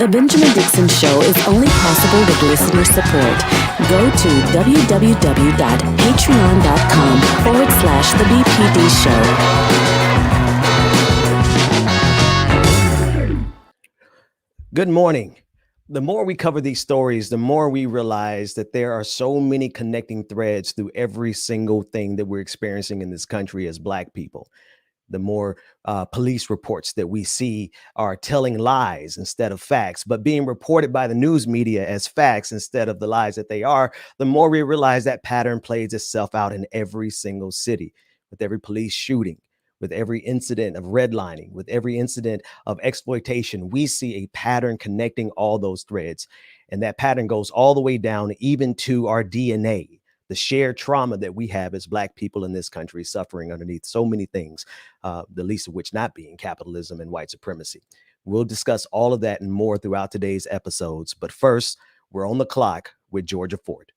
The Benjamin Dixon Show is only possible with listener support. Go to www.patreon.com/The BPD Show. Good morning. The more we cover these stories, the more we realize that there are so many connecting threads through every single thing that we're experiencing in this country as Black people. The more police reports that we see are telling lies instead of facts, but being reported by the news media as facts instead of the lies that they are, the more we realize that pattern plays itself out in every single city, with every police shooting, with every incident of redlining, with every incident of exploitation. We see a pattern connecting all those threads. And that pattern goes all the way down even to our DNA. The shared trauma that we have as Black people in this country, suffering underneath so many things, the least of which not being capitalism and white supremacy. We'll discuss all of that and more throughout today's episodes. But first, we're on the clock with Georgia Ford.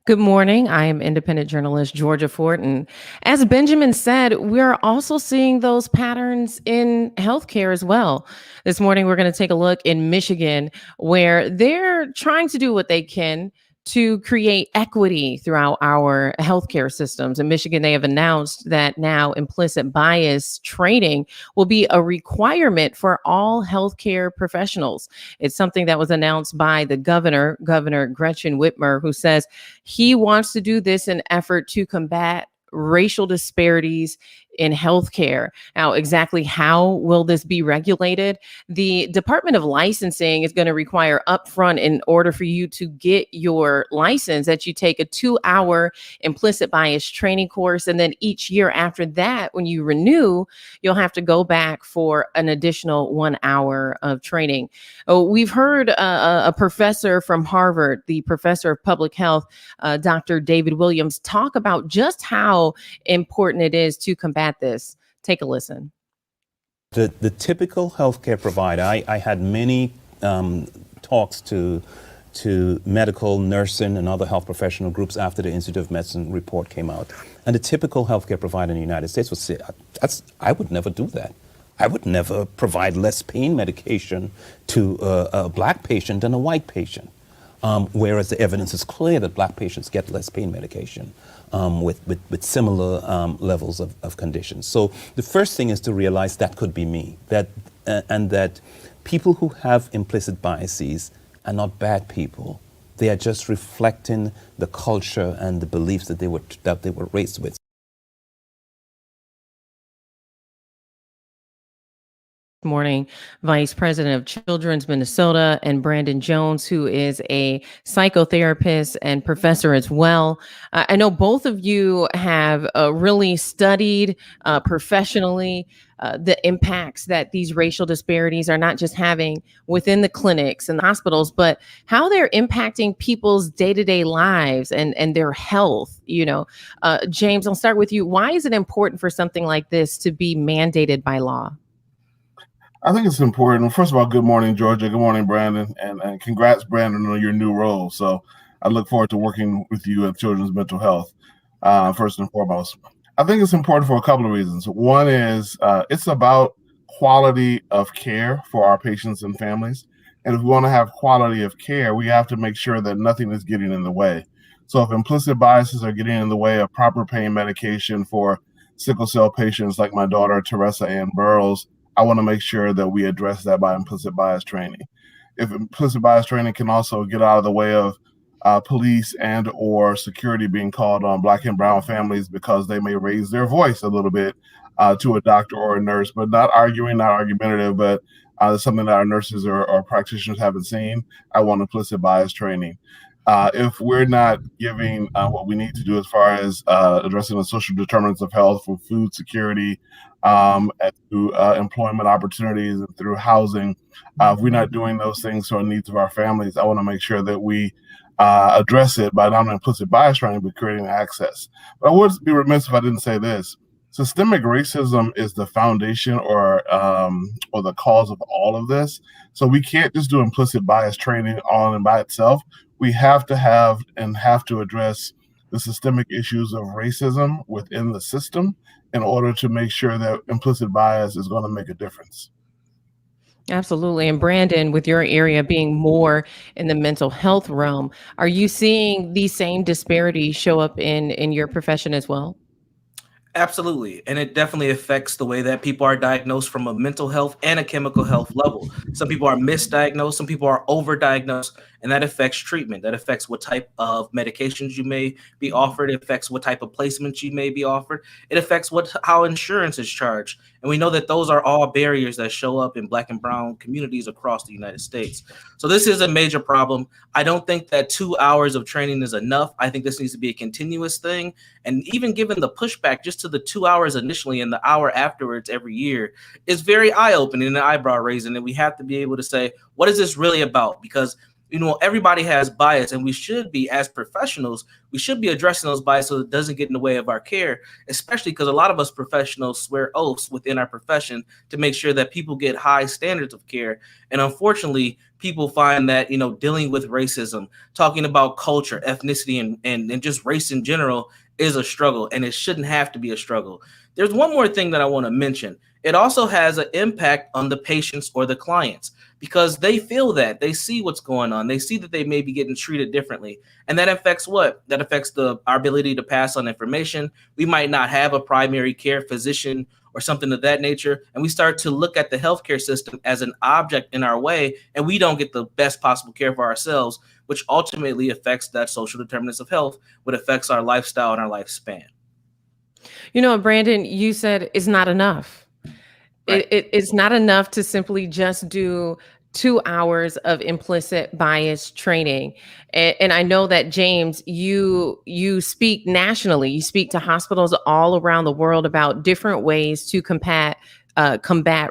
Good morning. I am independent journalist Georgia Ford. And as Benjamin said, we're also seeing those patterns in healthcare as well. This morning, we're going to take a look in Michigan, where they're trying to do what they can to create equity throughout our healthcare systems. In Michigan, they have announced that now implicit bias training will be a requirement for all healthcare professionals. It's something that was announced by the governor, Governor Gretchen Whitmer, who says he wants to do this in effort to combat racial disparities in healthcare. Now, exactly how will this be regulated? The Department of Licensing is going to require upfront, in order for you to get your license, that you take a 2-hour implicit bias training course. And then each year after that, when you renew, you'll have to go back for an additional 1 hour of training. Oh, we've heard a professor from Harvard, the professor of public health, Dr. David Williams, talk about just how important it is to combat this. Take a listen. The typical healthcare provider, I had many talks to medical, nursing, and other health professional groups after the Institute of Medicine report came out. And the typical healthcare provider in the United States would say, I would never do that. I would never provide less pain medication to a Black patient than a white patient. Whereas the evidence is clear that Black patients get less pain medication with similar levels of conditions. So the first thing is to realize that could be me, and that people who have implicit biases are not bad people. They are just reflecting the culture and the beliefs that they were raised with. Morning, Vice President of Children's Minnesota, and Brandon Jones, who is a psychotherapist and professor as well. I know both of you have really studied professionally the impacts that these racial disparities are not just having within the clinics and the hospitals, but how they're impacting people's day-to-day lives and their health. James, I'll start with you. Why is it important for something like this to be mandated by law? I think it's important. First of all, good morning, Georgia. Good morning, Brandon. And congrats, Brandon, on your new role. So I look forward to working with you at Children's Mental Health, first and foremost. I think it's important for a couple of reasons. One is it's about quality of care for our patients and families. And if we want to have quality of care, we have to make sure that nothing is getting in the way. So if implicit biases are getting in the way of proper pain medication for sickle cell patients like my daughter, Teresa Ann Burrows, I want to make sure that we address that by implicit bias training. If implicit bias training can also get out of the way of police and or security being called on Black and brown families because they may raise their voice a little bit to a doctor or a nurse, but not arguing, not argumentative, but something that our nurses or practitioners haven't seen, I want implicit bias training. If we're not giving what we need to do as far as addressing the social determinants of health for food security, through employment opportunities and through housing, if we're not doing those things for the needs of our families, I want to make sure that we address it by not only implicit bias training, but creating access. But I would be remiss if I didn't say this. Systemic racism is the foundation or the cause of all of this. So we can't just do implicit bias training on and by itself. We have to have and have to address the systemic issues of racism within the system in order to make sure that implicit bias is going to make a difference. Absolutely. And Brandon, with your area being more in the mental health realm, are you seeing these same disparities show up in your profession as well? Absolutely. And it definitely affects the way that people are diagnosed from a mental health and a chemical health level. Some people are misdiagnosed, some people are overdiagnosed, and that affects treatment. That affects what type of medications you may be offered. It affects what type of placements you may be offered. It affects how insurance is charged. And we know that those are all barriers that show up in Black and brown communities across the United States. So this is a major problem. I don't think that 2 hours of training is enough. I think this needs to be a continuous thing. And even given the pushback just to the 2 hours initially and the hour afterwards every year is very eye-opening and eyebrow raising. And we have to be able to say, what is this really about? Because everybody has bias, and we should be, as professionals, we should be addressing those biases so it doesn't get in the way of our care, especially because a lot of us professionals swear oaths within our profession to make sure that people get high standards of care. And unfortunately, people find that, dealing with racism, talking about culture, ethnicity, and just race in general is a struggle, and it shouldn't have to be a struggle. There's one more thing that I want to mention. It also has an impact on the patients or the clients, because they feel that, they see what's going on. They see that they may be getting treated differently. And that affects what? That affects our ability to pass on information. We might not have a primary care physician or something of that nature. And we start to look at the healthcare system as an object in our way, and we don't get the best possible care for ourselves, which ultimately affects that social determinants of health, which affects our lifestyle and our lifespan. Brandon, you said it's not enough. Right. It's not enough to simply just do 2 hours of implicit bias training. And I know that, James, you speak nationally. You speak to hospitals all around the world about different ways to combat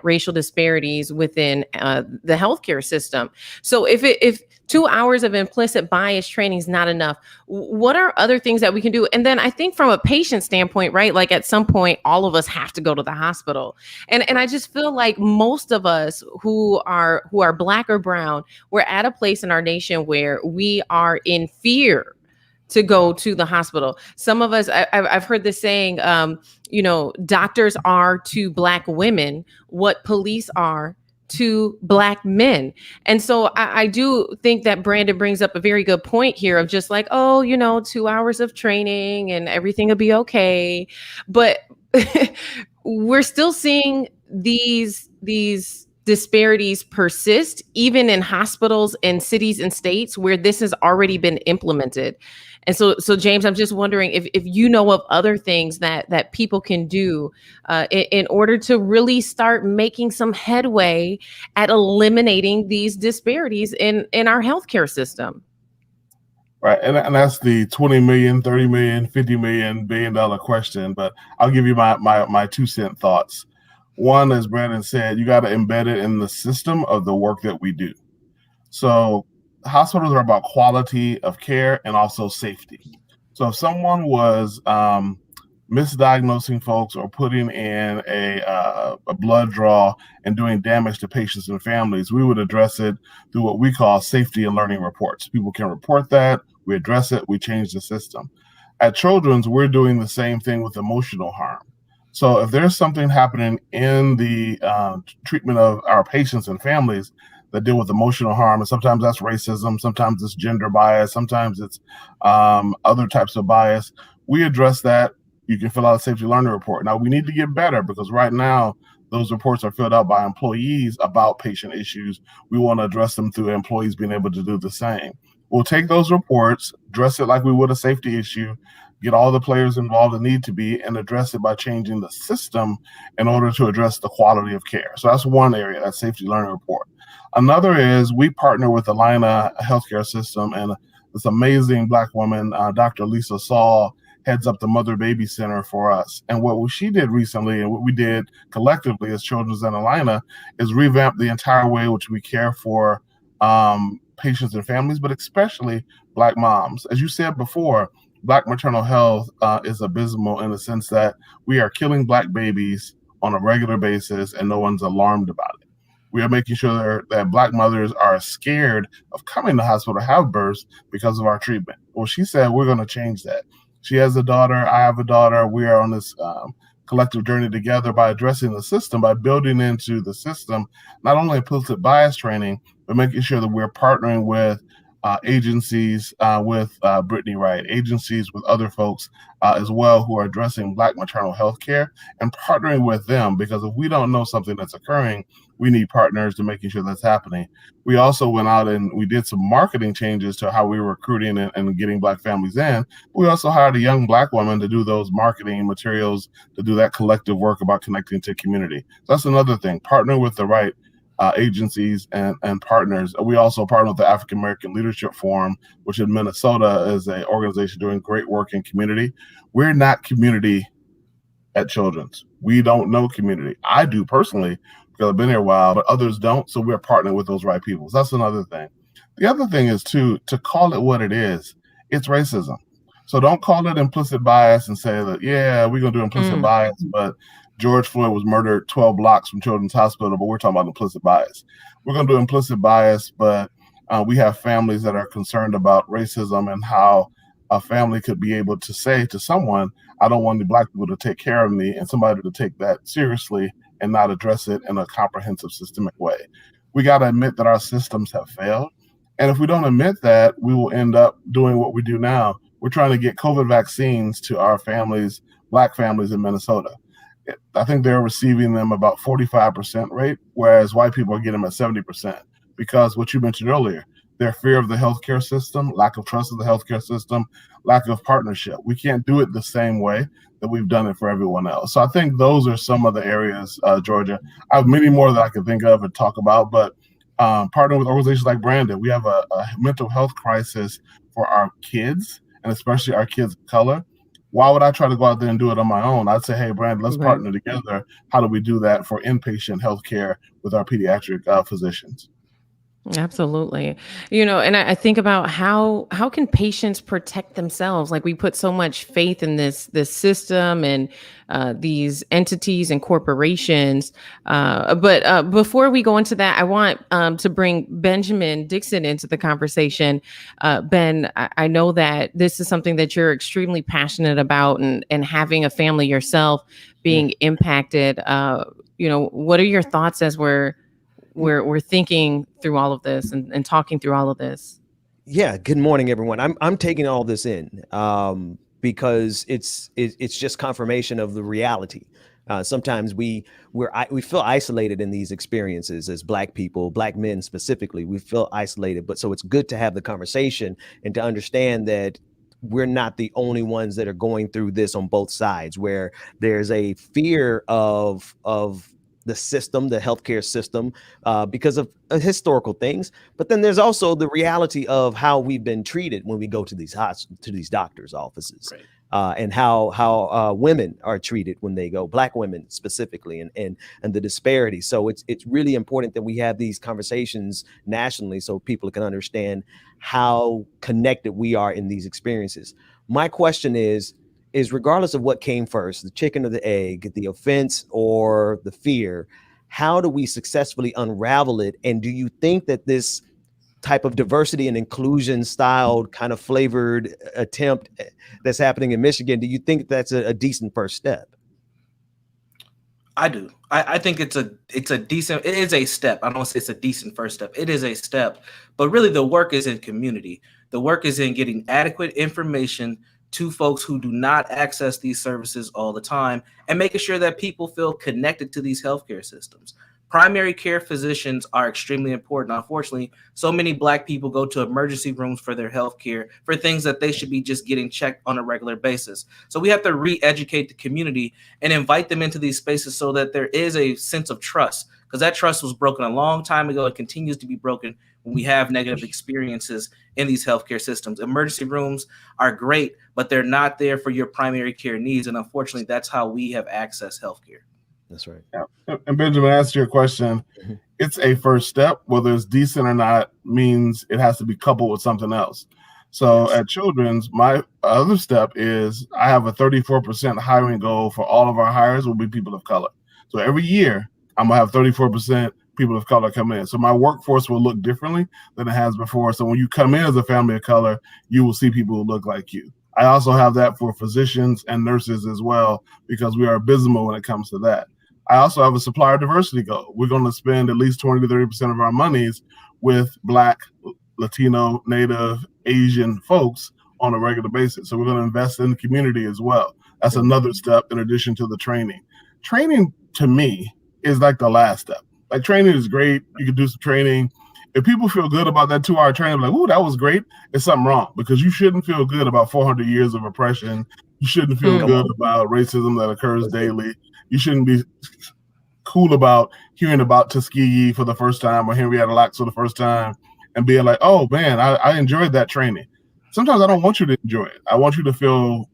racial disparities within the healthcare system. So if 2 hours of implicit bias training is not enough, what are other things that we can do? And then I think from a patient standpoint, right, like at some point, all of us have to go to the hospital. And I just feel like most of us who are Black or brown, we're at a place in our nation where we are in fear to go to the hospital. Some of us, I've heard this saying, doctors are to Black women what police are to Black men. And so I do think that Brandon brings up a very good point here of just like, 2 hours of training and everything will be okay. But we're still seeing these disparities persist, even in hospitals and cities and states where this has already been implemented. And so James, I'm just wondering if you know of other things that people can do in order to really start making some headway at eliminating these disparities in our healthcare system. Right. And that's the 20 million, 30 million, 50 million, $1 billion question. But I'll give you my 2-cent thoughts. One, as Brandon said, you got to embed it in the system of the work that we do. So hospitals are about quality of care and also safety. So if someone was misdiagnosing folks or putting in a blood draw and doing damage to patients and families, we would address it through what we call safety and learning reports. People can report that, we address it, we change the system. At Children's, we're doing the same thing with emotional harm. So if there's something happening in the treatment of our patients and families that deal with emotional harm, and sometimes that's racism, sometimes it's gender bias, sometimes it's other types of bias, we address that. You can fill out a safety learning report. Now, we need to get better because right now, those reports are filled out by employees about patient issues. We want to address them through employees being able to do the same. We'll take those reports, address it like we would a safety issue, get all the players involved that need to be, and address it by changing the system in order to address the quality of care. So that's one area, that safety learning report. Another is we partner with the Alina healthcare system, and this amazing Black woman, Dr. Lisa Saul, heads up the Mother Baby Center for us. And what she did recently, and what we did collectively as Children's and Alina, is revamp the entire way which we care for patients and families, but especially Black moms. As you said before, Black maternal health is abysmal in the sense that we are killing Black babies on a regular basis and no one's alarmed about it. We are making sure that Black mothers are scared of coming to the hospital to have births because of our treatment. Well, she said we're going to change that. She has a daughter. I have a daughter. We are on this collective journey together by addressing the system, by building into the system, not only implicit bias training, but making sure that we're partnering with agencies, with Brittany Wright, agencies with other folks as well who are addressing Black maternal health care, and partnering with them, because if we don't know something that's occurring, we need partners to making sure that's happening. We also went out and we did some marketing changes to how we were recruiting and getting Black families in. We also hired a young Black woman to do those marketing materials, to do that collective work about connecting to community. So that's another thing, partner with the right agencies and partners. We also partner with the African American Leadership Forum, which in Minnesota is an organization doing great work in community. We're not community at Children's. We don't know community. I do personally, because I've been here a while, but others don't. So we're partnering with those right people. So that's another thing. The other thing is to call it what it is. It's racism. So don't call it implicit bias and say that, yeah, we're going to do implicit bias, but George Floyd was murdered 12 blocks from Children's Hospital, but we're talking about implicit bias. We're going to do implicit bias, but we have families that are concerned about racism and how a family could be able to say to someone, I don't want the Black people to take care of me, and somebody to take that seriously and not address it in a comprehensive, systemic way. We got to admit that our systems have failed. And if we don't admit that, we will end up doing what we do now. We're trying to get COVID vaccines to our families, Black families in Minnesota. I think they're receiving them about 45% rate, whereas white people are getting them at 70%, because what you mentioned earlier, their fear of the healthcare system, lack of trust of the healthcare system, lack of partnership. We can't do it the same way that we've done it for everyone else. So I think those are some of the areas, Georgia. I have many more that I can think of and talk about, but partnering with organizations like Brandon, we have a mental health crisis for our kids, and especially our kids of color. Why would I try to go out there and do it on my own? I'd say, hey, Brandon, let's partner together. How do we do that for inpatient healthcare with our pediatric physicians? Absolutely. And I think about how can patients protect themselves? Like, we put so much faith in this system and these entities and corporations. But before we go into that, I want to bring Benjamin Dixon into the conversation. Ben, I know that this is something that you're extremely passionate about, and having a family yourself being impacted. What are your thoughts as we're thinking through all of this and talking through all of this? Yeah. Good morning, everyone. I'm taking all this in because it's just confirmation of the reality. Sometimes we feel isolated in these experiences as Black people, Black men specifically. We feel isolated, but so it's good to have the conversation and to understand that we're not the only ones that are going through this on both sides, where there's a fear of the system, the healthcare system, because of historical things. But then there's also the reality of how we've been treated when we go to these doctors' offices, and how women are treated when they go, Black women specifically, and the disparity. So it's really important that we have these conversations nationally so people can understand how connected we are in these experiences. My question is regardless of what came first, the chicken or the egg, the offense or the fear, how do we successfully unravel it? And do you think that this type of diversity and inclusion styled kind of flavored attempt that's happening in Michigan, do you think that's a decent first step? I do. I think it is a step. I don't want to say it's a decent first step. It is a step, but really the work is in community. The work is in getting adequate information to folks who do not access these services all the time, and making sure that people feel connected to these healthcare systems. Primary care physicians are extremely important. Unfortunately, so many Black people go to emergency rooms for their healthcare for things that they should be just getting checked on a regular basis. So we have to re-educate the community and invite them into these spaces so that there is a sense of trust, because that trust was broken a long time ago. It continues to be broken when we have negative experiences in these healthcare systems. Emergency rooms are great, but they're not there for your primary care needs. And unfortunately, that's how we have accessed healthcare. That's right. Yeah. And Benjamin, to answer your question, it's a first step. Whether it's decent or not means it has to be coupled with something else. So at Children's, my other step is I have a 34% hiring goal for all of our hires will be people of color. So every year, I'm going to have 34% people of color come in. So my workforce will look differently than it has before. So when you come in as a family of color, you will see people who look like you. I also have that for physicians and nurses as well, because we are abysmal when it comes to that. I also have a supplier diversity goal. We're going to spend at least 20 to 30% of our monies with Black, Latino, Native, Asian folks on a regular basis. So we're going to invest in the community as well. That's another step in addition to the training. Training to me is like the last step. Like, training is great. You can do some training. If people feel good about that 2-hour training, like, ooh, that was great, it's something wrong, because you shouldn't feel good about 400 years of oppression. You shouldn't feel good about racism that occurs daily. You shouldn't be cool about hearing about Tuskegee for the first time or Henrietta Lacks for the first time and being like, oh man, I enjoyed that training. Sometimes I don't want you to enjoy it. I want you to feel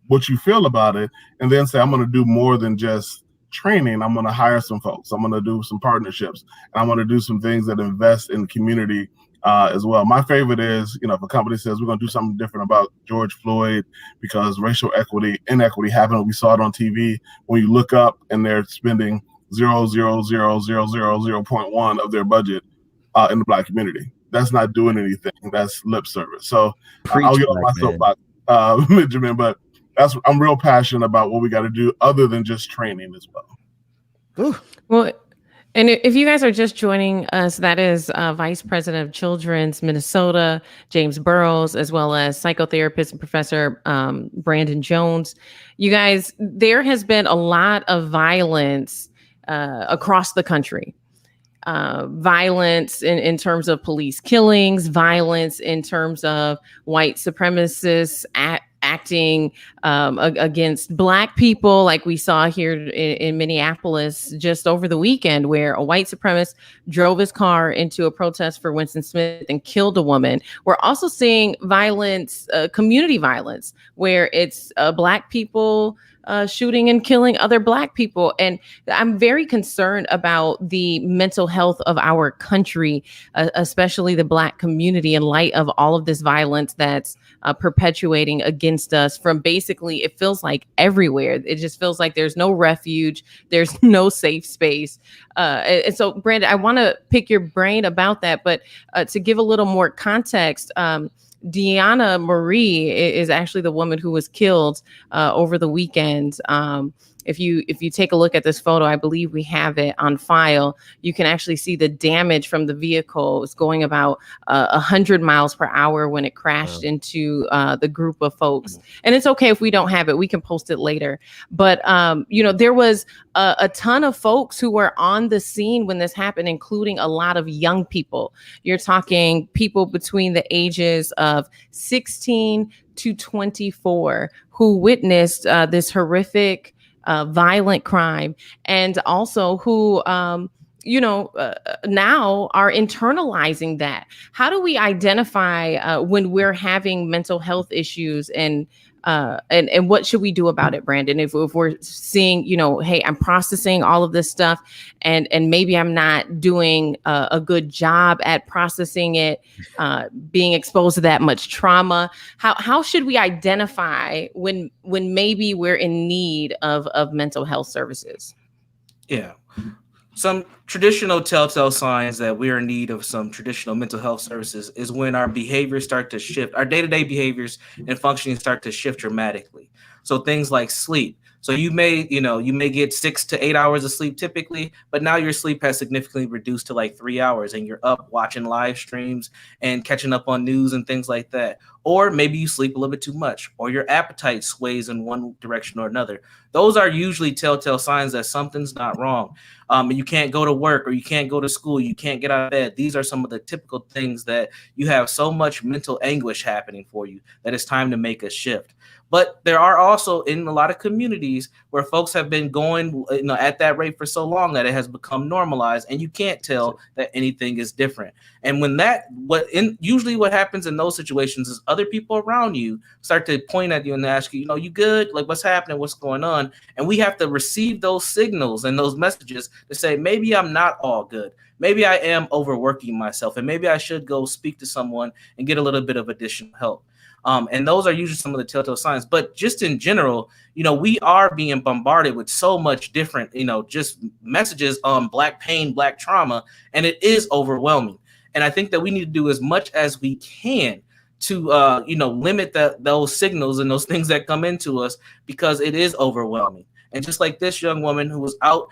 what you feel about it, and then say, I'm going to do more than just training. I'm going to hire some folks. I'm going to do some partnerships. And I'm going to do some things that invest in the community as well. My favorite is, if a company says we're going to do something different about George Floyd because racial inequity happened. We saw it on TV. When you look up and they're spending 0.00000.1 of their budget in the Black community. That's not doing anything. That's lip service. So I'll get on my soapbox, Benjamin, but I'm real passionate about what we got to do other than just training as well. Ooh. Well, and if you guys are just joining us, that is Vice President of Children's Minnesota, James Burrows, as well as psychotherapist and Professor Brandon Jones. You guys, there has been a lot of violence across the country. Violence in terms of police killings, violence in terms of white supremacists acting against Black people, like we saw here in Minneapolis just over the weekend, where a white supremacist drove his car into a protest for Winston Smith and killed a woman. We're also seeing violence, community violence, where it's Black people shooting and killing other Black people. And I'm very concerned about the mental health of our country, especially the Black community, in light of all of this violence that's perpetuating against us from basically, it feels like everywhere. It just feels like there's no refuge. There's no safe space. And so, Brandon, I want to pick your brain about that. But to give a little more context, Deanna Marie is actually the woman who was killed over the weekend. If you take a look at this photo, I believe we have it on file. You can actually see the damage from the vehicle. It's going about 100 miles per hour when it crashed into the group of folks. And it's okay if we don't have it. We can post it later. But, there was a ton of folks who were on the scene when this happened, including a lot of young people. You're talking people between the ages of 16 to 24 who witnessed this horrific violent crime, and also who, now are internalizing that. How do we identify when we're having mental health issues, and what should we do about it, Brandon? If we're seeing, hey, I'm processing all of this stuff, and maybe I'm not doing a good job at processing it, being exposed to that much trauma. How should we identify when maybe we're in need of mental health services? Yeah. Some traditional telltale signs that we're in need of some traditional mental health services is when our behaviors start to shift, our day-to-day behaviors and functioning start to shift dramatically. So things like sleep. So you may get 6 to 8 hours of sleep typically, but now your sleep has significantly reduced to like 3 hours, and you're up watching live streams and catching up on news and things like that. Or maybe you sleep a little bit too much, or your appetite sways in one direction or another. Those are usually telltale signs that something's not wrong. And you can't go to work, or you can't go to school, you can't get out of bed. These are some of the typical things that you have so much mental anguish happening for you that it's time to make a shift. But there are also in a lot of communities where folks have been going, at that rate for so long that it has become normalized, and you can't tell that anything is different. And when usually what happens in those situations is other people around you start to point at you and ask you, you good? Like, what's happening? What's going on? And we have to receive those signals and those messages to say, maybe I'm not all good. Maybe I am overworking myself, and maybe I should go speak to someone and get a little bit of additional help. And those are usually some of the telltale signs. But just in general, we are being bombarded with so much different, just messages on Black pain, Black trauma, and it is overwhelming. And I think that we need to do as much as we can to limit those signals and those things that come into us, because it is overwhelming. And just like this young woman who was out,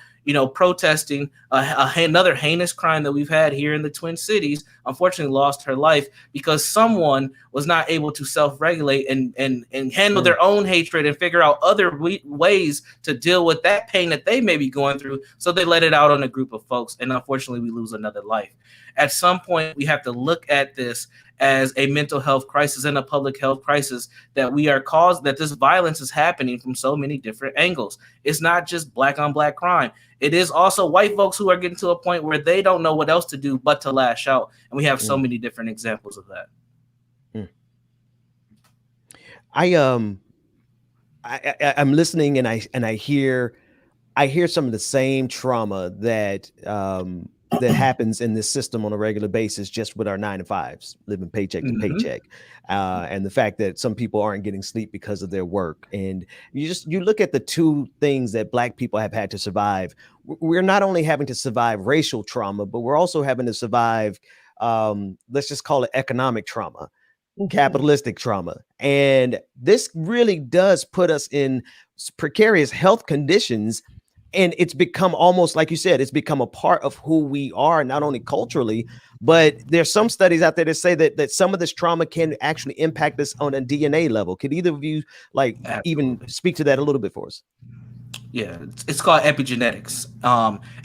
protesting another heinous crime that we've had here in the Twin Cities, unfortunately lost her life because someone was not able to self-regulate and handle their own hatred and figure out other ways to deal with that pain that they may be going through. So they let it out on a group of folks, and unfortunately we lose another life. At some point, we have to look at this as a mental health crisis and a public health crisis, that this violence is happening from so many different angles. It's not just black on black crime. It is also white folks who are getting to a point where they don't know what else to do but to lash out. And we have so many different examples of that. I'm listening and I hear some of the same trauma that that happens in this system on a regular basis, just with our 9-to-5s, living paycheck to paycheck, and the fact that some people aren't getting sleep because of their work. And you look at the two things that Black people have had to survive. We're not only having to survive racial trauma, but we're also having to survive, let's just call it economic trauma, capitalistic trauma. And this really does put us in precarious health conditions. And it's become almost, like you said, it's become a part of who we are, not only culturally, but there's some studies out there that say that some of this trauma can actually impact us on a DNA level. Could either of you even speak to that a little bit for us? Yeah, it's called epigenetics.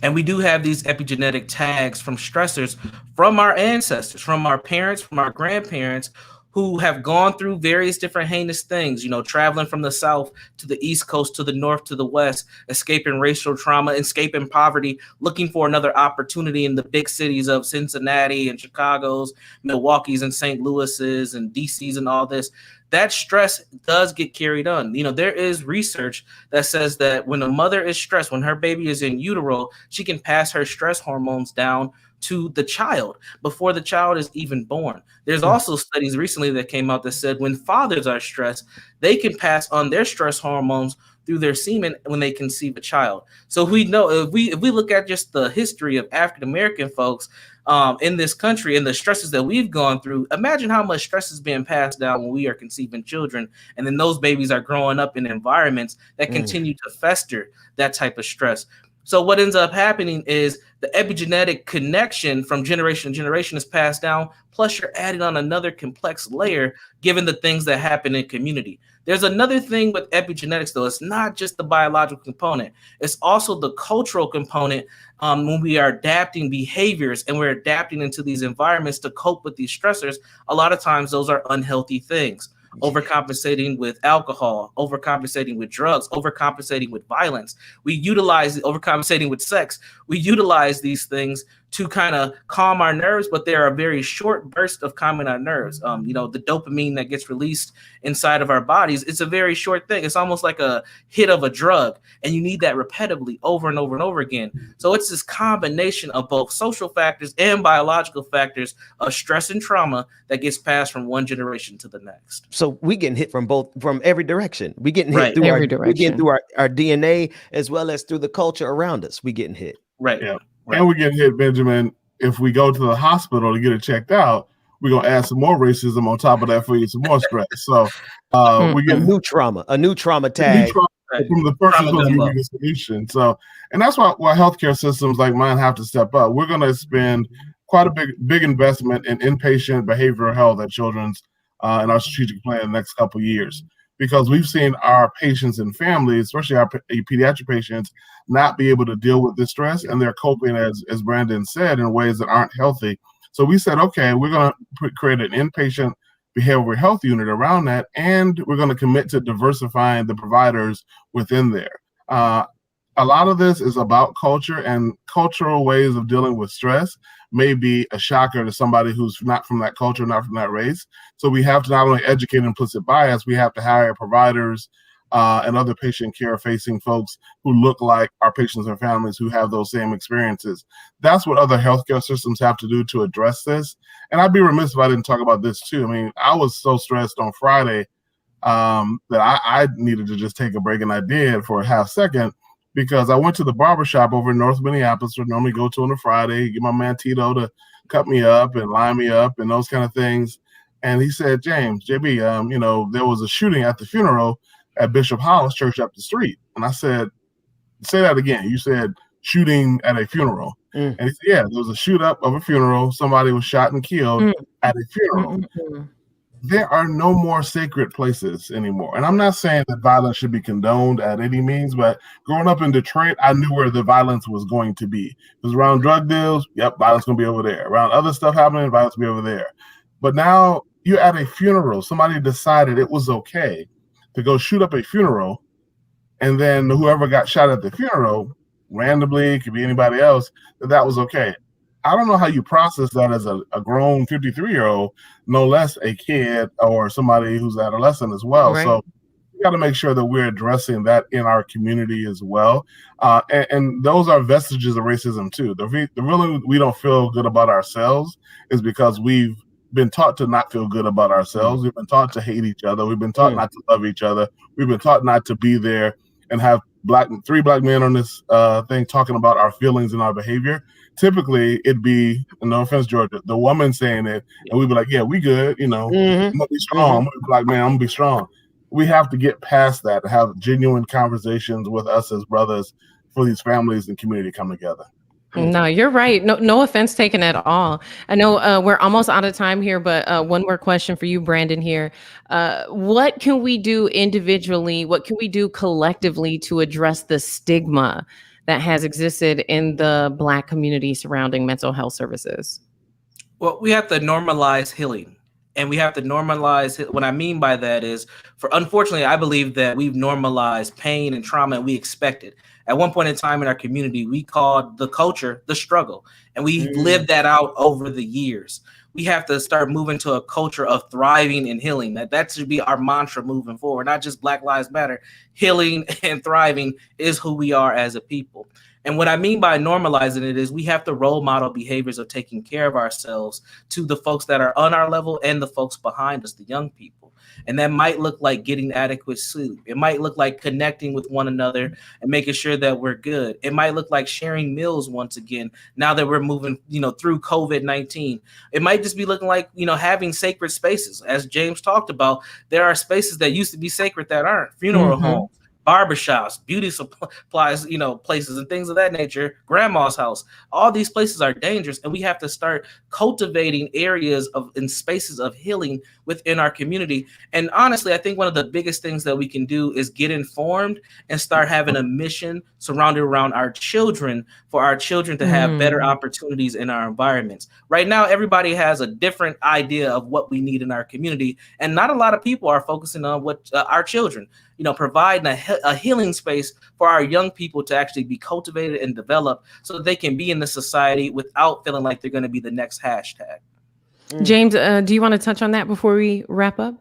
And we do have these epigenetic tags from stressors from our ancestors, from our parents, from our grandparents, who have gone through various different heinous things, traveling from the South to the East Coast, to the North, to the West, escaping racial trauma, escaping poverty, looking for another opportunity in the big cities of Cincinnati and Chicago's, Milwaukee's and St. Louis's and DC's and all this. That stress does get carried on. There is research that says that when a mother is stressed, when her baby is in utero, she can pass her stress hormones down to the child before the child is even born. There's also studies recently that came out that said when fathers are stressed, they can pass on their stress hormones through their semen when they conceive a child. So we know, if we look at just the history of African American folks in this country and the stresses that we've gone through, imagine how much stress is being passed down when we are conceiving children, and then those babies are growing up in environments that continue to fester that type of stress. So what ends up happening is the epigenetic connection from generation to generation is passed down, plus you're adding on another complex layer given the things that happen in community. There's another thing with epigenetics, though. It's not just the biological component. It's also the cultural component when we are adapting behaviors and we're adapting into these environments to cope with these stressors. A lot of times those are unhealthy things. Overcompensating with alcohol, overcompensating with drugs, overcompensating with violence. We utilize overcompensating with sex. We utilize these things to kind of calm our nerves, but there are very short bursts of calming our nerves. The dopamine that gets released inside of our bodies, it's a very short thing. It's almost like a hit of a drug, and you need that repetitively over and over and over again. So it's this combination of both social factors and biological factors of stress and trauma that gets passed from one generation to the next. So we getting hit from every direction. We getting hit Right. through Every direction. we getting through our DNA as well as through the culture around us. We getting hit. Right. Yeah. Right. And we get hit, Benjamin. If we go to the hospital to get it checked out, we're gonna add some more racism on top of that for you, some more stress. So we get a new trauma tag from the person who's giving you the solution. So, and that's why healthcare systems like mine have to step up. We're gonna spend quite a big investment in inpatient behavioral health at Children's in our strategic plan in the next couple of years, because we've seen our patients and families, especially our pediatric patients, not be able to deal with this stress, and they're coping, as Brandon said, in ways that aren't healthy. So we said, okay, we're going to create an inpatient behavioral health unit around that, and we're going to commit to diversifying the providers within there. A lot of this is about culture, and cultural ways of dealing with stress may be a shocker to somebody who's not from that culture, not from that race. So we have to not only educate implicit bias, we have to hire providers and other patient care facing folks who look like our patients and families who have those same experiences. That's what other healthcare systems have to do to address this. And I'd be remiss if I didn't talk about this too. I mean, I was so stressed on Friday that I needed to just take a break, and I did for a half second, because I went to the barbershop over in North Minneapolis, where I normally go to on a Friday, get my man Tito to cut me up and line me up and those kind of things. And he said, James, JB, there was a shooting at the funeral at Bishop Hollis Church up the street. And I said, say that again. You said shooting at a funeral. And he said, yeah, there was a shoot up of a funeral. Somebody was shot and killed at a funeral. There are no more sacred places anymore. And I'm not saying that violence should be condoned at any means, but growing up in Detroit, I knew where the violence was going to be. It was around drug deals. Yep, violence going to be over there. Around other stuff happening, violence will be over there. But now you're at a funeral. Somebody decided it was okay to go shoot up a funeral. And then whoever got shot at the funeral, randomly, it could be anybody else, that was okay. I don't know how you process that as a grown 53-year-old, no less a kid or somebody who's adolescent as well. Right. So we got to make sure that we're addressing that in our community as well. And those are vestiges of racism too. The reason we don't feel good about ourselves is because we've been taught to not feel good about ourselves. We've been taught to hate each other. We've been taught not to love each other. We've been taught not to be there and have three black men on this thing talking about our feelings and our behavior. Typically, it'd be, no offense, Georgia, the woman saying it, and we'd be like, yeah, we good, I'm gonna be strong. I'm gonna be black man, I'm gonna be strong. We have to get past that and have genuine conversations with us as brothers for these families and community to come together. No, you're right. No offense taken at all. I know we're almost out of time here, but one more question for you, Brandon, here. What can we do individually? What can we do collectively to address the stigma that has existed in the Black community surrounding mental health services? Well, we have to normalize healing. And we have to normalize it. What I mean by that is, unfortunately, I believe that we've normalized pain and trauma, and we expect it. At one point in time in our community, we called the culture the struggle, and we lived that out over the years. We have to start moving to a culture of thriving and healing. That should be our mantra moving forward, not just Black Lives Matter. Healing and thriving is who we are as a people. And what I mean by normalizing it is we have to role model behaviors of taking care of ourselves to the folks that are on our level and the folks behind us, the young people. And that might look like getting adequate sleep. It might look like connecting with one another and making sure that we're good. It might look like sharing meals once again, now that we're moving, through COVID-19. It might just be looking like, having sacred spaces. As James talked about, there are spaces that used to be sacred that aren't. Funeral homes, barbershops, beauty supplies, places and things of that nature, grandma's house. All these places are dangerous, and we have to start cultivating areas and spaces of healing within our community. And honestly, I think one of the biggest things that we can do is get informed and start having a mission surrounded around our children, for our children to have better opportunities in our environments. Right now, everybody has a different idea of what we need in our community, and not a lot of people are focusing on what our children, providing a healing space for our young people to actually be cultivated and developed so that they can be in the society without feeling like they're going to be the next hashtag. James, do you want to touch on that before we wrap up?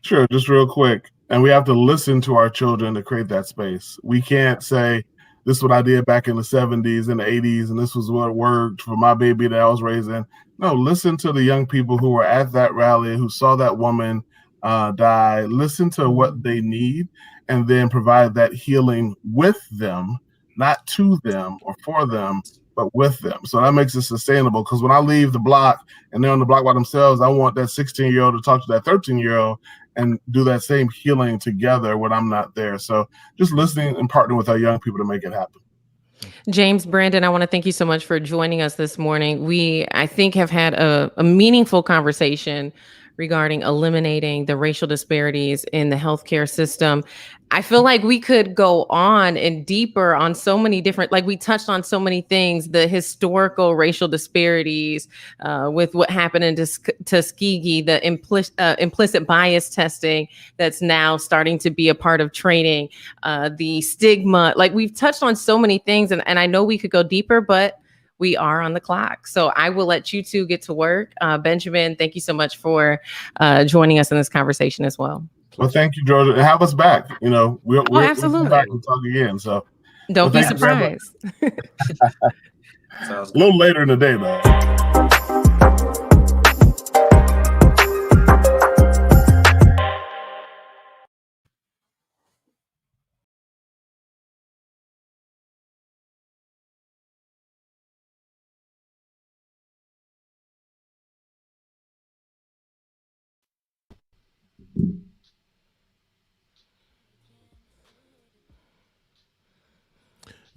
Sure, just real quick. And we have to listen to our children to create that space. We can't say, this is what I did back in the 70s and the 80s, and this was what worked for my baby that I was raising. No, listen to the young people who were at that rally, who saw that woman die. Listen to what they need, and then provide that healing with them, not to them or for them, but with them. So that makes it sustainable, because when I leave the block and they're on the block by themselves, I want that 16-year-old to talk to that 13-year-old and do that same healing together when I'm not there. So just listening and partnering with our young people to make it happen. James, Brandon, I want to thank you so much for joining us this morning. We, I think, have had a meaningful conversation regarding eliminating the racial disparities in the healthcare system. I feel like we could go on and deeper on so many different, like we touched on so many things, the historical racial disparities with what happened in Tuskegee, the implicit bias testing that's now starting to be a part of training, the stigma, like we've touched on so many things, and I know we could go deeper, but we are on the clock. So I will let you two get to work. Benjamin, thank you so much for joining us in this conversation as well. Well, thank you, Georgia. And have us back. We'll absolutely. come back and talk again. So don't be surprised. A little later in the day, though.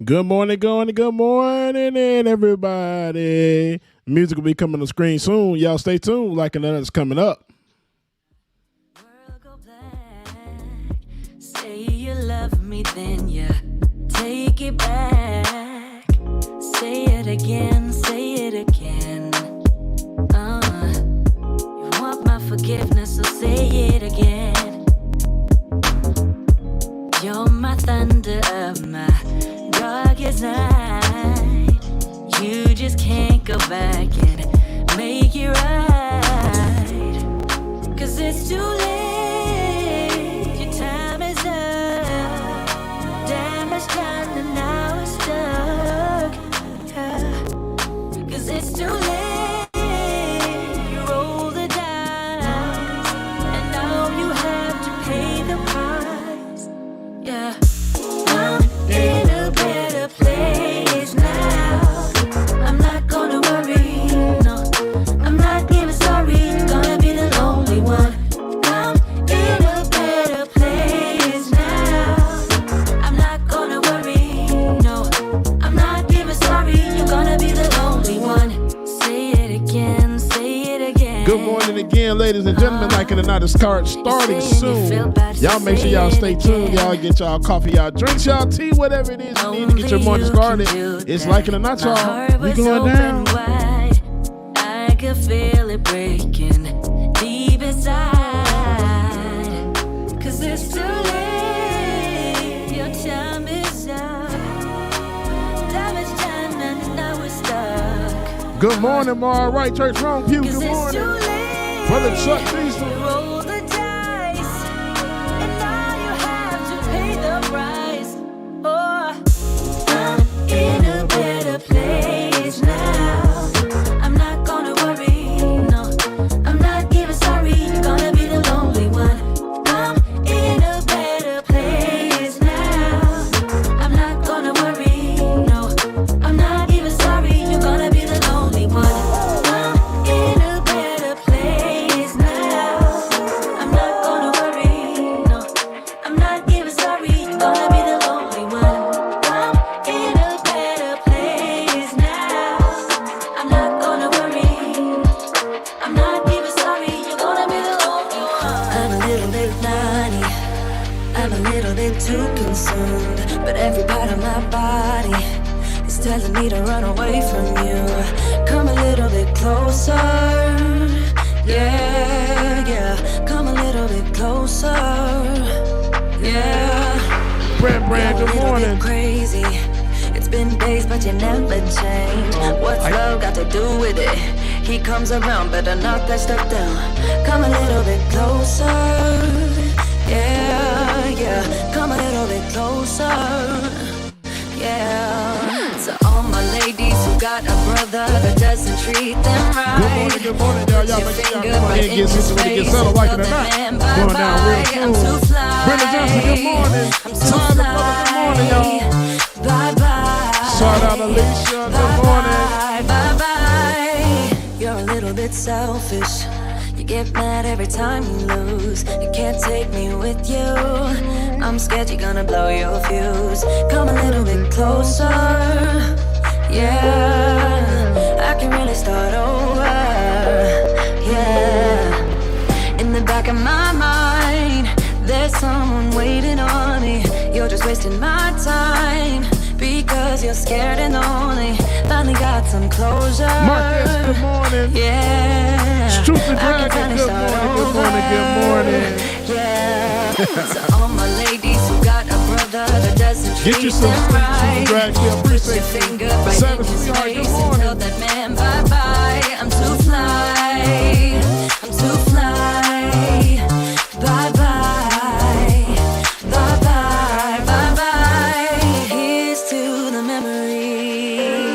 Good morning, everybody. Music will be coming on the screen soon. Y'all stay tuned. Like another's coming up. World go black. Say you love me, then you take it back. Say it again, say it again. You want my forgiveness, so say it again. You're my thunder of my darkest night. You just can't go back and make it right. 'Cause it's too late. Your time is up. Damage done and now it's stuck. Yeah. 'Cause it's too late. You roll the dice, and now you have to pay the price. Yeah. I'm in a better place now. I'm not gonna worry, no. I'm not even sorry. Gonna be the lonely one. I'm in a better place now. I'm not gonna worry, no. I'm not even sorry. You're gonna be the lonely one. Say it again, say it again. Good morning again, ladies and gentlemen. Like it or not, it's starting soon. Y'all make sure y'all stay tuned. Y'all get y'all coffee, y'all drinks, y'all tea, whatever it is you need to get your morning started. It's like it or not, y'all. We going down. Wide. I could feel it breaking deep inside. 'Cause it's too late. Your time is up. Damage done and now we're stuck. Good morning, Ma. Right church, wrong pew. 'Cause Good it's too morning. late. Brother Chuck Diesel. You roll the dice, and now you have to pay the price. Oh, I'm in a better place now. I'm not gonna worry, no. I'm not even sorry. You're gonna be the lonely one. I'm in a better place now. I'm not gonna worry, no. I'm not even sorry. You're gonna be the lonely one. I'm in a better place now. I'm not gonna worry, no. I'm not even sorry. You're gonna be the lonely one. I'm in a better place now. I'm not gonna worry. I'm not even sorry. You're gonna be the lonely one. I'm a little bit naughty. I'm a little bit too consumed, but every part of my body is telling me to run away from you. Come a little bit closer. Yeah, yeah. Come a little bit closer. Yeah. Brand, You're a good little morning. bit crazy. It's been days, but you never change. What's love got to do with it? He comes around, better knock that stuff down. Come a little bit closer. Yeah, yeah. Come a little bit closer. Yeah. To all my ladies who got a brother that doesn't treat them right. Good morning, y'all. Y'all make sure y'all come ahead and get situated, get settled, like it or not. Going down real soon. Brenda Johnson, good morning. Tyler, brother, good morning, y'all. Bye bye. Shout out Alicia, good morning. Bye bye. You're a little bit selfish. You get mad every time you lose. You can't take me with you. I'm scared you're gonna blow your fuse. Come a little bit closer. Yeah, I can really start over. Yeah, in the back of my mind, there's someone waiting on me. You're just wasting my time because you're scared and lonely. Finally got some closure. Marcus, good morning. Yeah, Struther I can Dragon, finally good start morning, good over. morning, good morning. Yeah, to all my ladies who got a brother that doesn't Get treat you some them sleep, right. Struther Dragon. We Put appreciate your you. finger right in Savage his sweetheart, face good and morning. tell that man bye bye. I'm too fly. I'm too fly. Bye bye. Bye bye. Bye bye. Here's to the memories.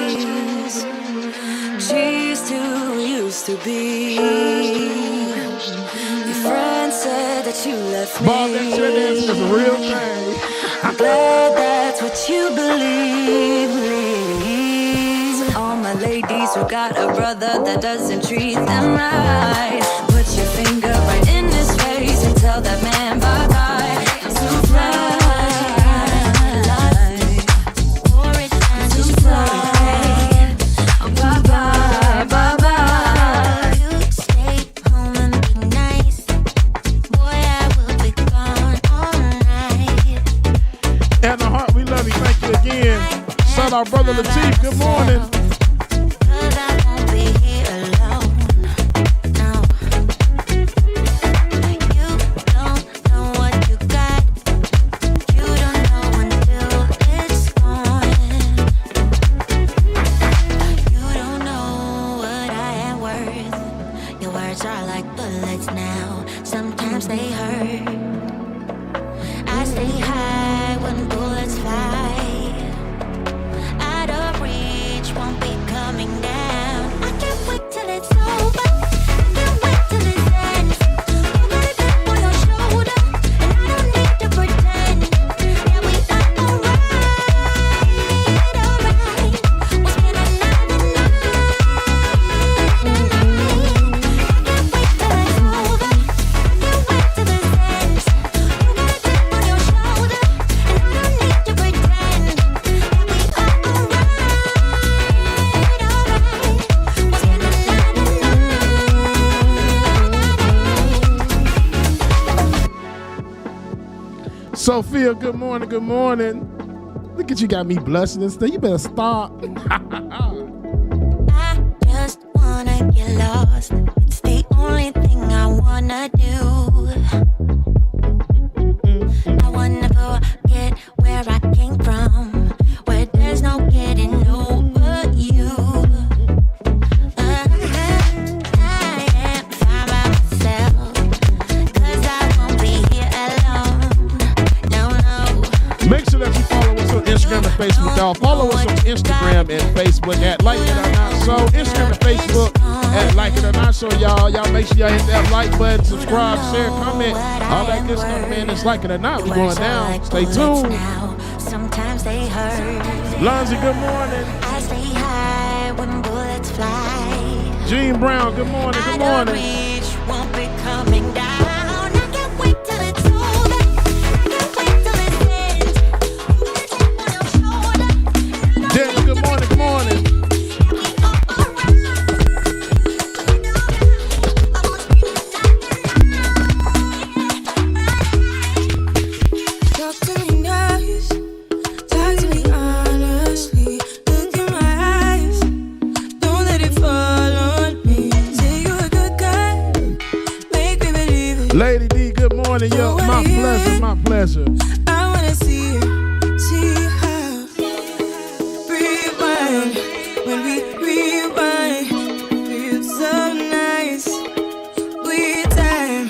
Cheers to who used to be. Your friend said that you left me. Bob, that shit is a real thing. I'm glad that's what you believe. All my ladies who got a brother that doesn't treat them right. Put your finger right in his face and tell that man bye bye. I'm too fly. y'all. Brother Lateef, good morning. Cause I won't be here alone. No. You don't know what you got. You don't know until it's gone. You don't know what I am worth. Your words are like bullets now. Sometimes they hurt. I stay high when bullets fly. Out of reach, won't be coming down. I can't wait till it's over. I can't wait till it ends. You got a chip on your shoulder, and I don't need to pretend. Yeah, we are alright, alright. We'll spend another night. I can't wait till it's over. I can't wait till this ends. You got a chip on your shoulder, and I don't need to pretend. Yeah, we are alright, alright. We'll spend another night. Sophia, good morning, good morning. Look at you, got me blushing and stuff. You better stop. I just wanna get lost. It's the only thing I wanna do. I wanna forget where I came from, where there's no getting over you. I am fine by myself, 'cause I won't be here alone. No, no. Make sure that you follow us on Instagram and Facebook, y'all. Follow us on Instagram and Facebook at Like It or Not So. Instagram and Facebook at Like It or Not So, y'all. Y'all make sure y'all hit that like button, subscribe, share, comment, all that good stuff, man. It's Like It or Not. We're going down. Stay tuned. Sometimes they hurt. Lonzy, good morning. I stay high when bullets fly. Gene Brown, good morning, good morning. Reach won't be coming down. I can't wait till it's over. I can't wait till it ends. You got a chip on your shoulder. Daniel, good morning, good morning. Talk to me nice. Talk to me honestly. Look in my eyes. Don't let it fall on me. Say you're a good guy. Make me believe it. Lady D, good morning. Yo, my pleasure, my pleasure. I wanna see how. Rewind when we rewind. Feels so nice. We time.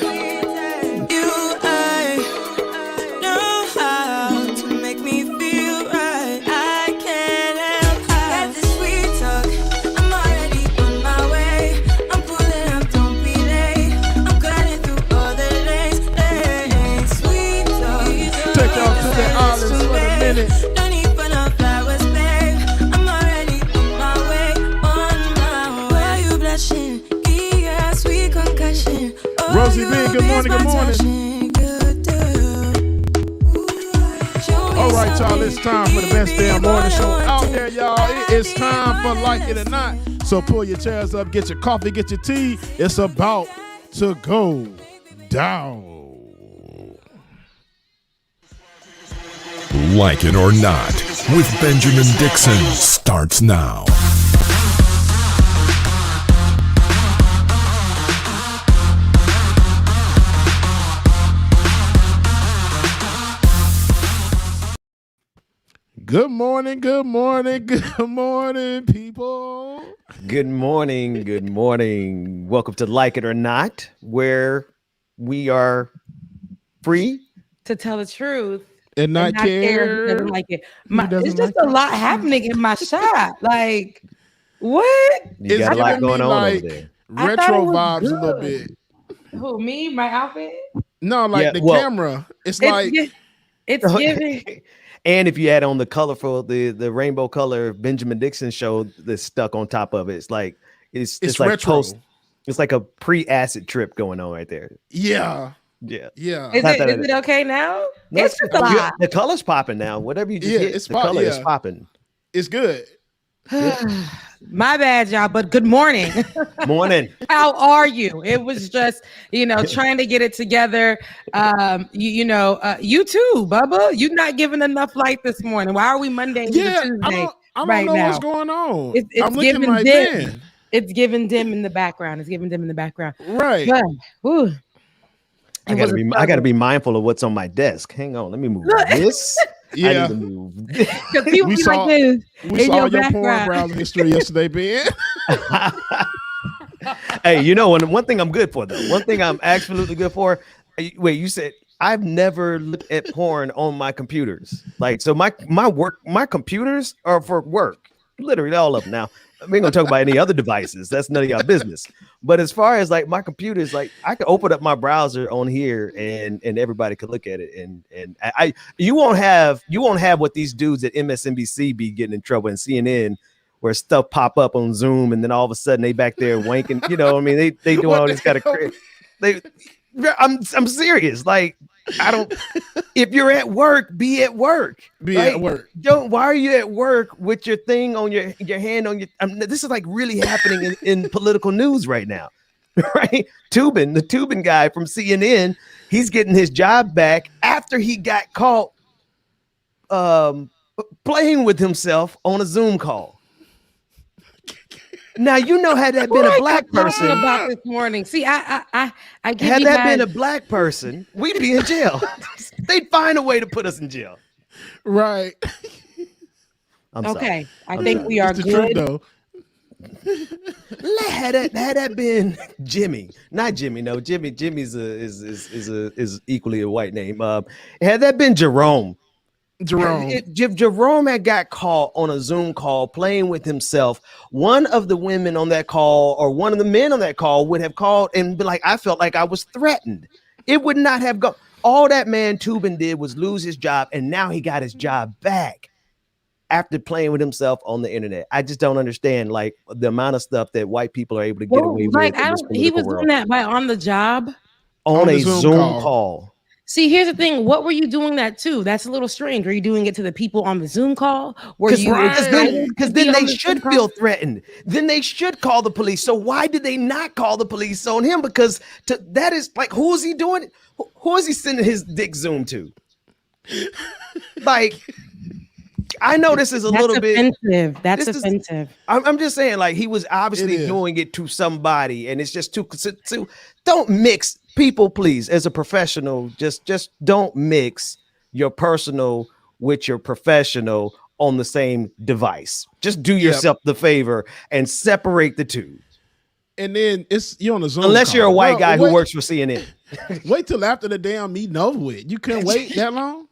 You I know how to make me feel right. I can't help how. Got this sweet talk. I'm already on my way. I'm pulling up, don't be late. I'm cutting through all the lanes. Sweet talk. Take y'all to the islands for a minute. Don't need for no flowers, babe. I'm already on my way, on my way. Why you blushing? Yeah, sweet concussion. Oh, Rosie B, good morning, good morning. All right, y'all, it's time for the best damn morning show out there, y'all. It is time for Like It or Not. So pull your chairs up, get your coffee, get your tea. It's about to go down. Like It or Not with Benjamin Dixon starts now. Good morning, good morning, good morning, people. Good morning. Good morning. Welcome to Like It or Not, where we are free. To tell the truth. And not care. Doesn't like it. Who doesn't It's just like a lot happening in my shop. Like, what? You It's got a lot giving me going on like over there. I retro thought it was vibes a little good. bit. Who, me? My outfit? No, like Yeah, the well- camera. It's It's, like it's giving. And if you add on the colorful, the rainbow color Benjamin Dixon show that's stuck on top of it, it's like it's like retro. it's like a pre-acid trip going on right there. Yeah, Yeah. yeah. Is Not it, that is it okay now? No, It's just a lot. the color's popping now. Whatever you just Yeah, hit, it's the color is yeah. popping. It's good. My bad, y'all, but good morning. Morning. How are you? It was just, trying to get it together. You too, Bubba. You're not giving enough light this morning. Why are we Monday into Yeah, I Tuesday? I don't right know now. what's going on. It's I'm looking giving like, dim. man. It's giving dim in the background. It's giving dim in the background. Right. But, whew, I it was gotta a be struggle. mindful of what's on my desk. Hang on, let me move Look. this. I Yeah. need to move this. Because people We be saw- like this We in saw your your porn background. browser history yesterday, Ben. Hey, you know, one thing I'm good for though. One thing I'm absolutely good for. Wait, you said I've never looked at porn on my computers. Like, so my computers are for work. Literally all of them. Now, we ain't gonna talk about any other devices. That's none of y'all business. But as far as like my computers, like I could open up my browser on here and everybody could look at it. And you won't have what these dudes at MSNBC be getting in trouble and CNN, where stuff pop up on Zoom and then all of a sudden they back there wanking. You know, I mean, they doing all this kind of I'm serious. Like, I don't. If you're at work, be at work. Be right? at work. Why are you at work with your thing on your hand on your? This is like really happening in political news right now, right? the Tubin guy from CNN, he's getting his job back after he got caught playing with himself on a Zoom call. Now, you know, had that been a black person about this morning. See, I give had you that guys, been a black person, we'd be in jail. They'd find a way to put us in jail. Right. I'm sorry. okay. I I'm think sorry. we are It's the truth, good. though. Had that been Jimmy, not Jimmy. No, Jimmy's is equally a white name. Had that been Jerome. If Jerome had got caught on a Zoom call playing with himself, one of the women on that call or one of the men on that call would have called and be like, I felt like I was threatened. It would not have gone. All that man Tubin did was lose his job, and now he got his job back after playing with himself on the internet. I just don't understand like the amount of stuff that white people are able to get away with. Like, In this he was political world. doing that by on the job. On the a Zoom Zoom call. call. See, here's the thing. What were you doing that to? That's a little strange. Were you doing it to the people on the Zoom call? Because then they the should Zoom feel threatened. Then they should call the police. So why did they not call the police on him? Because that is like, who is he doing? Who is he sending his dick Zoom to? Like, I know this is a little offensive. bit. That's offensive. I'm just saying, like, he was obviously doing it to somebody, and it's just too. Don't mix people, please. As a professional, just don't mix your personal with your professional on the same device. Just do yourself the favor and separate the two. And then you're on a Zoom Unless call. you're a white guy who wait- works for CNN. Wait till after the damn meeting over with. You couldn't wait that long?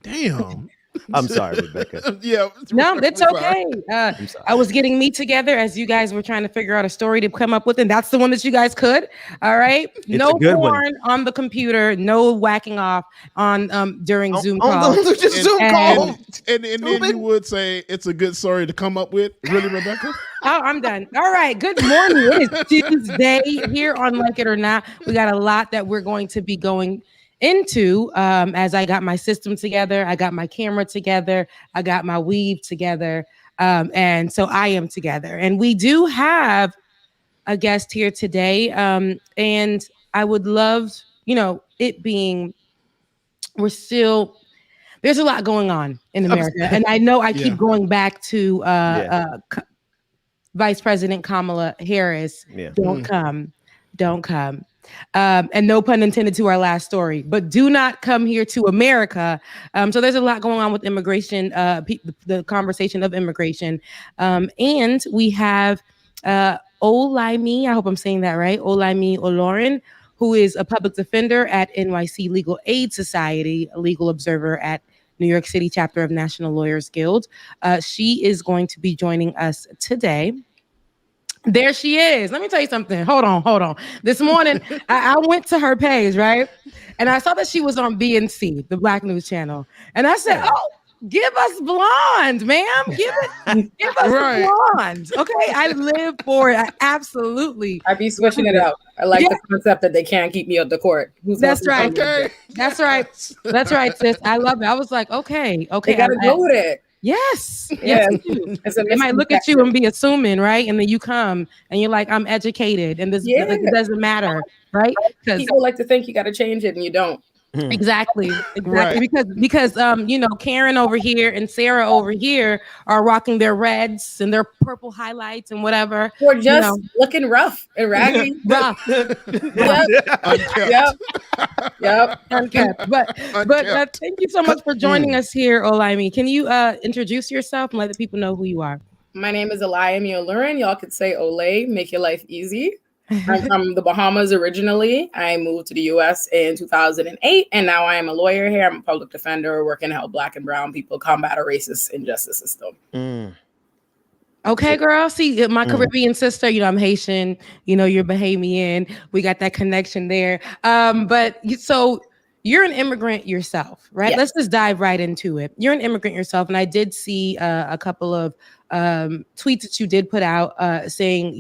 Damn. I'm sorry, Rebecca. Yeah. No, it's Sorry. okay. I'm sorry. I was getting me together as you guys were trying to figure out a story to come up with, and that's the one that you guys could. All right. No a good one. porn on the computer, no whacking off on during Zoom calls. Zoom call. And then you would say it's a good story to come up with. Really, Rebecca? Oh, I'm done. All right. Good morning. It is Tuesday here on Like It or Not. We got a lot that we're going to be going into as I got my system together. I got my camera together. I got my weave together. And so I am together. And we do have a guest here today. And I would love, it being, there's a lot going on in America. And I know I keep going back to Vice President Kamala Harris. Don't come. And no pun intended to our last story, but do not come here to America. So there's a lot going on with immigration, the conversation of immigration. And we have Olayemi, I hope I'm saying that right, Olayemi Olurin, who is a public defender at NYC Legal Aid Society, a legal observer at New York City chapter of National Lawyers Guild. She is going to be joining us today. There she is. Let me tell you something. Hold on. This morning, I went to her page, right? And I saw that she was on BNC, the Black News Channel. And I said, oh, give us blonde, ma'am. Give us blonde. Okay, I live for it. I absolutely. I be switching it up. I like the concept that they can't keep me at the court. That's right. Okay. That's right, sis. I love it. I was like, okay. They gotta go with it. Yes. Yeah. They might look at you and be assuming, right? And then you come and you're like, I'm educated, and this it doesn't matter, right? Because people like to think you got to change it, and you don't. Exactly. Right. Because Karen over here and Sarah over here are rocking their reds and their purple highlights and whatever. We're just looking rough and raggedy. Rough. Yep. Unkept. Yep. Yep. Unkept. But thank you so much for joining us here, Olayemi. Can you introduce yourself and let the people know who you are? My name is Olayemi Olurin. Y'all could say Olay, make your life easy. I'm from the Bahamas originally. I moved to the US in 2008, and now I am a lawyer here. I'm a public defender working to help Black and brown people combat a racist injustice system. Okay, girl. See, my Caribbean sister, I'm Haitian, you're Bahamian. We got that connection there. So you're an immigrant yourself, right? Yes. Let's just dive right into it. You're an immigrant yourself. And I did see a couple of tweets that you did put out saying,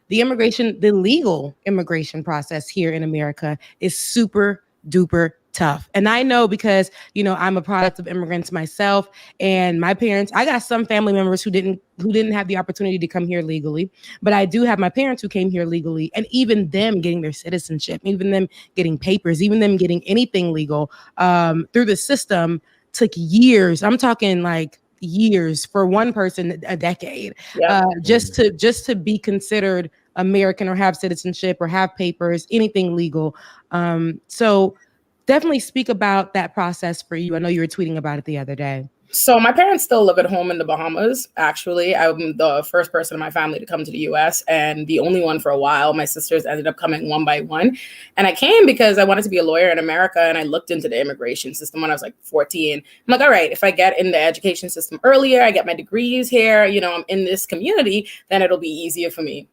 the legal immigration process here in America is super duper tough. And I know because, I'm a product of immigrants myself, and my parents, I got some family members who didn't have the opportunity to come here legally, but I do have my parents who came here legally, and even them getting their citizenship, even them getting papers, even them getting anything legal through the system took years. I'm talking like years, for one person a decade. Just to be considered American or have citizenship or have papers, anything legal. So definitely speak about that process for you. I know you were tweeting about it the other day. So my parents still live at home in the Bahamas. Actually, I'm the first person in my family to come to the US and the only one for a while. My sisters ended up coming one by one. And I came because I wanted to be a lawyer in America, and I looked into the immigration system when I was like 14. I'm like, all right, if I get in the education system earlier, I get my degrees here, I'm in this community, then it'll be easier for me.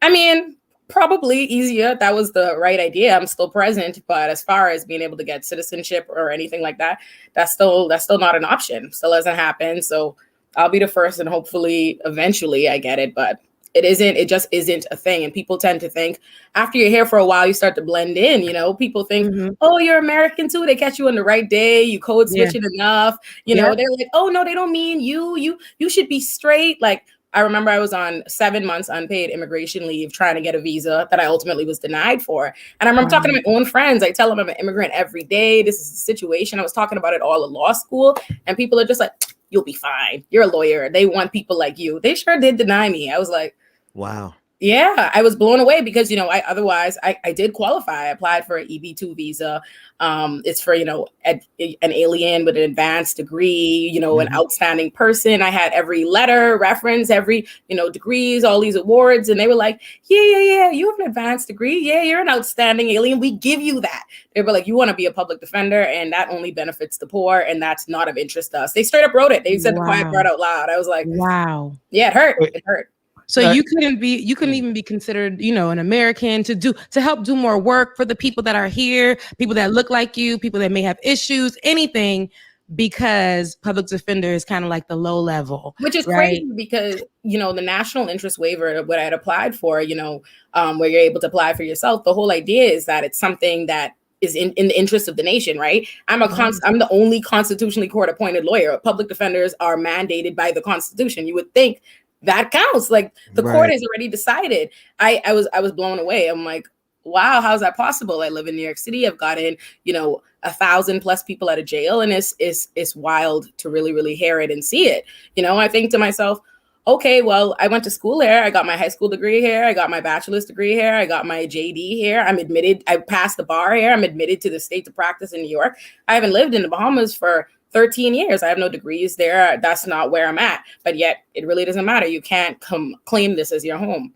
I mean, probably easier. That was the right idea. I'm still present, but as far as being able to get citizenship or anything like that, that's still not an option. Still hasn't happened. So I'll be the first, and hopefully eventually I get it, but it just isn't a thing. And people tend to think after you're here for a while, you start to blend in, people think, oh, you're American too. They catch you on the right day. You code switching enough, they're like, oh no, they don't mean you should be straight. Like, I remember I was on 7 months unpaid immigration leave trying to get a visa that I ultimately was denied for. And I remember talking to my own friends. I tell them I'm an immigrant every day. This is the situation. I was talking about it all in law school, and people are just like, you'll be fine. You're a lawyer. They want people like you. They sure did deny me. I was like, wow. Yeah, I was blown away because, I did qualify. I applied for an EB2 visa. It's for, an alien with an advanced degree, an outstanding person. I had every letter, reference, every, degrees, all these awards. And they were like, yeah, you have an advanced degree. Yeah, you're an outstanding alien. We give you that. They were like, you want to be a public defender, and that only benefits the poor, and that's not of interest to us. They straight up wrote it. They said the quiet part out loud. I was like, wow. Yeah, it hurt. It hurt. So you couldn't even be considered, an American to help do more work for the people that are here, people that look like you, people that may have issues, anything, because public defender is kind of like the low level. Which is crazy because, the national interest waiver, what I had applied for, where you're able to apply for yourself, the whole idea is that it's something that is in the interest of the nation, right? I'm the only constitutionally court appointed lawyer. Public defenders are mandated by the Constitution. You would think that counts. Like the court has already decided. I was blown away. I'm like, wow, how's that possible? I live in New York City. I've gotten, 1,000+ people out of jail, and it's wild to really, really hear it and see it. I think to myself, okay, well, I went to school here. I got my high school degree here. I got my bachelor's degree here. I got my JD here. I'm admitted. I passed the bar here. I'm admitted to the state to practice in New York. I haven't lived in the Bahamas for 13 years. I have no degrees there. That's not where I'm at. But yet it really doesn't matter. You can't claim this as your home.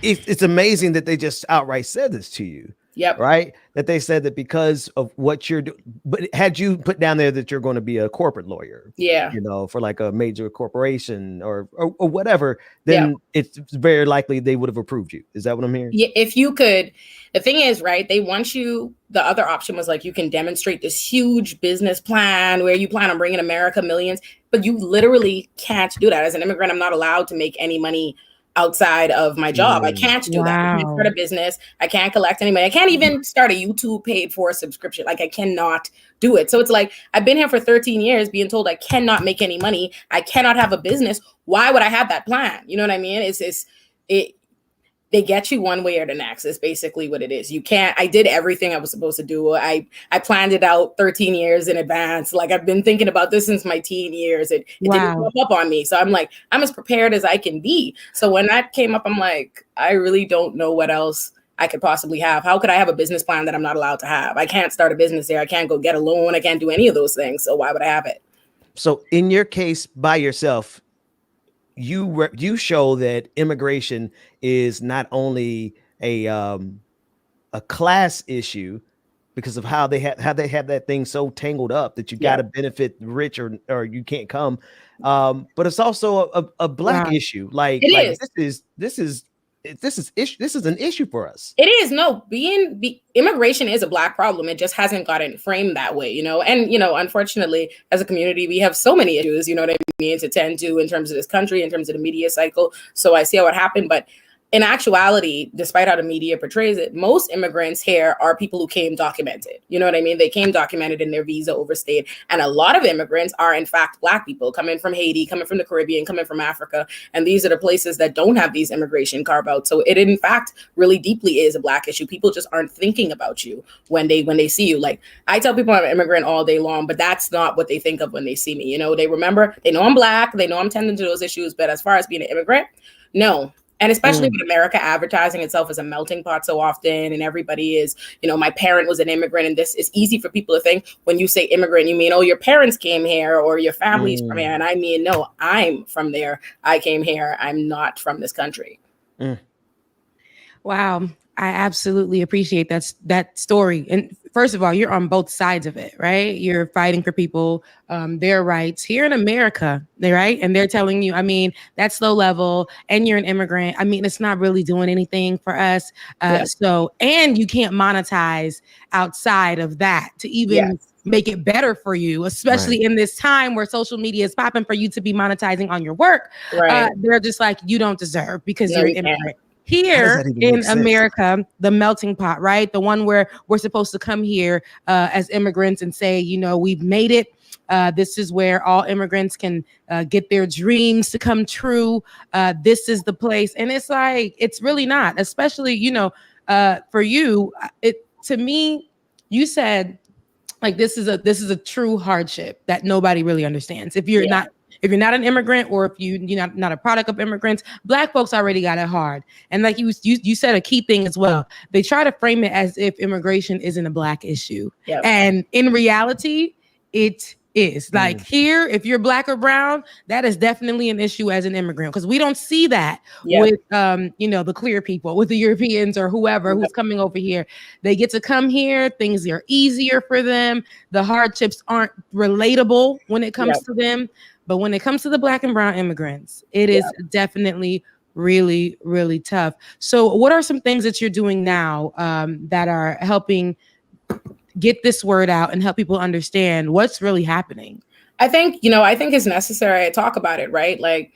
It's amazing that they just outright said this to you. Yep. Right. That they said that because of what you're doing. But had you put down there that you're going to be a corporate lawyer, for like a major corporation or whatever, then it's very likely they would have approved you. Is that what I'm hearing? Yeah. If you could, the thing is, right, they want you. The other option was like, you can demonstrate this huge business plan where you plan on bringing America millions, but you literally can't do that. As an immigrant, I'm not allowed to make any money outside of my job. I can't do that. I can't start a business. I can't collect any money. I can't even start a YouTube paid for subscription. Like I cannot do it. So it's like, I've been here for 13 years being told I cannot make any money. I cannot have a business. Why would I have that plan? You know what I mean? they get you one way or the next. Is basically what it is. You can't. I did everything I was supposed to do. I planned it out 13 years in advance. Like I've been thinking about this since my teen years. It didn't pop up on me. So I'm like, I'm as prepared as I can be. So when that came up, I'm like, I really don't know what else I could possibly have. How could I have a business plan that I'm not allowed to have? I can't start a business there. I can't go get a loan. I can't do any of those things. So why would I have it? So in your case by yourself, you show that immigration is not only a class issue because of how they have that thing so tangled up that you got to benefit the rich or you can't come, but it's also a black issue. Like this is an issue for us. It is. No, immigration is a black problem. It just hasn't gotten framed that way, and unfortunately as a community we have so many issues, what I mean, to tend to in terms of this country, in terms of the media cycle. So I see how it happened, but in actuality, despite how the media portrays it, most immigrants here are people who came documented. You know what I mean? They came documented and their visa overstayed. And a lot of immigrants are, in fact, Black people coming from Haiti, coming from the Caribbean, coming from Africa. And these are the places that don't have these immigration carve-outs. So it, in fact, really deeply is a Black issue. People just aren't thinking about you when they see you. Like, I tell people I'm an immigrant all day long, but that's not what they think of when they see me. They remember, they know I'm Black, they know I'm tending to those issues. But as far as being an immigrant, no. And especially with America advertising itself as a melting pot so often, and everybody is, my parent was an immigrant, and this is easy for people to think when you say immigrant, you mean, oh, your parents came here or your family's from here. And I mean, no, I'm from there. I came here. I'm not from this country. Wow. I absolutely appreciate that story. And first of all, you're on both sides of it, right? You're fighting for people, their rights here in America, right? And they're telling you, I mean, that's low level and you're an immigrant. I mean, it's not really doing anything for us. So, and you can't monetize outside of that to even make it better for you, especially in this time where social media is popping for you to be monetizing on your work. They're just like, you don't deserve because you're an immigrant. Here in America, the melting pot, right? The one where we're supposed to come here as immigrants and say, we've made it. This is where all immigrants can get their dreams to come true. This is the place. And it's like, it's really not, especially, for you, to me, you said like, this is a true hardship that nobody really understands. If you're not an immigrant, or if you're not a product of immigrants, Black folks already got it hard. And like you said a key thing as well. They try to frame it as if immigration isn't a Black issue. And in reality, it is. Like here, if you're Black or brown, that is definitely an issue as an immigrant, because we don't see that with the clear people, with the Europeans or whoever who's coming over here. They get to come here, things are easier for them. The hardships aren't relatable when it comes to them. But when it comes to the Black and brown immigrants, it is definitely really, really tough. So what are some things that you're doing now that are helping get this word out and help people understand what's really happening? I think it's necessary to talk about it, right? Like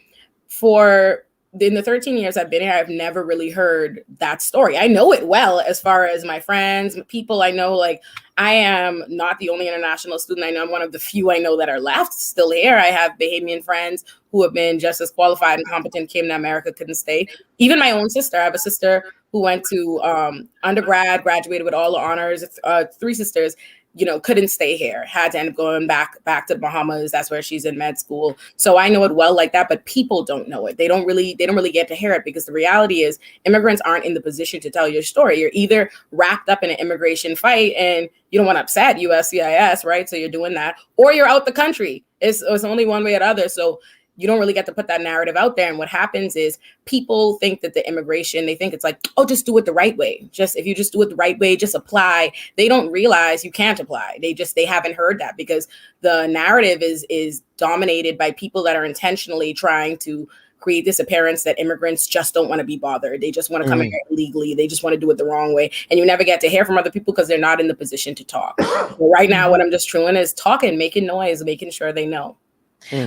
in the 13 years I've been here, I've never really heard that story. I know it well as far as my friends, people I know. Like, I am not the only international student. I know I'm one of the few I know that are left still here. I have Bahamian friends who have been just as qualified and competent, came to America, couldn't stay. Even my own sister. I have a sister who went to undergrad, graduated with all the honors, 3 sisters, couldn't stay here, had to end up going back to the Bahamas. That's where she's in med school. So I know it well like that, but people don't know it. They don't really get to hear it, because the reality is immigrants aren't in the position to tell your story. You're either wrapped up in an immigration fight and you don't want to upset USCIS, right? So you're doing that, or you're out the country. It's only one way or the other. So you don't really get to put that narrative out there. And what happens is people think that the immigration, they think it's like, oh, just do it the right way. If you just do it the right way, just apply. They don't realize you can't apply. They haven't heard that, because the narrative is dominated by people that are intentionally trying to create this appearance that immigrants just don't want to be bothered. They just want to come here illegally. They just want to do it the wrong way. And you never get to hear from other people because they're not in the position to talk. So right now, what I'm just doing is talking, making noise, making sure they know.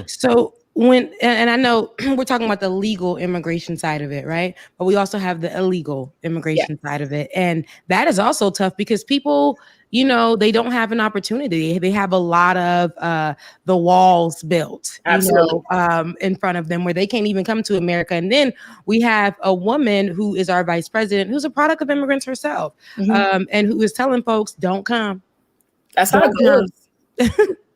So and I know we're talking about the legal immigration side of it, right? But we also have the illegal immigration side of it. And that is also tough, because people you know, they don't have an opportunity. They have a lot of the walls built, Absolutely. in front of them where they can't even come to America. And then we have a woman who is our vice president, who's a product of immigrants herself, and who is telling folks, don't come. That's how it goes.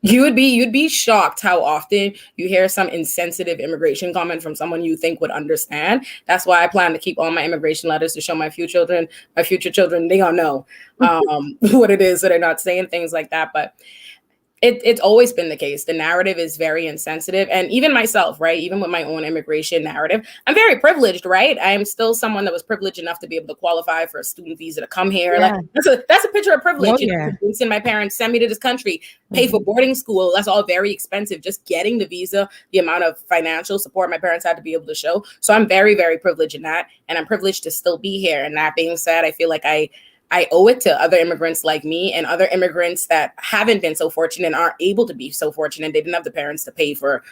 You'd be shocked how often you hear some insensitive immigration comment from someone you think would understand. That's why I plan to keep all my immigration letters to show my future children, they don't know what it is, so they're not saying things like that. But it's always been the case. The narrative is very insensitive. And even myself, right? Even with my own immigration narrative, I'm very privileged, right? I am still someone that was privileged enough to be able to qualify for a student visa to come here. Yeah. Like that's a picture of privilege. Oh, You know, convincing my parents send me to this country, pay for boarding school. That's all very expensive. Just getting the visa, the amount of financial support my parents had to be able to show. So I'm very, very privileged in that. And I'm privileged to still be here. And that being said, I feel like I owe it to other immigrants like me and other immigrants that haven't been so fortunate and aren't able to be so fortunate. They didn't have the parents to pay for,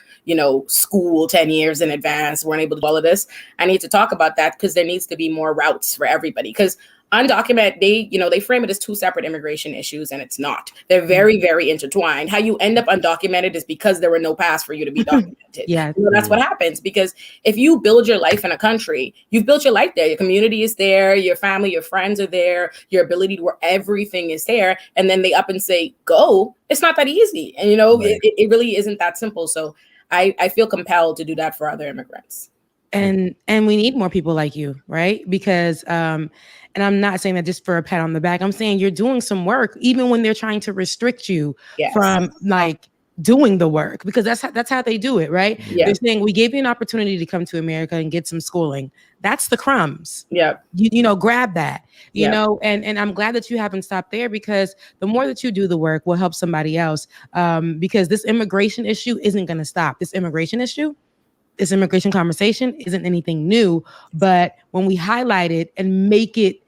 school 10 years in advance, weren't able to do all of this. I need to talk about that because there needs to be more routes for everybody. Because undocumented, they frame it as two separate immigration issues, and it's not. They're very, very intertwined. How you end up undocumented is because there were no paths for you to be documented. Yeah. That's what happens, because if you build your life in a country, you've built your life there. Your community is there, your family, your friends are there, your ability to work, everything is there. And then they up and say, go. It's not that easy. And, Right. it really isn't that simple. So I feel compelled to do that for other immigrants. And we need more people like you, right? Because and I'm not saying that just for a pat on the back. I'm saying you're doing some work, even when they're trying to restrict you from like doing the work, because that's how they do it, right? Yeah. They're saying we gave you an opportunity to come to America and get some schooling. That's the crumbs. Yeah. Grab that. And I'm glad that you haven't stopped there, because the more that you do the work will help somebody else. Because this immigration issue isn't going to stop. This immigration conversation isn't anything new, but when we highlight it and make it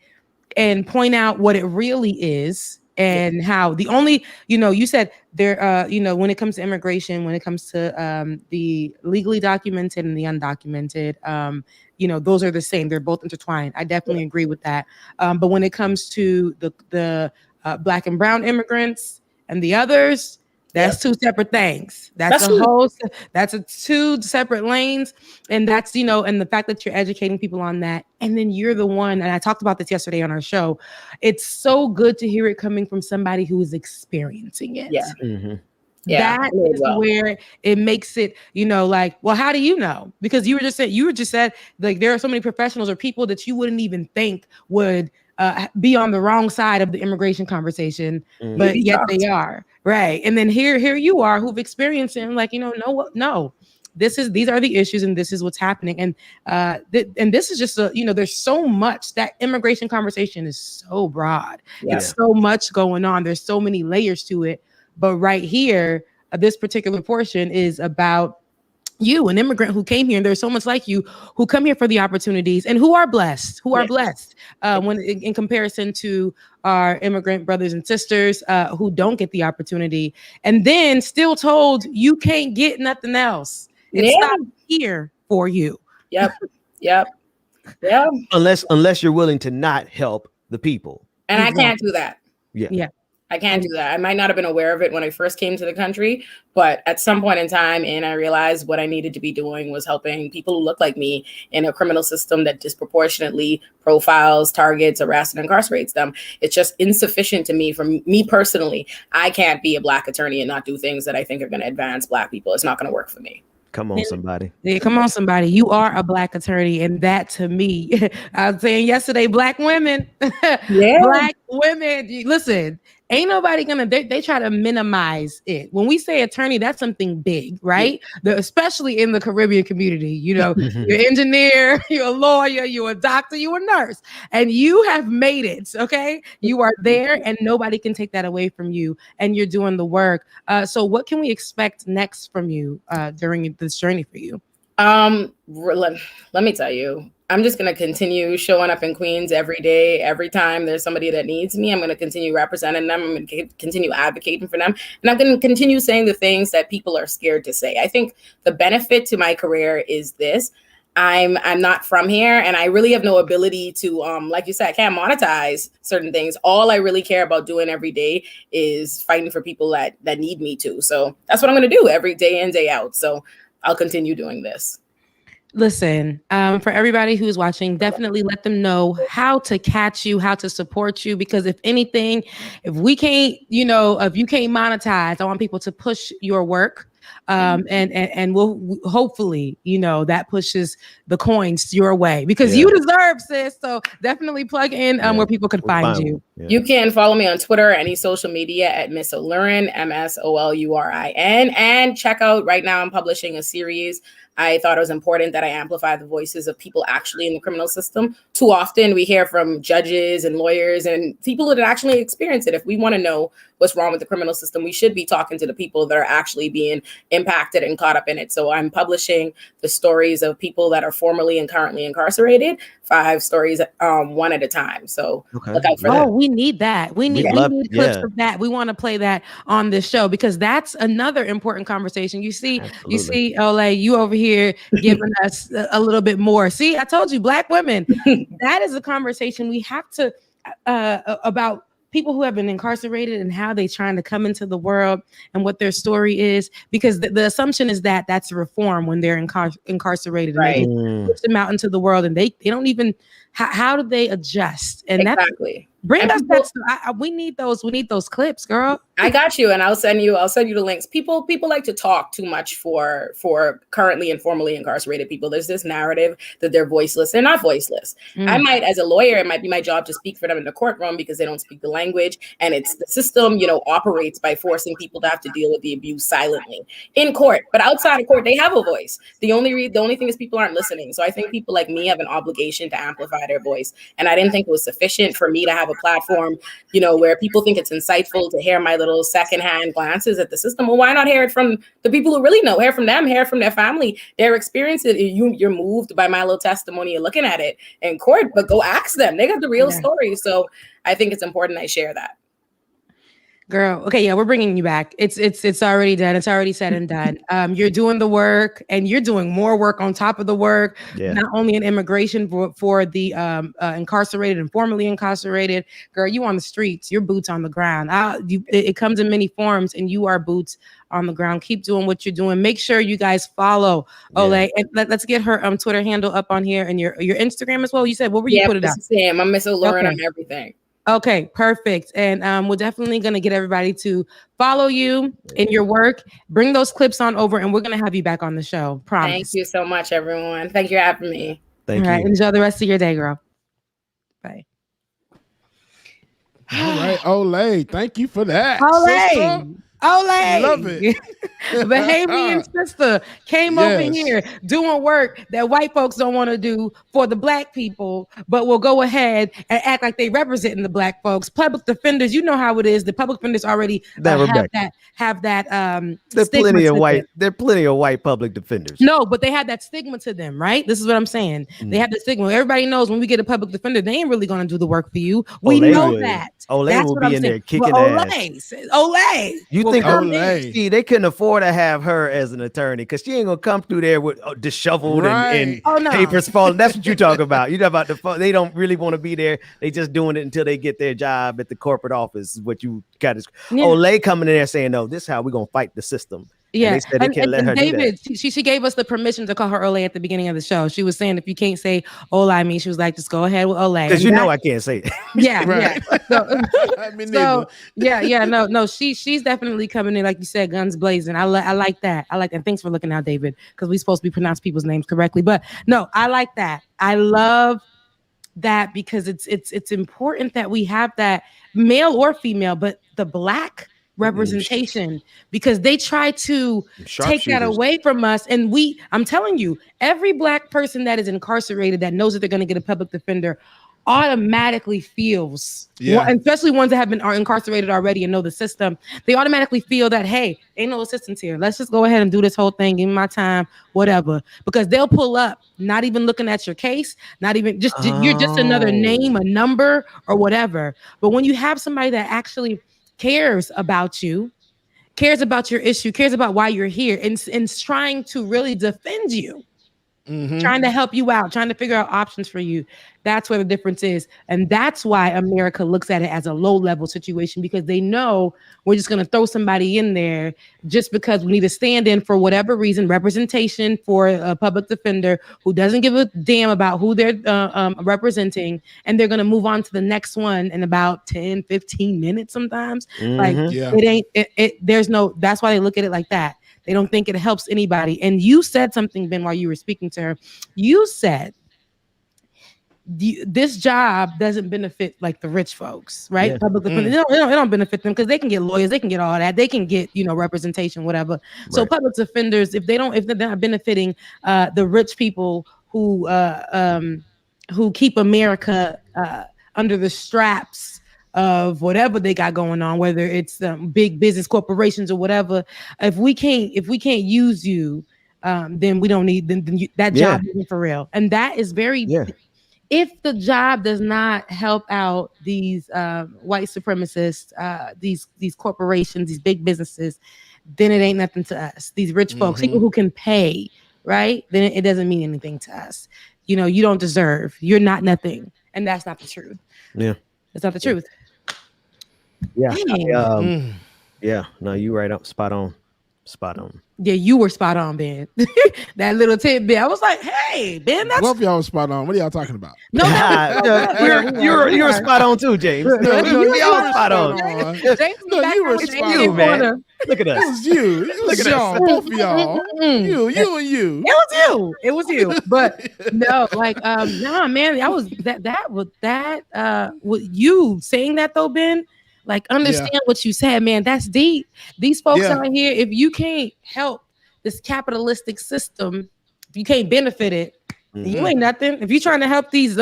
and point out what it really is, and how the only, you said there, when it comes to immigration, when it comes to the legally documented and the undocumented, those are the same. They're both intertwined. I definitely agree with that. But when it comes to the Black and brown immigrants and the others, that's two separate things. That's two separate lanes. And that's, and the fact that you're educating people on that. And then you're the one, and I talked about this yesterday on our show. It's so good to hear it coming from somebody who is experiencing it. Yeah. Mm-hmm. Yeah, That is where it makes it, like, well, how do you know? Because you were just said, like, there are so many professionals or people that you wouldn't even think would be on the wrong side of the immigration conversation, but yet they are, right? And then here you are, who've experienced it, and like, no, these are the issues, and this is what's happening, and this is just there's so much. That immigration conversation is so broad. Yeah. It's so much going on. There's so many layers to it. But right here, this particular portion is about you, an immigrant who came here, and there's so much like you who come here for the opportunities and who are blessed, when in comparison to our immigrant brothers and sisters who don't get the opportunity, and then still told you can't get nothing else. It's not here for you. Yep. Unless you're willing to not help the people. And I can't do that. Yeah. I can't do that. I might not have been aware of it when I first came to the country, but at some point in time, I realized what I needed to be doing was helping people who look like me in a criminal system that disproportionately profiles, targets, arrests, and incarcerates them. It's just insufficient to me. For me personally, I can't be a Black attorney and not do things that I think are going to advance Black people. It's not going to work for me. Come on, somebody. Yeah, come on, somebody. You are a Black attorney, and that to me, I was saying yesterday, Black women, Black women. Listen, ain't nobody gonna. They try to minimize it. When we say attorney, that's something big, right? Especially in the Caribbean community. You're an engineer, you're a lawyer, you're a doctor, you're a nurse, and you have made it. Okay, you are there, and nobody can take that away from you. And you're doing the work. So, what can we expect next from you during this journey for you? Let me tell you, I'm just going to continue showing up in Queens every day. Every time there's somebody that needs me, I'm going to continue representing them. I'm going to continue advocating for them. And I'm going to continue saying the things that people are scared to say. I think the benefit to my career is this. I'm not from here, and I really have no ability to, like you said, I can't monetize certain things. All I really care about doing every day is fighting for people that need me to. So that's what I'm going to do every day in, day out. So I'll continue doing this. Listen, for everybody who's watching, definitely let them know how to catch you, how to support you, because if anything, if we can't, if you can't monetize, I want people to push your work. And we'll hopefully, that pushes the coins your way, because you deserve, sis. So definitely plug in where people can find you. Yeah. You can follow me on Twitter, any social media at Miss Olurin, MSOLURIN, and check out right now I'm publishing a series. I thought it was important that I amplify the voices of people actually in the criminal system. Too often we hear from judges and lawyers and people that actually experience it. If we want to know what's wrong with the criminal system, we should be talking to the people that are actually being impacted and caught up in it. So I'm publishing the stories of people that are formerly and currently incarcerated, 5 stories, one at a time. So look out for that. Oh, we need that. We need clips of that. We want to play that on this show, because that's another important conversation. You see, Olay, you over here giving us a little bit more. See, I told you, Black women, that is a conversation we have to about people who have been incarcerated and how they're trying to come into the world and what their story is, because the assumption is that that's reform when they're incarcerated, right? And they push them out into the world, and they don't even how do they adjust? And exactly. Bring us that. We need those. We need those clips, girl. I got you, and I'll send you the links. People like to talk too much for currently and formerly incarcerated people. There's this narrative that they're voiceless. They're not voiceless. I might, as a lawyer, it might be my job to speak for them in the courtroom because they don't speak the language, and it's the system, operates by forcing people to have to deal with the abuse silently in court. But outside of court, they have a voice. The only thing is people aren't listening. So I think people like me have an obligation to amplify their voice, and I didn't think it was sufficient for me to have a platform, where people think it's insightful to hear my little secondhand glances at the system. Well, why not hear it from the people who really know? Hear from them, hear from their family, their experiences. You're moved by my little testimony. You're looking at it in court, but go ask them. They got the real story. So I think it's important I share that. Girl, okay, yeah, we're bringing you back. It's already done. It's already said and done. You're doing the work, and you're doing more work on top of the work. Not only in immigration for the incarcerated and formerly incarcerated. Girl, you on the streets. Your boots on the ground. It comes in many forms, and you are boots on the ground. Keep doing what you're doing. Make sure you guys follow Olay. And let's get her Twitter handle up on here, and your Instagram as well. You said, what were you put it up? Sam, I'm Miss Olurin on everything. Okay, perfect. And we're definitely going to get everybody to follow you in your work. Bring those clips on over, and we're going to have you back on the show. Promise. Thank you so much, everyone. Thank you for having me. Thank you. All right, enjoy the rest of your day, girl. Bye. All right, Olay. Thank you for that. Olay. Olay. Love it. Bahamian sister came over here doing work that white folks don't want to do for the Black people, but will go ahead and act like they representing the Black folks. Public defenders, you know how it is. The public defenders already have that. There's plenty of white. There are plenty of white public defenders. No, but they have that stigma to them, right? This is what I'm saying. They have the stigma. Everybody knows when we get a public defender, they ain't really going to do the work for you. We know that. Olay will be in there kicking ass. Olay. You think Olay? They couldn't afford to have her as an attorney because she ain't gonna come through there with disheveled and papers falling. That's what you talk about. You talk about they don't really want to be there. They just doing it until they get their job at the corporate office. Is what you got is Olay coming in there saying, "No, this is how we're gonna fight the system." Yeah, and they can't let her David, do that. She gave us the permission to call her Olay at the beginning of the show. She was saying if you can't say Olayemi, she was like, just go ahead with Olay. Because I can't say it. Yeah. No. She's definitely coming in, like you said, guns blazing. I like that. And thanks for looking out, David, because we're supposed to be pronouncing people's names correctly. But no, I like that. I love that because it's important that we have that, male or female, but the Black representation, because they try to take that away from us. And I'm telling you, every Black person that is incarcerated that knows that they're going to get a public defender automatically feels, especially ones that are incarcerated already and know the system, they automatically feel that, hey, ain't no assistance here. Let's just go ahead and do this whole thing, give me my time, whatever. Because they'll pull up, not even looking at your case, not even you're just another name, a number, or whatever. But when you have somebody that actually cares about you, cares about your issue, cares about why you're here, and trying to really defend you, trying to help you out, trying to figure out options for you. That's where the difference is. And that's why America looks at it as a low level situation, because they know we're just going to throw somebody in there just because we need to stand in for whatever reason, representation for a public defender who doesn't give a damn about who they're representing. And they're going to move on to the next one in about 10, 15 minutes sometimes. Like that's why they look at it like that. They don't think it helps anybody. And you said something, Ben, while you were speaking to her. You said this job doesn't benefit like the rich folks, right? Yeah. Public defender, it don't benefit them because they can get lawyers, they can get all that, they can get representation, whatever. So Right. public defenders, if they're not benefiting the rich people who keep America under the straps of whatever they got going on, whether it's big business corporations or whatever. If we can't use you, then we don't need that job isn't for real. And that is very. If the job does not help out these white supremacists, these corporations, these big businesses, then it ain't nothing to us. These rich folks, people who can pay, right? Then it doesn't mean anything to us. You don't deserve. You're not nothing, and that's not the truth. Yeah, that's not the truth. Yeah. Yeah. No, you right up. Spot on. Yeah, you were spot on, Ben. That little tidbit. I was like, hey, Ben, that's both y'all spot on. What are y'all talking about? No, you're spot on too, James. We all spot on. James, you were spot on, man. Look at us. It was you. It was y'all. Both of y'all. You and you. It was you. But no, like nah, man. I was with you saying that though, Ben. Like, understand what you said, man. That's deep. These folks out here, if you can't help this capitalistic system, if you can't benefit it, you ain't nothing. If you're trying to help these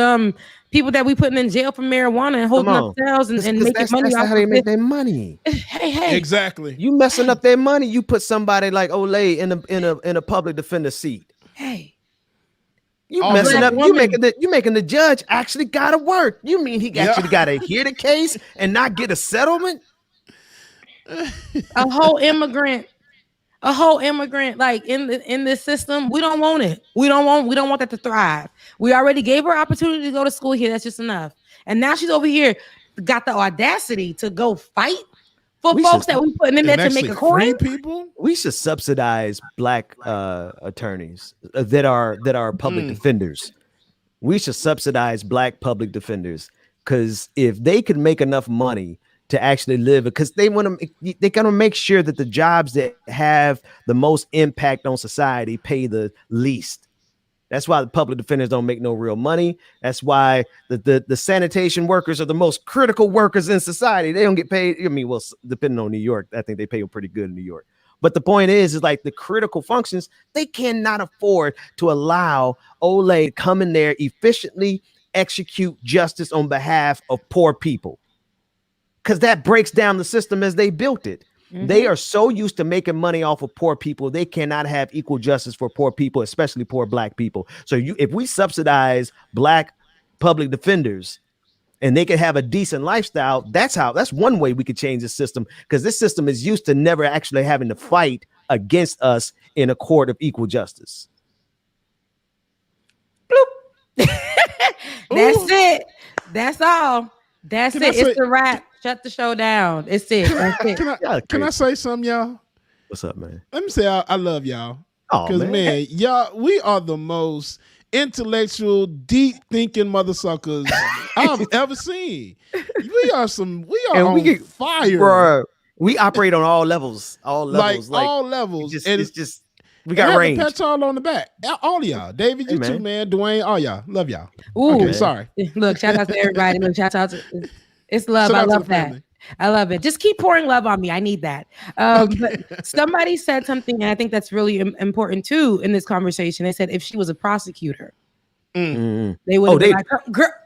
people that we putting in jail for marijuana and holding up sales and making money, that's how they make their money. Hey, exactly. You messing up their money. You put somebody like Olay in a public defender seat. Hey. You messing up. You making the judge actually gotta work. You mean he actually gotta hear the case and not get a settlement? A whole immigrant, like in this system, we don't want it. We don't want that to thrive. We already gave her opportunity to go to school here. That's just enough. And now she's over here, got the audacity to go fight for folks that we putting in there to make a coin. People. We should subsidize black attorneys that are public defenders. We should subsidize black public defenders, because if they could make enough money to actually live, because they're gonna make sure that the jobs that have the most impact on society pay the least. That's why the public defenders don't make no real money. That's why the sanitation workers are the most critical workers in society. They don't get paid. I mean, well, depending on New York, I think they pay them pretty good in New York. But the point is like the critical functions, they cannot afford to allow Olay to come in there, efficiently execute justice on behalf of poor people, because that breaks down the system as they built it. They are so used to making money off of poor people, they cannot have equal justice for poor people, especially poor black people. So if we subsidize black public defenders and they can have a decent lifestyle, that's one way we could change the system, because this system is used to never actually having to fight against us in a court of equal justice. That's it. That's all. That's it. It's a wrap. Shut the show down. It's it. That's it. Can I say something, y'all? What's up, man? Let me say I love y'all. Oh, because man, y'all, we are the most intellectual, deep thinking mother suckers I've ever seen. We are on fire. Bro, we operate on all levels. All levels. Like all levels. It's just we got range. Pat y'all on the back. All of y'all. David, you too, man. Dwayne, all y'all. Love y'all. Ooh, okay, sorry. Look, shout out to everybody. Look, shout out to it's love. I love that. I love it. Just keep pouring love on me. I need that. But somebody said something, and I think that's really important too in this conversation. They said if she was a prosecutor, they would be like,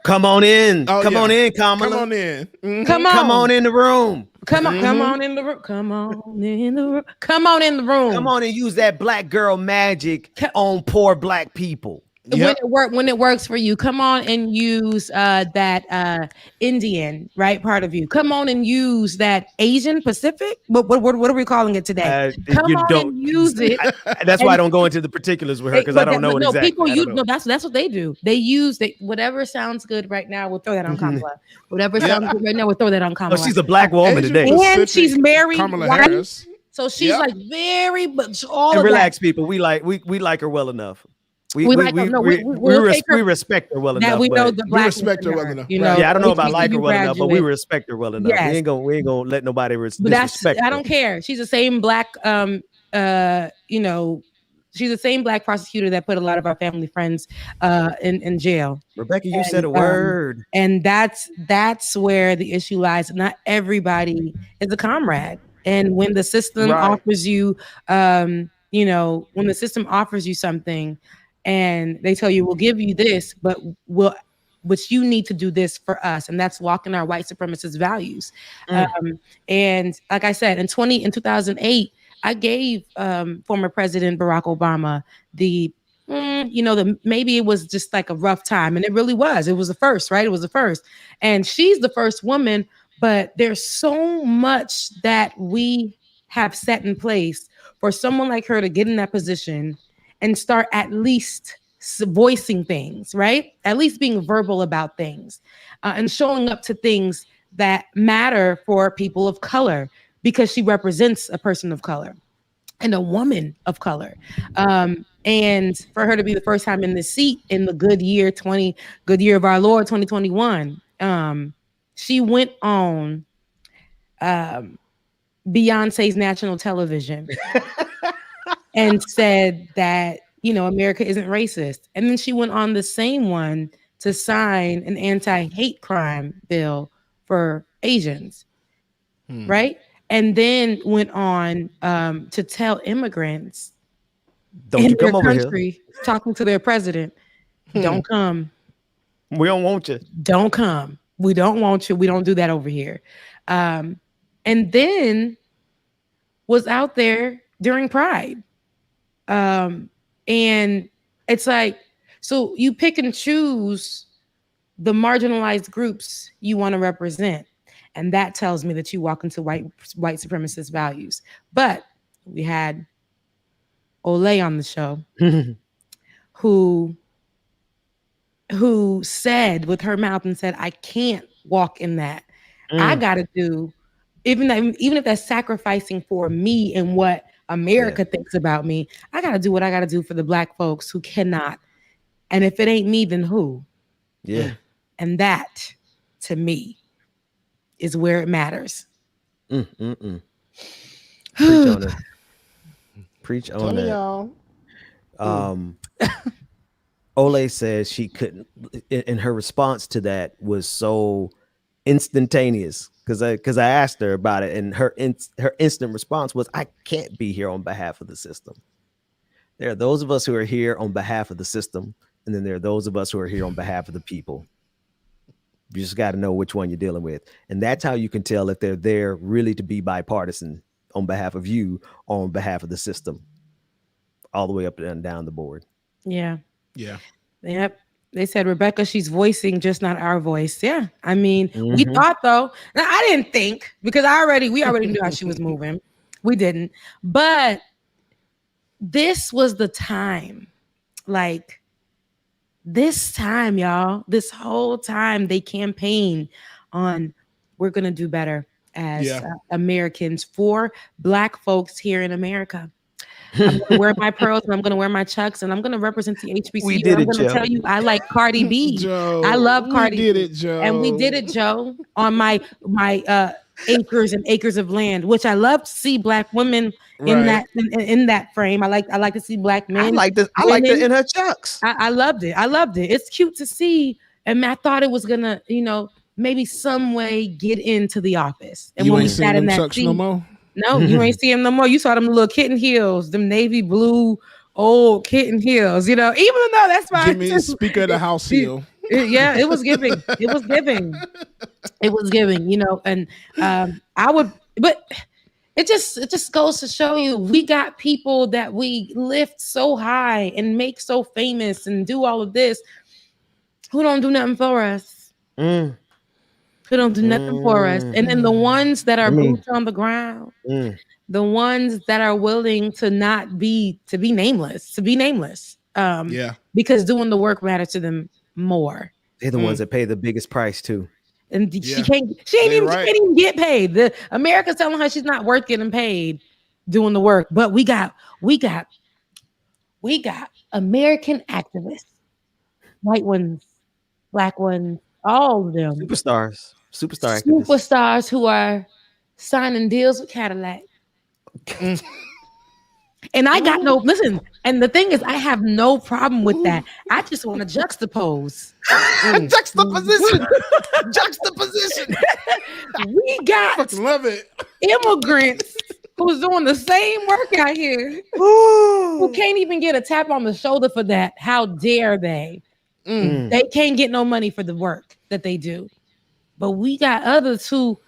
come on in. Oh, come on in, Kamala. Come on in. Mm-hmm. Come on in the room. Come on in the room. Come on in the room. Come on in the room. Come on and use that black girl magic on poor black people. when it works for you. Come on and use that Indian, right, part of you. Come on and use that Asian Pacific. What are we calling it today? Come You on don't. and use it. That's why I don't go into the particulars with her, because I don't know it no, exactly. people I don't use know. no. That's what they do. They use whatever sounds good right now. We'll throw that on Kamala. Whatever sounds good right now, we'll throw that on Kamala. Oh, she's a black woman Asian today. Pacific, And she's married. Kamala white, Harris. So she's like very, but all And of relax, that. people. We like her well enough. We like her. No, we'll take her- we respect her well That enough. we know but- the black respect her well enough. You know, yeah, I don't know about HBCU like her well enough, but we graduate. respect her well enough. Yes. We ain't gonna let nobody But disrespect I her. don't care. She's the same black you know, she's the same black prosecutor that put a lot of our family friends in jail. Rebecca, you said a word. And that's where the issue lies. Not everybody is a comrade. And when the system offers you you know, when the system offers you something and they tell you we'll give you this, but you need to do this for us, and that's walking our white supremacist values. And like I said, in 2008, I gave former President Barack Obama maybe it was just like a rough time, and it really was. It was the first, right? It was the first, and she's the first woman. But there's so much that we have set in place for someone like her to get in that position and start at least voicing things, right? At least being verbal about things and showing up to things that matter for people of color, because she represents a person of color and a woman of color. And for her to be the first time in this seat in the good year of our Lord 2021, she went on Beyonce's national television and said that, you know, America isn't racist. And then she went on the same one to sign an anti-hate crime bill for Asians, right? And then went on to tell immigrants Don't you come over country, talking to their president, don't come. We don't want you. Don't come. We don't want you. We don't do that over here. And then was out there during Pride. And it's like, so you pick and choose the marginalized groups you want to represent. And that tells me that you walk into white supremacist values. But we had Olay on the show who said with her mouth and said, I can't walk in that. I gotta do, even if that's sacrificing for me and what America thinks about me, I gotta do what I gotta do for the black folks who cannot. And if it ain't me, then who? Yeah. And that, to me, is where it matters. Preach on it. Preach on that. Y'all. Olay says she couldn't, and her response to that was so instantaneous, because I asked her about it, and her instant response was, I can't be here on behalf of the system. There are those of us who are here on behalf of the system, and then there are those of us who are here on behalf of the people. You just got to know which one you're dealing with, and that's how you can tell if they're there really to be bipartisan on behalf of you or on behalf of the system, all the way up and down the board. Yeah. Yeah. Yep. They said, Rebecca, she's voicing just not our voice. Yeah. I mean, we thought though. Now, I didn't think, because we already knew how she was moving. We didn't. But this was the time. Like, this time, y'all, this whole time they campaigned on, we're going to do better as Americans for Black folks here in America. I'm gonna wear my pearls and I'm gonna wear my chucks and I'm gonna represent the HBCU. We did I'm it, gonna Joe. tell you I like Cardi B. Joe, I love Cardi we did B. it, Joe. And we did it, Joe, on my acres and acres of land, which I love to see Black women in that frame. I like to see Black men. I like this in her chucks. I loved it. It's cute to see. And I thought it was gonna, maybe some way get into the office. And You when we ain't sat seen in them that chucks seat, no more? no, you ain't see him no more. You saw them little kitten heels, them navy blue old kitten heels. Even though that's my Give me a Speaker of the House heel. Yeah, it was giving. It was giving. And I would, but it just goes to show you we got people that we lift so high and make so famous and do all of this who don't do nothing for us. Who don't do nothing for us. And then the ones that are boots on the ground, the ones that are willing to be nameless, because doing the work matters to them more. They're the ones that pay the biggest price too. And she can't even get paid. The America's telling her she's not worth getting paid doing the work. But we got American activists, white ones, black ones, all of them. Superstars activists. Superstars who are signing deals with Cadillac. And I got listen, and the thing is, I have no problem with that. I just want to juxtapose. Juxtaposition. We got love it. Immigrants who's doing the same work out here who can't even get a tap on the shoulder for that. How dare they? They can't get no money for the work that they do. But we got others who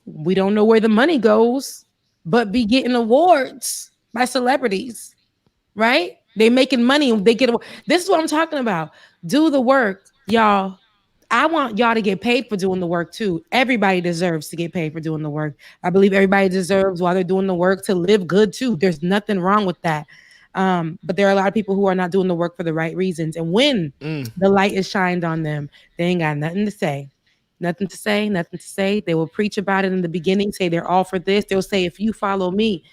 we don't know where the money goes, but be getting awards by celebrities, right? They making money. They get. This is what I'm talking about. Do the work, y'all. I want y'all to get paid for doing the work too. Everybody deserves to get paid for doing the work. I believe everybody deserves while they're doing the work to live good too. There's nothing wrong with that. But there are a lot of people who are not doing the work for the right reasons. And when the light is shined on them, they ain't got nothing to say. Nothing to say. They will preach about it in the beginning, say they're all for this. They'll say, if you follow me,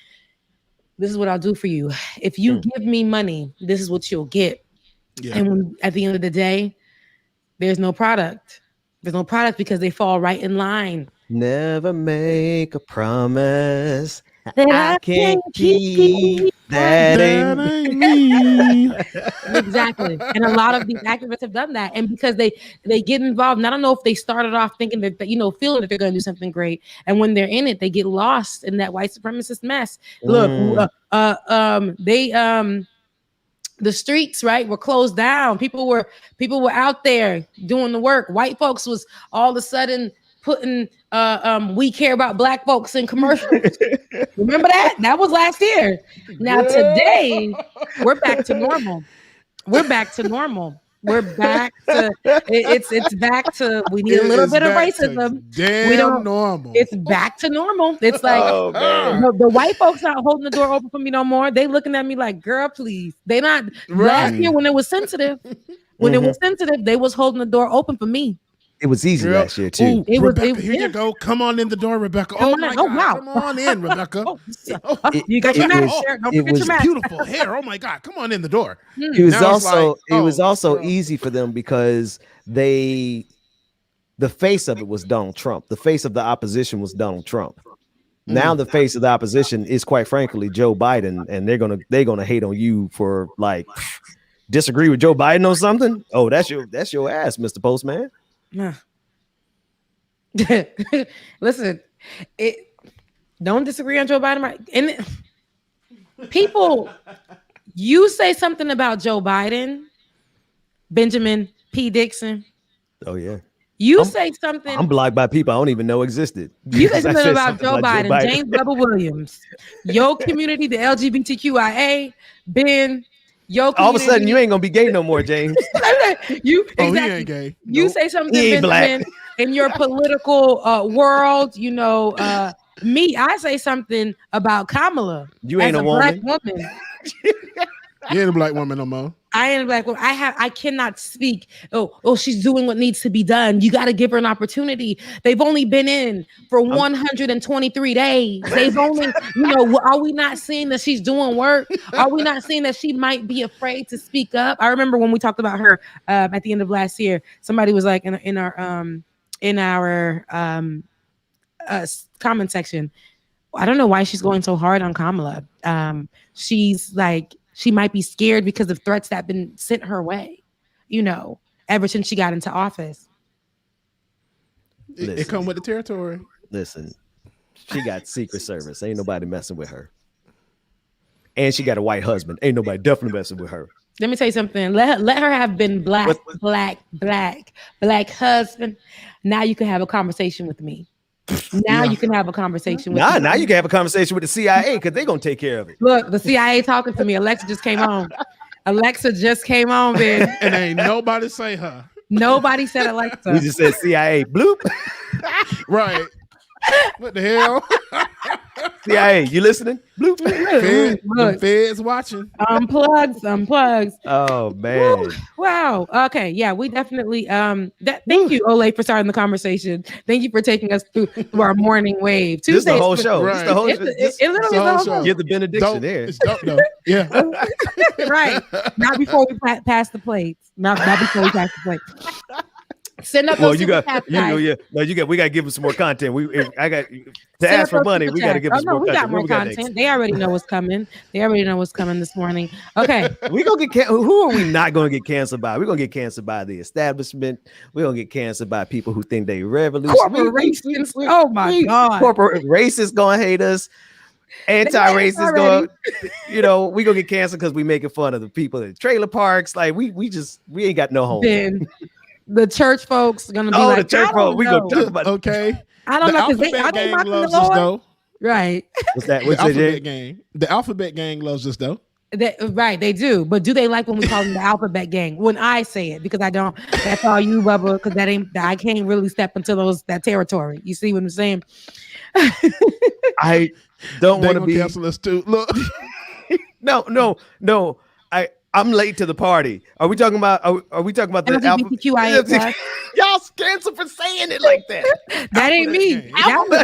this is what I'll do for you. If you give me money, this is what you'll get. Yeah. And when, at the end of the day, there's no product. There's no product because they fall right in line. Never make a promise that I can't keep. That ain't me. Exactly. And a lot of these activists have done that. And because they get involved, and I don't know if they started off thinking that, feeling that they're going to do something great. And when they're in it, they get lost in that white supremacist mess. Look, the streets, right, were closed down. People were out there doing the work. White folks was all of a sudden putting we care about black folks in commercials. Remember that? That was last year. Now today we're back to normal. We're back to it's back to we need a little bit of racism. Normal. It's back to normal. It's like the white folks not holding the door open for me no more. They looking at me like, girl, please. They not last year when it was sensitive. It was sensitive, they was holding the door open for me. It was easy last year too. Rebecca, here you go. Come on in the door, Rebecca. Wow. Come on in, Rebecca. You got your mask. Don't forget your mask. Beautiful hair. Oh my God. Come on in the door. It was also easy for them because the face of it was Donald Trump. The face of the opposition was Donald Trump. Now the face of the opposition is, quite frankly, Joe Biden, and they're gonna hate on you for like disagree with Joe Biden on something. Oh, that's your ass, Mr. Postman. Listen, don't disagree on Joe Biden. Right? And people, you say something about Joe Biden, Benjamin P. Dixon. Oh yeah. You say something. I'm blocked by people I don't even know existed. You say something about Joe Biden, James Bubba Williams, your community, the LGBTQIA, Ben. All of a sudden, you ain't gonna be gay no more, James. He ain't gay. You say something, Benjamin, in your political world. Me, I say something about Kamala. You ain't a woman. Black woman. You ain't a black woman no more. I ain't a black woman. I cannot speak. Oh, she's doing what needs to be done. You got to give her an opportunity. They've only been in for 123 days. They've only, are we not seeing that she's doing work? Are we not seeing that she might be afraid to speak up? I remember when we talked about her at the end of last year, somebody was like in our comment section, I don't know why she's going so hard on Kamala. She's like, she might be scared because of threats that have been sent her way, ever since she got into office. It come with the territory. Listen, she got Secret Service. Ain't nobody messing with her. And she got a white husband. Ain't nobody definitely messing with her. Let me tell you something. Let her have been black husband. Now you can have a conversation with me. Now you can have a conversation with Now them. you can have a conversation with the CIA because they're gonna take care of it. Look, the CIA talking to me. Alexa just came on. Alexa just came on, Ben. And ain't nobody say her. Nobody said Alexa. We just said CIA. Bloop. Right. What the hell? CIA, you listening? Bloop. The feds watching. Unplugs. Oh man. Wow. Okay. Yeah, we definitely thank you, Olay, for starting the conversation. Thank you for taking us through our morning wave. This is the Tuesdays- whole show. Right. This is the whole It show. literally It's is the the whole whole show. show. Give the benediction Dope. there. It's dope though. Yeah. Right. Not before we pass the plates. Not before we pass the plates. Send up Well, those you super got chats, you know, guys. yeah. No, we gotta give them some more content. I got to Send ask up for those money. super We gotta chats. give them some more we got content. more What we got content. next? They already know what's coming. They already know what's coming this morning. Okay. We gonna get who are we not gonna get canceled by? We're gonna get canceled by the establishment. We're gonna get canceled by people who think they revolutionary. Corporations. Oh my God. Corporate racists gonna hate us. Anti-racists already. going, we gonna get canceled because we making fun of the people in trailer parks. Like we ain't got no home. Then the church folks gonna be Oh, like, the church I folks. don't We know. gonna talk about Okay. I don't The know because they Alphabet mocking Gang the loves us Lord. though. Right. what's that? The What's that? Alphabet Jay? Gang. The Alphabet Gang loves us though. Right, they do. But do they like when we call them the Alphabet Gang? When I say it, because I don't. That's all you, Bubba. Because I can't really step into that territory. You see what I'm saying? I don't They want to gonna be. cancel us too. Look. No. I'm late to the party. Are we talking about? Are we talking about the LGBTQIA+. Y'all cancel for saying it like that. That ain't me. That was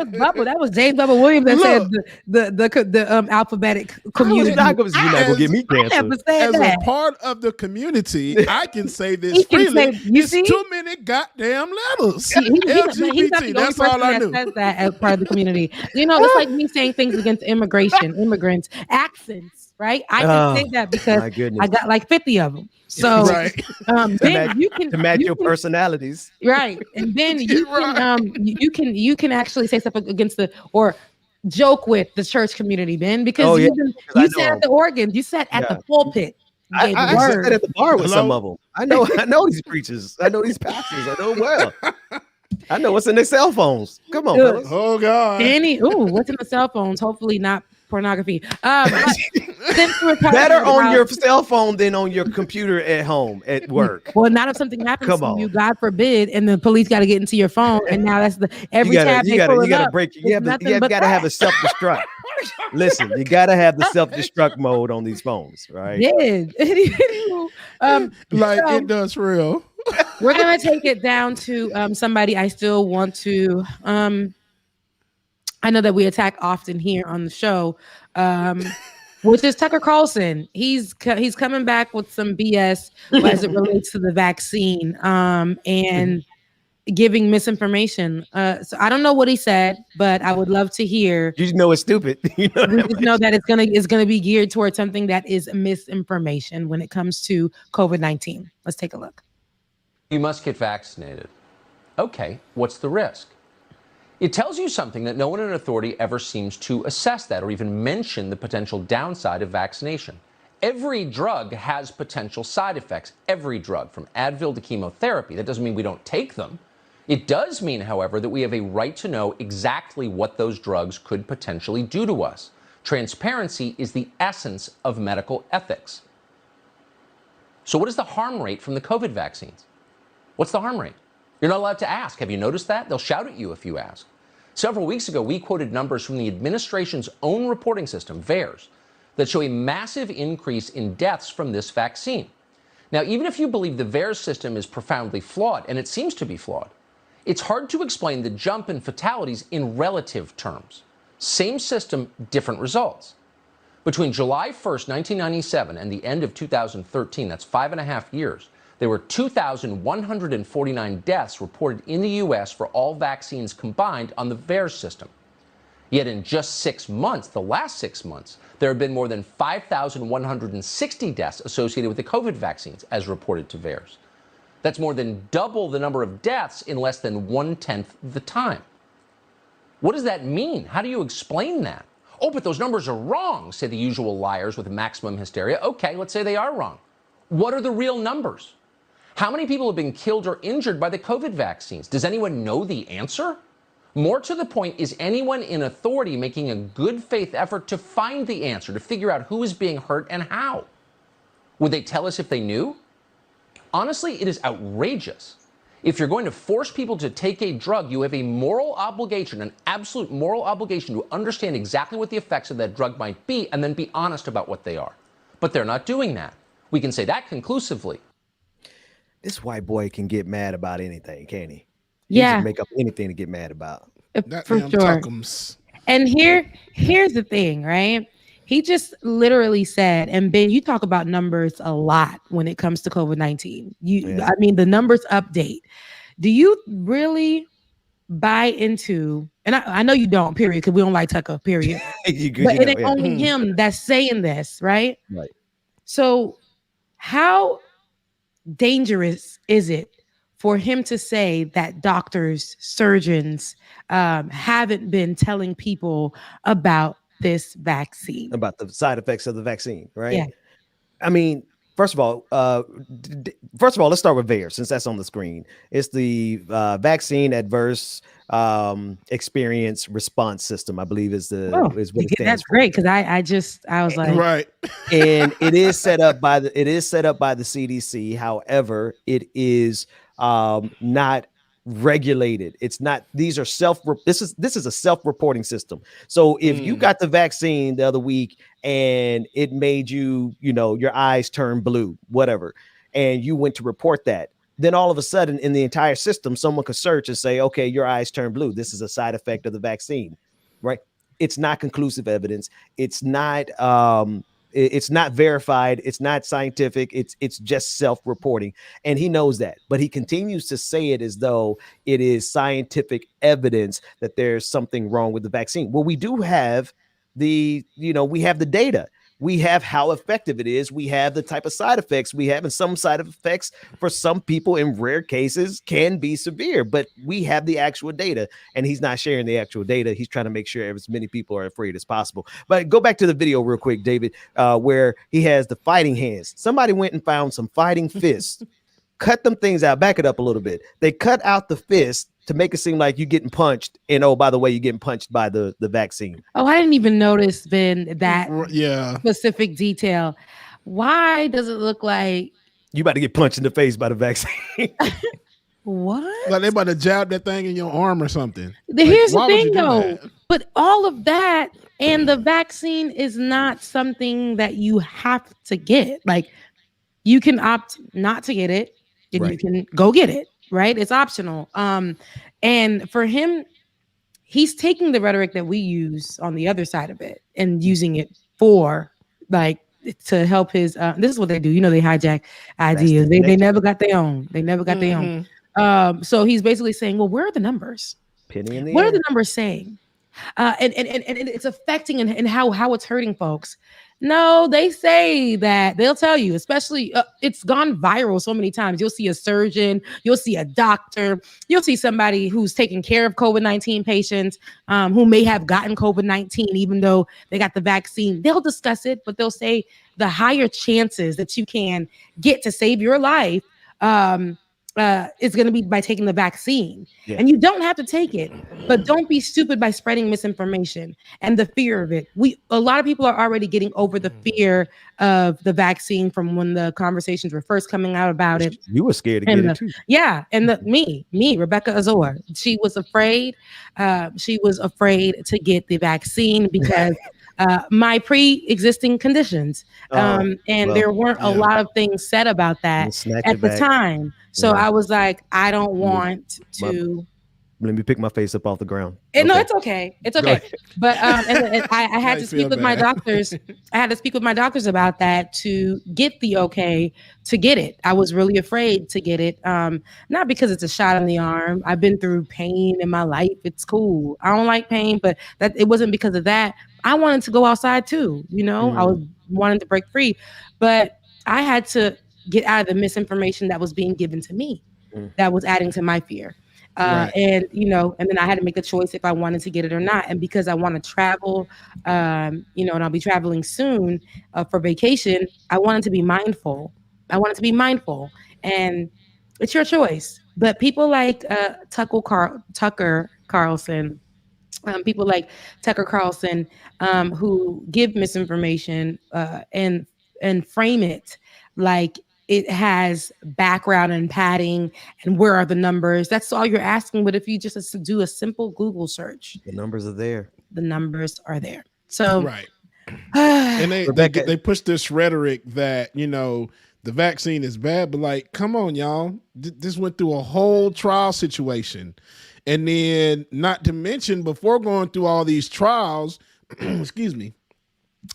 Bubba. That was James Bubba Williams that said the alphabetic community. You're not gonna get me I never canceled. said As that. a part of the community, I can say this He can freely. say- you It's see? too many goddamn letters. He's not LGBT. the That's only all I person knew. that says that as part of the community. It's like me saying things against immigration, immigrants, accents. Right, I can say that because my goodness. I got like 50 of them. So, Right. then you can to match you your can- personalities. right, and then you can actually say stuff against or joke with the church community, Ben, because Oh, yeah, you I know sat at the organ, you sat at Yeah. the pulpit. You I gave the actually word. sat at the bar with Hello? some of them. I know these preachers. I know these pastors. I know well. I know what's in their cell phones. Come on, Good. fellas. Oh God. What's in the cell phones? Hopefully not pornography. But since we're talking Better on about- your cell phone than on your computer at home at work. Well, not if something happens Come to on. you, God forbid, and the police got to get into your phone, and now that's every you tab they pull it gotta up, break. it's You nothing but gotta have a that. self-destruct. Listen, you gotta have the self-destruct mode on these phones, right? Yeah. Like so- it does for real. We're gonna take it down to somebody I still want to. I know that we attack often here on the show, which is Tucker Carlson. He's coming back with some BS as it relates to the vaccine and giving misinformation. So I don't know what he said, but I would love to hear. You know it's stupid. You know We just know that it's gonna be geared towards something that is misinformation when it comes to COVID-19. Let's take a look. You must get vaccinated. Okay, what's the risk? It tells you something that no one in authority ever seems to assess that or even mention the potential downside of vaccination. Every drug has potential side effects. Every drug, from Advil to chemotherapy. That doesn't mean we don't take them. It does mean, however, that we have a right to know exactly what those drugs could potentially do to us. Transparency is the essence of medical ethics. So what is the harm rate from the COVID vaccines? What's the harm rate? You're not allowed to ask. Have you noticed that? They'll shout at you if you ask. Several weeks ago, we quoted numbers from the administration's own reporting system, VAERS, that show a massive increase in deaths from this vaccine. Now, even if you believe the VAERS system is profoundly flawed, and it seems to be flawed, it's hard to explain the jump in fatalities in relative terms. Same system, different results. Between July 1st, 1997 and the end of 2013, that's 5.5 years, there were 2,149 deaths reported in the U.S. for all vaccines combined on the VAERS system. Yet in just 6 months, the last 6 months, there have been more than 5,160 deaths associated with the COVID vaccines, as reported to VAERS. That's more than double the number of deaths in less than 1/10 the time. What does that mean? How do you explain that? Oh, but those numbers are wrong, say the usual liars with maximum hysteria. Okay, let's say they are wrong. What are the real numbers? How many people have been killed or injured by the COVID vaccines? Does anyone know the answer? More to the point, is anyone in authority making a good faith effort to find the answer, to figure out who is being hurt and how? Would they tell us if they knew? Honestly, it is outrageous. If you're going to force people to take a drug, you have a moral obligation, an absolute moral obligation to understand exactly what the effects of that drug might be and then be honest about what they are. But they're not doing that. We can say that conclusively. This white boy can get mad about anything, can't he? Yeah. He can make up anything to get mad about. For Goddamn sure. Tuckums. And here's the thing, right? He just literally said, and Ben, you talk about numbers a lot when it comes to COVID-19. I mean, the numbers update. Do you really buy into, and I know you don't, period, because we don't like Tucker, period. But it ain't only him that's saying this, right? Right. So how dangerous is it for him to say that doctors, surgeons haven't been telling people about this vaccine? About the side effects of the vaccine, right? Yeah. I mean, first of all, let's start with VAERS, since that's on the screen. It's the vaccine adverse experience response system, I believe is what it stands that's for. great, because I was like, Right. And it is set up by the CDC. However, it is not regulated. It's not. These are this is a self-reporting system. So if you got the vaccine the other week and it made you, your eyes turn blue, whatever, and you went to report that, then all of a sudden in the entire system, someone could search and say, okay, your eyes turn blue. This is a side effect of the vaccine, right? It's not conclusive evidence. It's not verified. It's not scientific. It's just self-reporting. And he knows that, but he continues to say it as though it is scientific evidence that there's something wrong with the vaccine. Well, we do have we have the data. We have how effective it is. We have the type of side effects we have, and some side effects for some people in rare cases can be severe, but we have the actual data, and he's not sharing the actual data. He's trying to make sure as many people are afraid as possible. But go back to the video real quick, David, where he has the fighting hands. Somebody went and found some fighting fists, cut them things out. Back it up a little bit. They cut out the fist to make it seem like you're getting punched. And oh, by the way, you're getting punched by the vaccine. Oh, I didn't even notice, Ben, that Yeah. specific detail. Why does it look like you about to get punched in the face by the vaccine? What? Like they about to jab that thing in your arm or something. Here's the why would you thing, do though. that? But all of that and the vaccine is not something that you have to get. Like, you can opt not to get it, and you Right. can go get it. Right? It's optional. And for him, he's taking the rhetoric that we use on the other side of it and using it for to help his. This is what they do. They hijack ideas. They never got their own. They never got their own. So he's basically saying, well, where are the numbers? Penny in the What air. are the numbers saying? And it's affecting and how it's hurting folks. No, they say that they'll tell you, especially it's gone viral so many times. You'll see a surgeon, you'll see a doctor, you'll see somebody who's taking care of COVID-19 patients who may have gotten COVID-19, even though they got the vaccine. They'll discuss it, but they'll say the higher chances that you can get to save your life is going to be by taking the vaccine. Yeah. And you don't have to take it, but don't be stupid by spreading misinformation and the fear of it. A lot of people are already getting over the fear of the vaccine from when the conversations were first coming out about it. You were scared to get it too. Yeah. And me, Rebecca Azor, she was afraid. She was afraid to get the vaccine because my pre-existing conditions. There weren't a lot of things said about that at the time. So I was like, I don't want to. Let me pick my face up off the ground. No, it's okay. It's okay. But and I had to speak with my doctors. I had to speak with my doctors about that to get the okay to get it. I was really afraid to get it. Not because it's a shot in the arm. I've been through pain in my life. It's cool. I don't like pain, but it wasn't because of that. I wanted to go outside too. I was wanting to break free, but I had to get out of the misinformation that was being given to me. That was adding to my fear. Right. And then I had to make a choice if I wanted to get it or not. And because I want to travel, and I'll be traveling soon for vacation, I wanted to be mindful. And it's your choice. But people like Tucker Carlson, people like Tucker Carlson, who give misinformation and frame it like it has background and padding and where are the numbers. That's all you're asking. But if you just do a simple Google search, The numbers are there. the numbers are there. So Right. And Rebecca- they push this rhetoric that, you know, the vaccine is bad, but like, come on, y'all. This went through a whole trial situation. And then, not to mention, before going through all these trials, excuse me,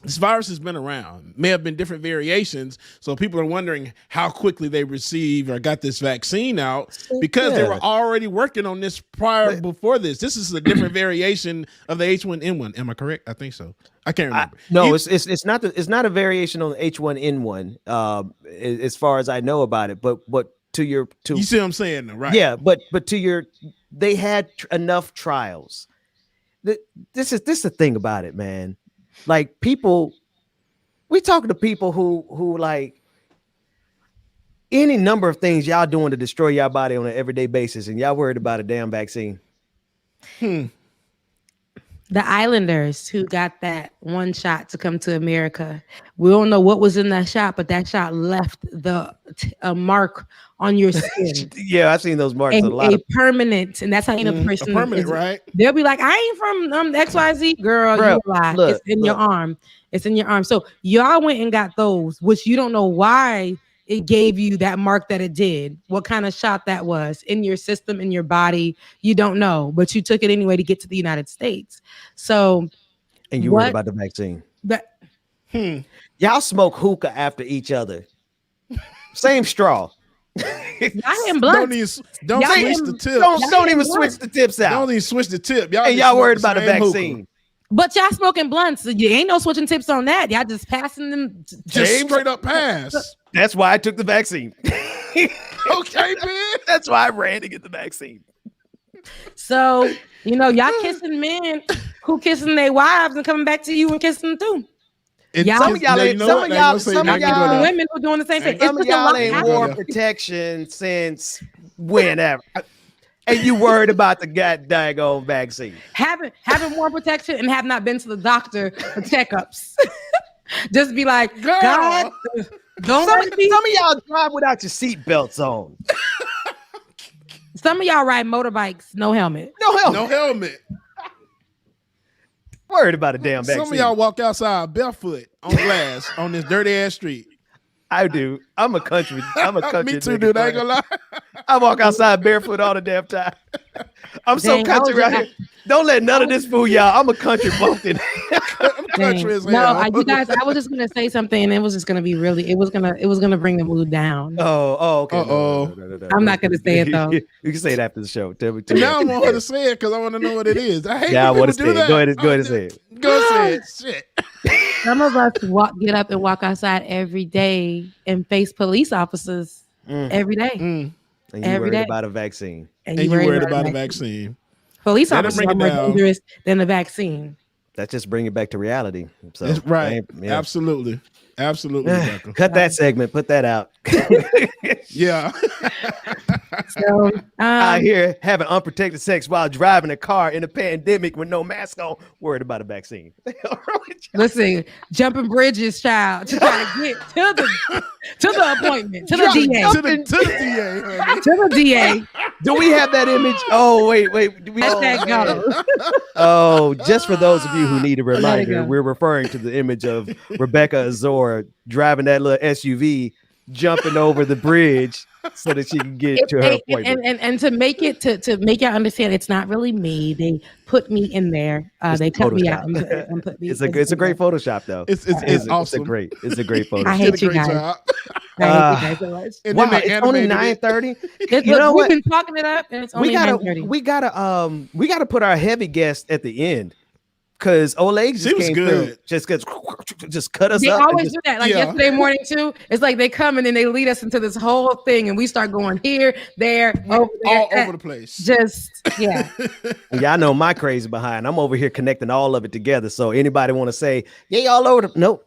this virus has been around. May have been different variations. So people are wondering how quickly they received or got this vaccine out because they were already working on this before this. This is a different variation of the H1N1. Am I correct? I think so. I can't remember. No, it's not a variation on the H1N1 as far as I know about it. But you see what I'm saying, though, right? Yeah, but they had enough trials. This is the thing about it, man. Like we talking to people who like any number of things y'all doing to destroy y'all body on an everyday basis, and y'all worried about a damn vaccine. the Islanders who got that one shot to come to America, we don't know what was in that shot, but that shot left a mark on your skin. Yeah, I've seen those marks. A permanent, and that's how you know the person permanent, is, right? They'll be like, I ain't from XYZ, girl. Bro, You lie. look, It's in your arm. It's in your arm. So y'all went and got those, which you don't know why it gave you that mark that it did. What kind of shot that was in your system, in your body, you don't know, but you took it anyway to get to the United States. So, and you worried about the vaccine. Y'all smoke hookah after each other. Same straw. Y'all in blunt. Don't switch the tip. Don't even switch the tips out. Don't even switch the tip. And y'all worried about the vaccine. Hookah. But y'all smoking blunts. You ain't no switching tips on that. Y'all just passing them. Just straight up pass. That's why I took the vaccine. Okay, man. That's why I ran to get the vaccine. So, y'all kissing men who kissing their wives and coming back to you and kissing them too. Some of y'all women who doing the same thing. Some of y'all ain't wore protection since whenever. And you worried about the daggone vaccine. Haven't worn protection and have not been to the doctor for checkups. Just be like, girl. God, don't some of y'all drive without your seatbelts on. Some of y'all ride motorbikes, no helmet. No helmet. Worried about a damn vaccine. Some of y'all walk outside barefoot on glass on this dirty ass street. I do. I'm a country. Me too, dude. I ain't gonna lie. I walk outside barefoot all the damn time. I'm so country right here. Don't let none of this fool y'all. I'm a country bumpkin. I'm country as hell. No, you guys. I was just gonna say something, and it was just gonna be really. It was gonna bring the mood down. Oh, okay. No. I'm not gonna say it though. You can say it after the show. Tell me. Now I want her to say it because I want to know what it is. I hate I when want to people do say it. that. Go ahead and say it. Go say it. Shit. Some of us get up and walk outside every day and face police officers every day. And you worried about a vaccine. And you worried about a vaccine. Police officers are more dangerous than the vaccine. That's just bringing it back to reality. So That's right. Absolutely. Rebecca. Cut that segment. Put that out. Yeah. So I hear having unprotected sex while driving a car in a pandemic with no mask on, worried about a vaccine. Listen, jumping bridges, child, to try to get to the appointment, to the DA. To the DA, honey. To the DA. Do we have that image? Oh, wait. Oh, just for those of you who need a reminder, we're referring to the image of Rebecca Azor driving that little SUV, jumping over the bridge so that she can get to her appointment. And to make y'all understand, it's not really me. They put me in there. They cut me out and put me. It's a great Photoshop though. It's awesome. It's a great Photoshop. I hate you guys. I hate you guys so much. Wow, it's only 9:30. You know what? We've been talking it up, and it's only 9:30. We gotta put our heavy guest at the end. Because Olay just came through, just cut us they up. They always do that. Like yesterday morning too. It's like they come and then they lead us into this whole thing, and we start going here, there, over there, all over the place. Just Y'all know my crazy behind. I'm over here connecting all of it together. So anybody want to say, yeah, all over the nope.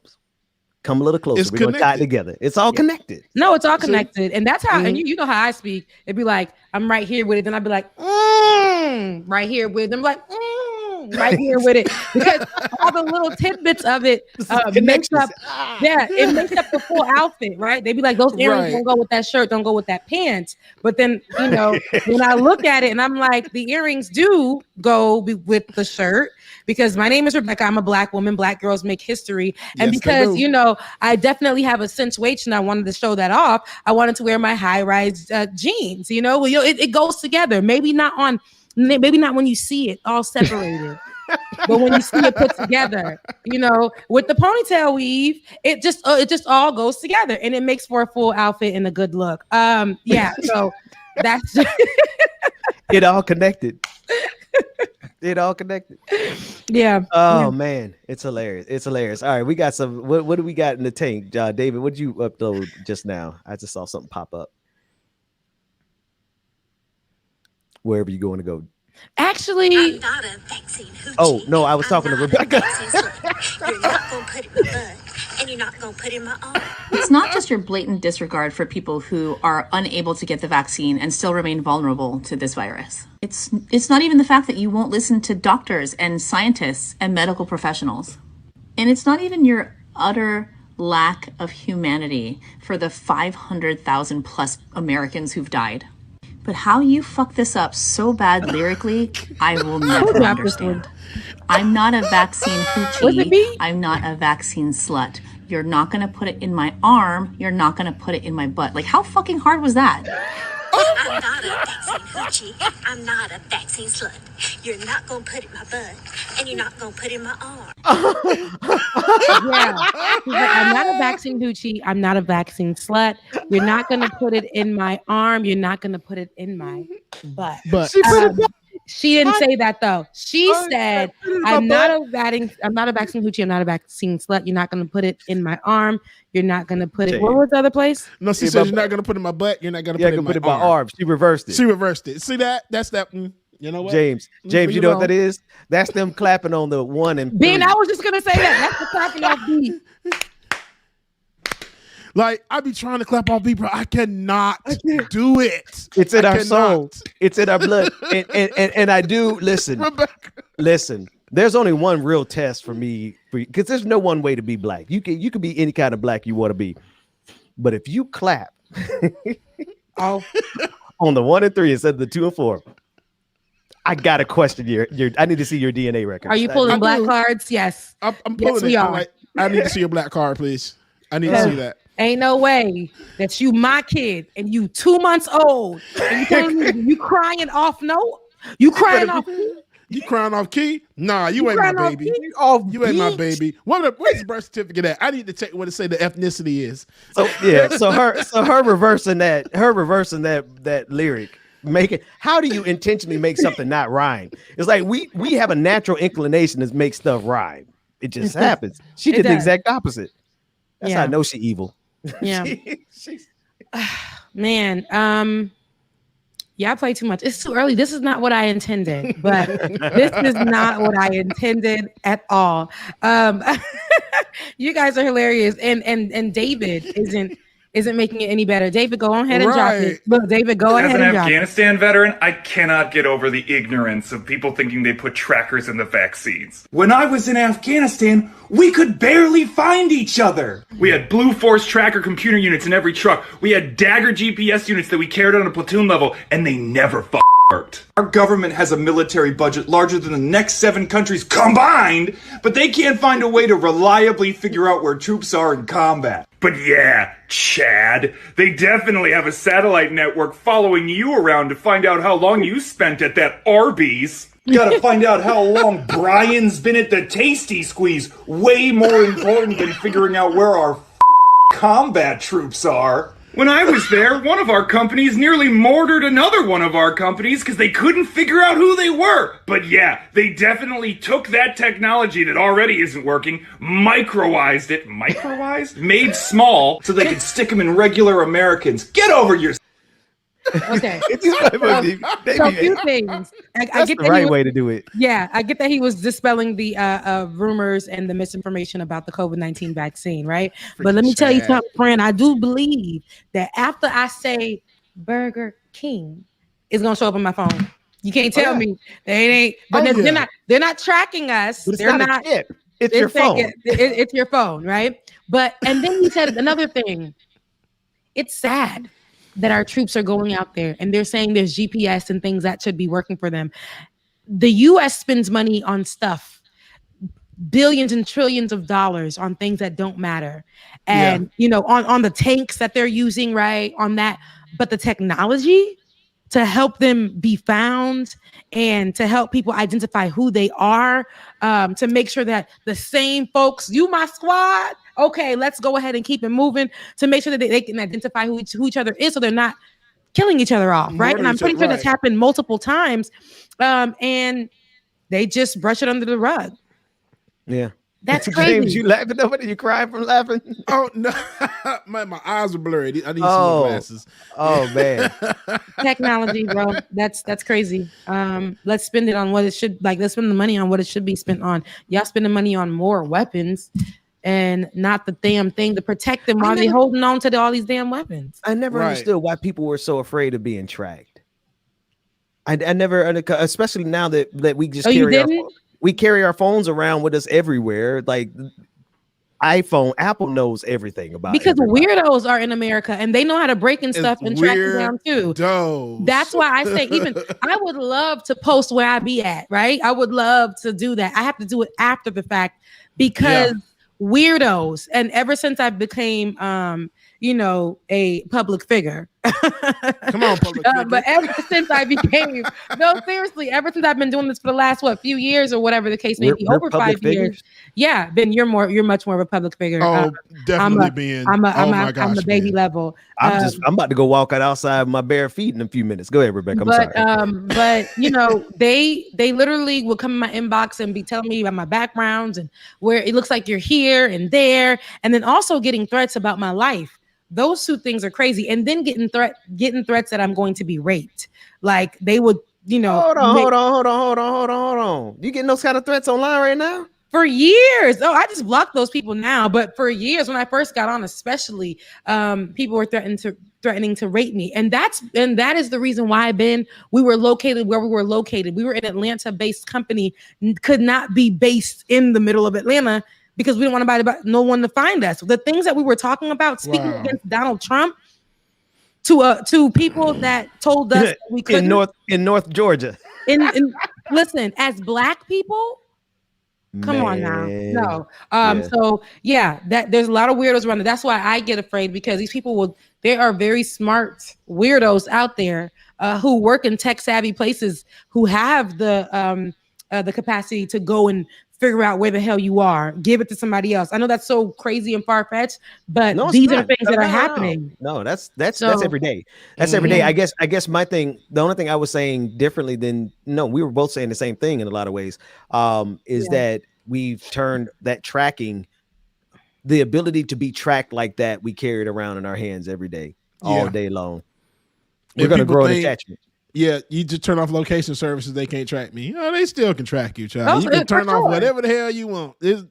Come a little closer. It's We're going to tie it connected. together. It's all connected. No, it's all connected. And that's how, and Mhm. you know how I speak. It'd be like, I'm right here with it. Then I'd be like, right here with it. I'm like, right here with it. Because all the little tidbits of it makes up, it makes up the full outfit, right? They'd be like, those earrings don't go with that shirt, don't go with that pants. But then, you know, when I look at it and I'm like, the earrings do go with the shirt. Because my name is Rebecca, I'm a Black woman. Black girls make history, and Yes, because you know, I definitely have a cinch waist, and I wanted to show that off. I wanted to wear my high-rise jeans. You know, it goes together. Maybe not when you see it all separated, but when you see it put together, you know, with the ponytail weave, it just all goes together, and it makes for a full outfit and a good look. Yeah, so that's It all connected. It all connected. Yeah. Oh man, it's hilarious. It's hilarious. All right, we got some. What do we got in the tank, David? What did you upload just now? I just saw something pop up. Wherever you going to go. Actually, I'm not a vaccine hoochie. Oh no, I was talking to Rebecca. You're not gonna put it in my butt, and you're not gonna put it in my arm. It's not just your blatant disregard for people who are unable to get the vaccine and still remain vulnerable to this virus. It's not even the fact that you won't listen to doctors and scientists and medical professionals. And it's not even your utter lack of humanity for the 500,000 plus Americans who've died. But how you fuck this up so bad lyrically, I will never understand. I'm not a vaccine hoochie. I'm not a vaccine slut. You're not going to put it in my arm. You're not going to put it in my butt. Like, how fucking hard was that? I'm not a vaccine hoochie. I'm not a vaccine slut. You're not gonna put it in my butt, and you're not gonna put it in my arm. Yeah. He's like, I'm not a vaccine hoochie. I'm not a vaccine slut. You're not gonna put it in my arm. You're not gonna put it in my butt. But she didn't say that though. She said, I'm not a vaccine hoochie. I'm not a vaccine slut. You're not gonna put it in my arm. You're not gonna put it. What was the other place? No, she says you're not gonna put it in my butt. You're not gonna put it in my arm. She reversed it. She reversed it. See that? That's that. You know what? James, you know what that is? That's them clapping on the 1 and 3. Ben, I was just gonna say that. That's the clapping off beat. Like, I be trying to clap off beat, bro. I cannot do it. It's in our soul. It's in our blood. And I do listen. Rebecca. Listen. There's only one real test for me, because there's no one way to be black. You can be any kind of black you want to be, but if you clap on the 1 and 3 instead of the 2 and 4, I gotta question your. I need to see your DNA record. Are you pulling black cards? Yes. I'm pulling yes, we it. are. Like, I need to see your black card, please. I need to see that. Ain't no way that you my kid and you 2 months old and you telling me you crying off note? You crying off key? You crying off key? Nah, you ain't my baby. You ain't my baby. Where's the birth certificate at? I need to check what it say the ethnicity is. So yeah, so her reversing that lyric. How do you intentionally make something not rhyme? It's like we have a natural inclination to make stuff rhyme. It just happens. She did the exact opposite. That's how I know she evil. Yeah. Man, yeah, I play too much. It's too early. This is not what I intended, but this is not what I intended at all. You guys are hilarious, and David isn't making it any better. David, go on ahead and drop it. Look, David, go ahead and drop it. As an Afghanistan veteran, I cannot get over the ignorance of people thinking they put trackers in the vaccines. When I was in Afghanistan, we could barely find each other. We had Blue Force tracker computer units in every truck. We had Dagger GPS units that we carried on a platoon level, and they never worked. Our government has a military budget larger than the next 7 countries combined, but they can't find a way to reliably figure out where troops are in combat. But yeah, Chad, they definitely have a satellite network following you around to find out how long you spent at that Arby's. Gotta find out how long Brian's been at the Tasty Squeeze. Way more important than figuring out where our combat troops are. When I was there, one of our companies nearly mortared another one of our companies because they couldn't figure out who they were. But yeah, they definitely took that technology that already isn't working, microized it, made small, so they could stick them in regular Americans. Get over your... Okay. These white folks, they So a be- few things. I That's get the that he right was- way to do it. Yeah, I get that he was dispelling the rumors and the misinformation about the COVID-19 vaccine, right? But let me tell you Chad. something, friend. I do believe that after I say Burger King, it's gonna show up on my phone. You can't tell yeah. me they ain't. But Oh, they're yeah. they're not tracking us. But it's They're not a chip. It's your saying phone. it's your phone, right? But and then he said another thing. It's sad that our troops are going out there and they're saying there's GPS and things that should be working for them. The US spends money on stuff, billions and trillions of dollars on things that don't matter. And on the tanks that they're using, right? On that, but the technology to help them be found and to help people identify who they are, to make sure that the same folks, you my squad, okay, let's go ahead and keep it moving to make sure that they can identify who each other is so they're not killing each other off, right? And I'm pretty sure that's happened multiple times, and they just brush it under the rug. Yeah. That's crazy. James, you laughing over there? You crying from laughing? Oh no, my eyes are blurry. I need some more glasses. Oh man, technology, bro. That's crazy. Let's spend it on what it should. Let's spend the money on what it should be spent on. Y'all spending money on more weapons, and not the damn thing to protect them while they're holding on to all these damn weapons. I never understood why people were so afraid of being tracked. I never, especially now that we just we carry our phones around with us everywhere. Like iPhone, Apple knows everything about because everybody. weirdos are in America and they know how to break in stuff and track you down too. That's why I say I would love to post where I be at, right? I would love to do that. I have to do it after the fact because weirdos. And ever since I became a public figure. Come on, public figure. But ever since I became seriously, ever since I've been doing this for the last few years or whatever the case may be, over 5 years. Yeah, Ben, you're much more of a public figure. Oh, definitely I'm the baby level. I'm about to go walk out outside with my bare feet in a few minutes. Go ahead, Rebecca. I'm sorry. But they literally will come in my inbox and be telling me about my backgrounds and where it looks like you're here and there, and then also getting threats about my life. Those two things are crazy. And then getting threats that I'm going to be raped. Like they would, Hold on. You getting those kind of threats online right now? For years. Oh, I just blocked those people now. But for years, when I first got on, especially, people were threatening to rape me. And that is the reason why we were located where we were located. We were an Atlanta-based company, could not be based in the middle of Atlanta, because we don't want no one to find us. The things that we were talking about, speaking against Donald Trump, to people that told us that we couldn't in North Georgia. Listen, as Black people, come on now, no. So yeah, that there's a lot of weirdos around it. That's why I get afraid, because these people there are very smart weirdos out there who work in tech savvy places who have the capacity to go and figure out where the hell you are, give it to somebody else. I know that's so crazy and far-fetched, but these are things that are happening. No, that's every day. That's every day. I guess my thing, the only thing I was saying differently than, we were both saying the same thing in a lot of ways, is that we've turned that tracking, the ability to be tracked like that, we carry it around in our hands every day, all day long. We're going to grow an attachment. Yeah, you just turn off location services, they can't track me. Oh, they still can track you, child. You can turn off whatever the hell you want. They're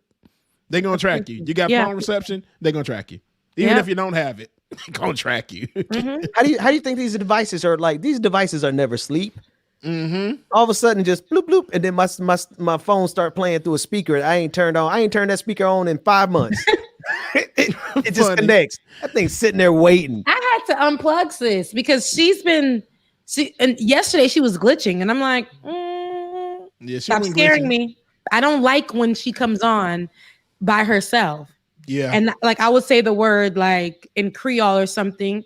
going to track you. You got phone reception, they're going to track you. Even if you don't have it, they're going to track you. How do you think these devices are like? These devices are never sleep. All of a sudden, just bloop, bloop. And then my phone start playing through a speaker. I ain't turned that speaker on in 5 months. It just connects. That thing's sitting there waiting. I had to unplug sis because and yesterday she was glitching, and I'm like, stop scaring me. I don't like when she comes on by herself. Yeah. And I would say the word in Creole or something,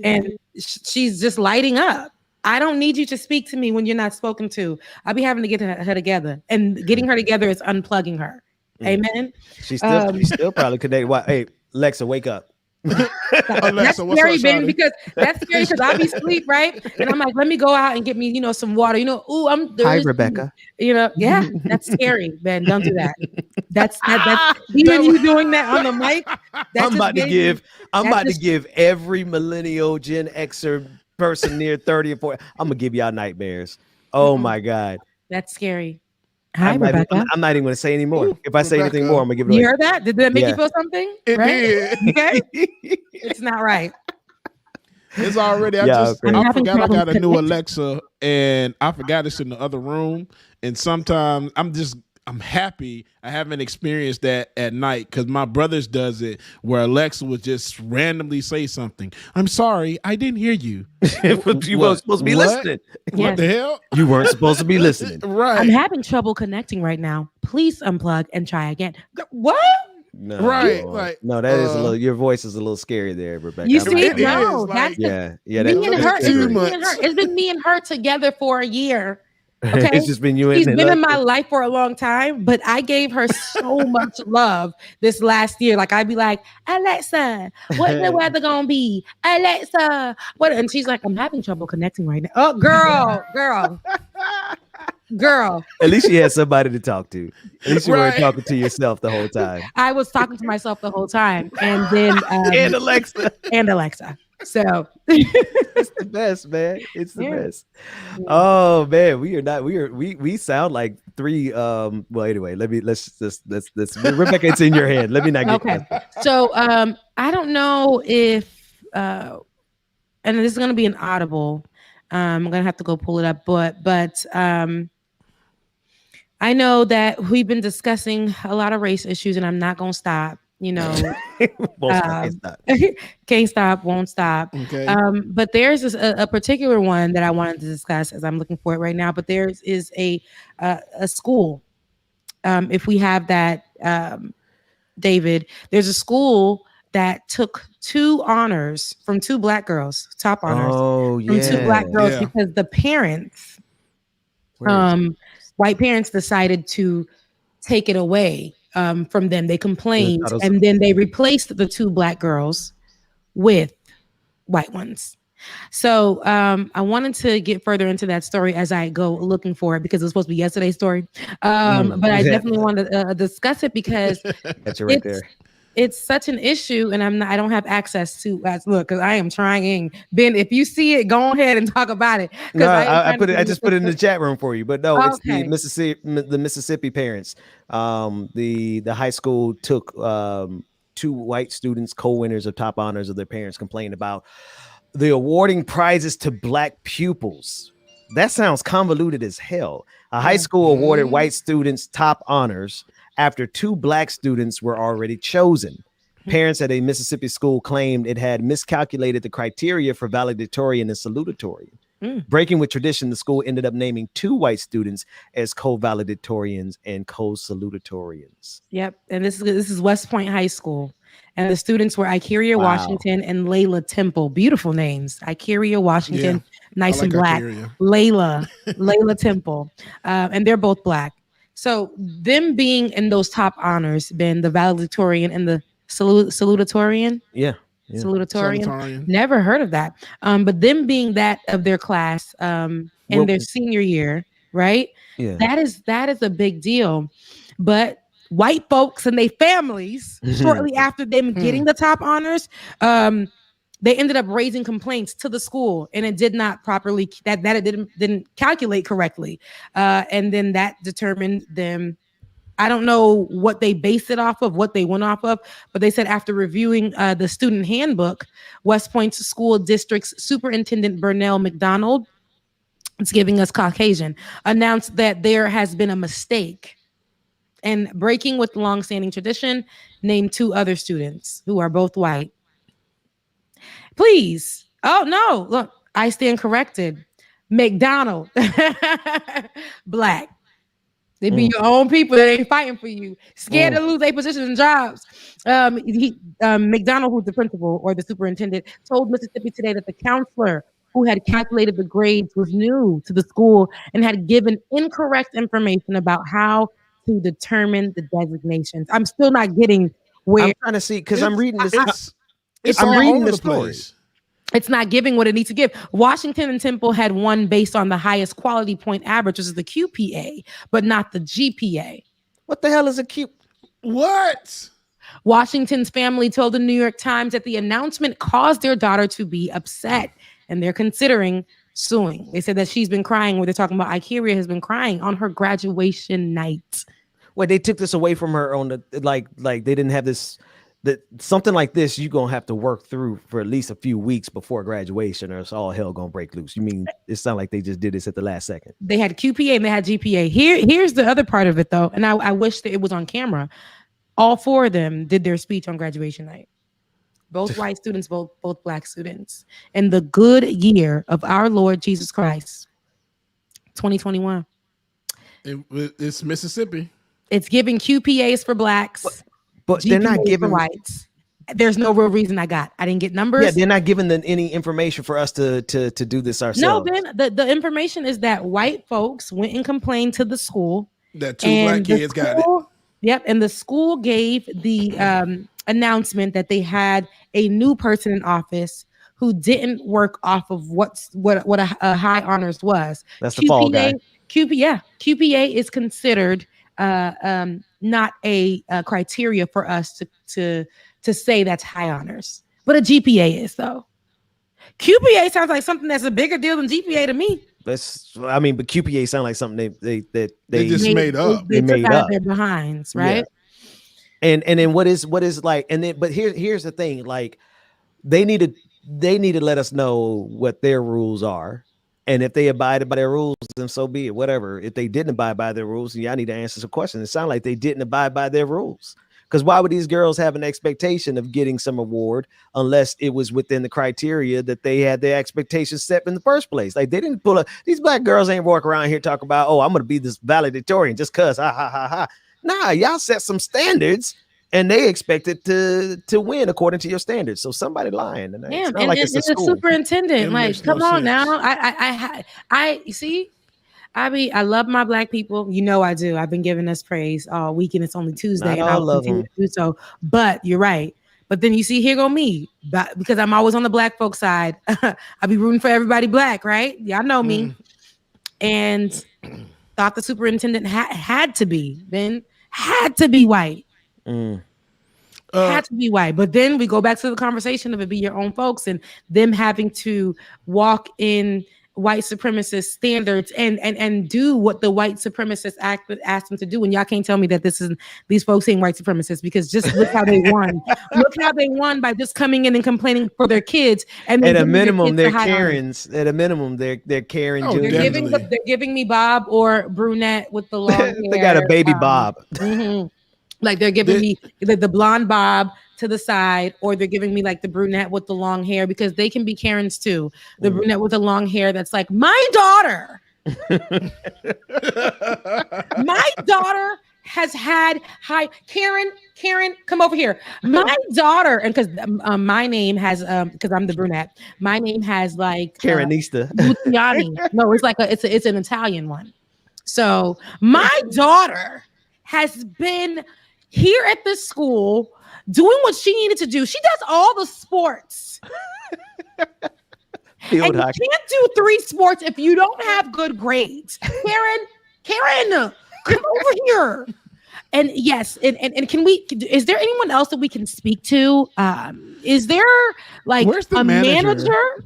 and she's just lighting up. I don't need you to speak to me when you're not spoken to. I'll be having to get her together, and getting her together is unplugging her. Amen. She's still probably connected. Hey, Alexa, wake up. That's scary, Ben, because I'll be asleep, right? And I'm like, let me go out and get me, some water. I'm Hi, Rebecca. Yeah, that's scary, Ben. Don't do that. That's even you doing that on the mic. I'm about to give every millennial Gen Xer person near 30 or 40. I'm gonna give y'all nightmares. Oh my God. That's scary. Hi, I'm not, Rebecca. I'm not even gonna say anymore. Ooh, if I say anything Rebecca. more, I'm gonna give it away. You heard that? Did that make you Yeah. feel something? It Right? did. Okay. It's not right. It's already. Yeah, I'm I having forgot I trouble got a new connecting. Alexa, and I forgot it's in the other room. And sometimes I'm happy I haven't experienced that at night because my brother's does it where Alexa would just randomly say something. I'm sorry, I didn't hear you. But you weren't supposed to be listening. What Yes. the hell? You weren't supposed to be listening. Right. I'm having trouble connecting right now. Please unplug and try again. What? No, Right, like, no, that is a little. Your voice is a little scary there, Rebecca. You I'm see? not- It No, is, like- that's yeah. me and that's her. It's scary. been me and her. It's been me and her together for a year. Okay, It's just been you and she's been in Alexa. my life for a long time, but I gave her so much love this last year. Like I'd be like, Alexa, what the weather gonna be? Alexa, what? And she's like, I'm having trouble connecting right now. Oh, girl. At least you had somebody to talk to. At least you weren't Right. talking to yourself the whole time. I was talking to myself the whole time, and then And Alexa. and Alexa. So It's the best, man. It's the Yeah. best. Oh man, we sound like three. Well, anyway, let's Rebecca, it's in your hand. Let me not get Okay. So I don't know if and this is gonna be an audible. I'm gonna have to go pull it up, but I know that we've been discussing a lot of race issues, and I'm not gonna stop. Can't stop, won't stop. Okay. But there's a particular one that I wanted to discuss as I'm looking for it right now. But there is a school. If we have that, David, there's a school that took 2 honors from 2 Black girls, top honors Oh from 2 Black girls Yeah. because the parents, Where is white parents, decided to take it away from them. They complained, titles- and then they replaced the 2 Black girls with white ones. So I wanted to get further into that story as I go looking for it because it was supposed to be yesterday's story. But I yeah. definitely want to discuss it because That's it right it's- there. it's such an issue, and I don't have access to look because I am trying. Ben, if you see it, go ahead and talk about it. 'Cause No, am I trying put to it. I just put it in the chat room for you. But no, it's Okay. the Mississippi parents. The high school took 2 white students, co-winners of top honors of their parents, complained about the awarding prizes to Black pupils. That sounds convoluted as hell. A high school awarded white students top honors after 2 Black students were already chosen. Parents at a Mississippi school claimed it had miscalculated the criteria for valedictorian and salutatorian. Breaking with tradition, the school ended up naming 2 white students as co-valedictorians and co-salutatorians. Yep, and this is West Point High School, and the students were Ikeria Wow. Washington and Layla Temple. Beautiful names, Ikeria Washington, nice I and like black. Ikeria. Layla Temple, and they're both Black. So them being in those top honors, been the valedictorian and the salutatorian. Yeah. Salutatorian. Salutatorian. Never heard of that. But them being that of their class in Well- their senior year, right? Yeah. That is a big deal. But white folks and their families, shortly after them getting the top honors, they ended up raising complaints to the school, and it did not properly that it didn't calculate correctly, and then that determined them. I don't know what they based it off of, what they went off of, but they said after reviewing the student handbook, West Point School District's Superintendent Burnell McDonald, it's giving us Caucasian, announced that there has been a mistake and breaking with longstanding tradition, named 2 other students who are both white. Please. Oh no, look, I stand corrected. McDonald, Black. They be your own people that ain't fighting for you, scared to lose their positions and jobs. McDonald, who's the principal or the superintendent, told Mississippi Today that the counselor who had calculated the grades was new to the school and had given incorrect information about how to determine the designations. I'm still not getting where I'm trying to see because I'm reading this. It's I'm all reading over the the story. place. it's not giving what it needs to give. Washington and Temple had won based on the highest quality point average, which is the QPA, but not the GPA. What the hell is a Q? What? Washington's family told the New York Times that the announcement caused their daughter to be upset and they're considering suing. They said that she's been crying, where they're talking about Ikeria has been crying on her graduation night. Well, they took this away from her on the like they didn't have this. That something like this you're gonna have to work through for at least a few weeks before graduation, or it's all hell gonna break loose. You mean it sounds like they just did this at the last second? They had QPA and they had GPA. Here's the other part of it though, and I wish that it was on camera. All 4 of them did their speech on graduation night. Both white students, both black students, in the good year of our Lord Jesus Christ, 2021. It's Mississippi. It's giving QPAs for blacks. But they're not GPAs giving for whites. There's no real reason I didn't get numbers. Yeah, they're not giving them any information for us to do this ourselves. No, Ben, the information is that white folks went and complained to the school that 2 black kids got it. Yep, and the school gave the announcement that they had a new person in office who didn't work off of what a high honors was. That's the fall guy. QPA is considered not a criteria for us to say that's high honors, but a GPA is though. QPA sounds like something that's a bigger deal than GPA to me. But QPA sound like something they just made up. They made up their behinds, right? Yeah. And then what is like, and then but here's the thing, like they need to let us know what their rules are. And if they abided by their rules, then so be it. Whatever. If they didn't abide by their rules, y'all need to answer some questions. It sounds like they didn't abide by their rules. Because why would these girls have an expectation of getting some award unless it was within the criteria that they had their expectations set in the first place? Like they didn't these black girls ain't walk around here talking about, oh, I'm going to be this valedictorian just cause ha ha ha ha. Nah, y'all set some standards and they expected to win according to your standards. So somebody lying. And yeah, like it's the superintendent. Like, come on now. I see. I love my black people. You know I do. I've been giving us praise all week, and it's only Tuesday, and I'll continue to do so. But you're right. But then you see, here go me, because I'm always on the black folk side. I be rooting for everybody black, right? Y'all know me. And thought the superintendent had to be white. Had to be white. But then we go back to the conversation of it be your own folks and them having to walk in white supremacist standards and do what the white supremacist act asked them to do. And y'all can't tell me that these folks ain't white supremacists, because just look how they won. Look how they won by just coming in and complaining for their kids. And at a minimum, they're Karens. At a minimum, they're Karen. Oh, they're giving me Bob or brunette with the long hair. They got a baby Bob. Like they're giving me the blonde Bob to the side, or they're giving me like the brunette with the long hair, because they can be Karens too. The brunette with the long hair that's like, my daughter. My daughter has had Karen, come over here. My daughter, and because my name has because I'm the brunette, my name has like Karenista. Luciani. No, it's like it's an Italian one. So my daughter has been here at this school doing what she needed to do. She does all the sports. And you can't do 3 sports if you don't have good grades. Karen, come over here. And yes, and can we? Is there anyone else that we can speak to? Is there like Where's the a manager?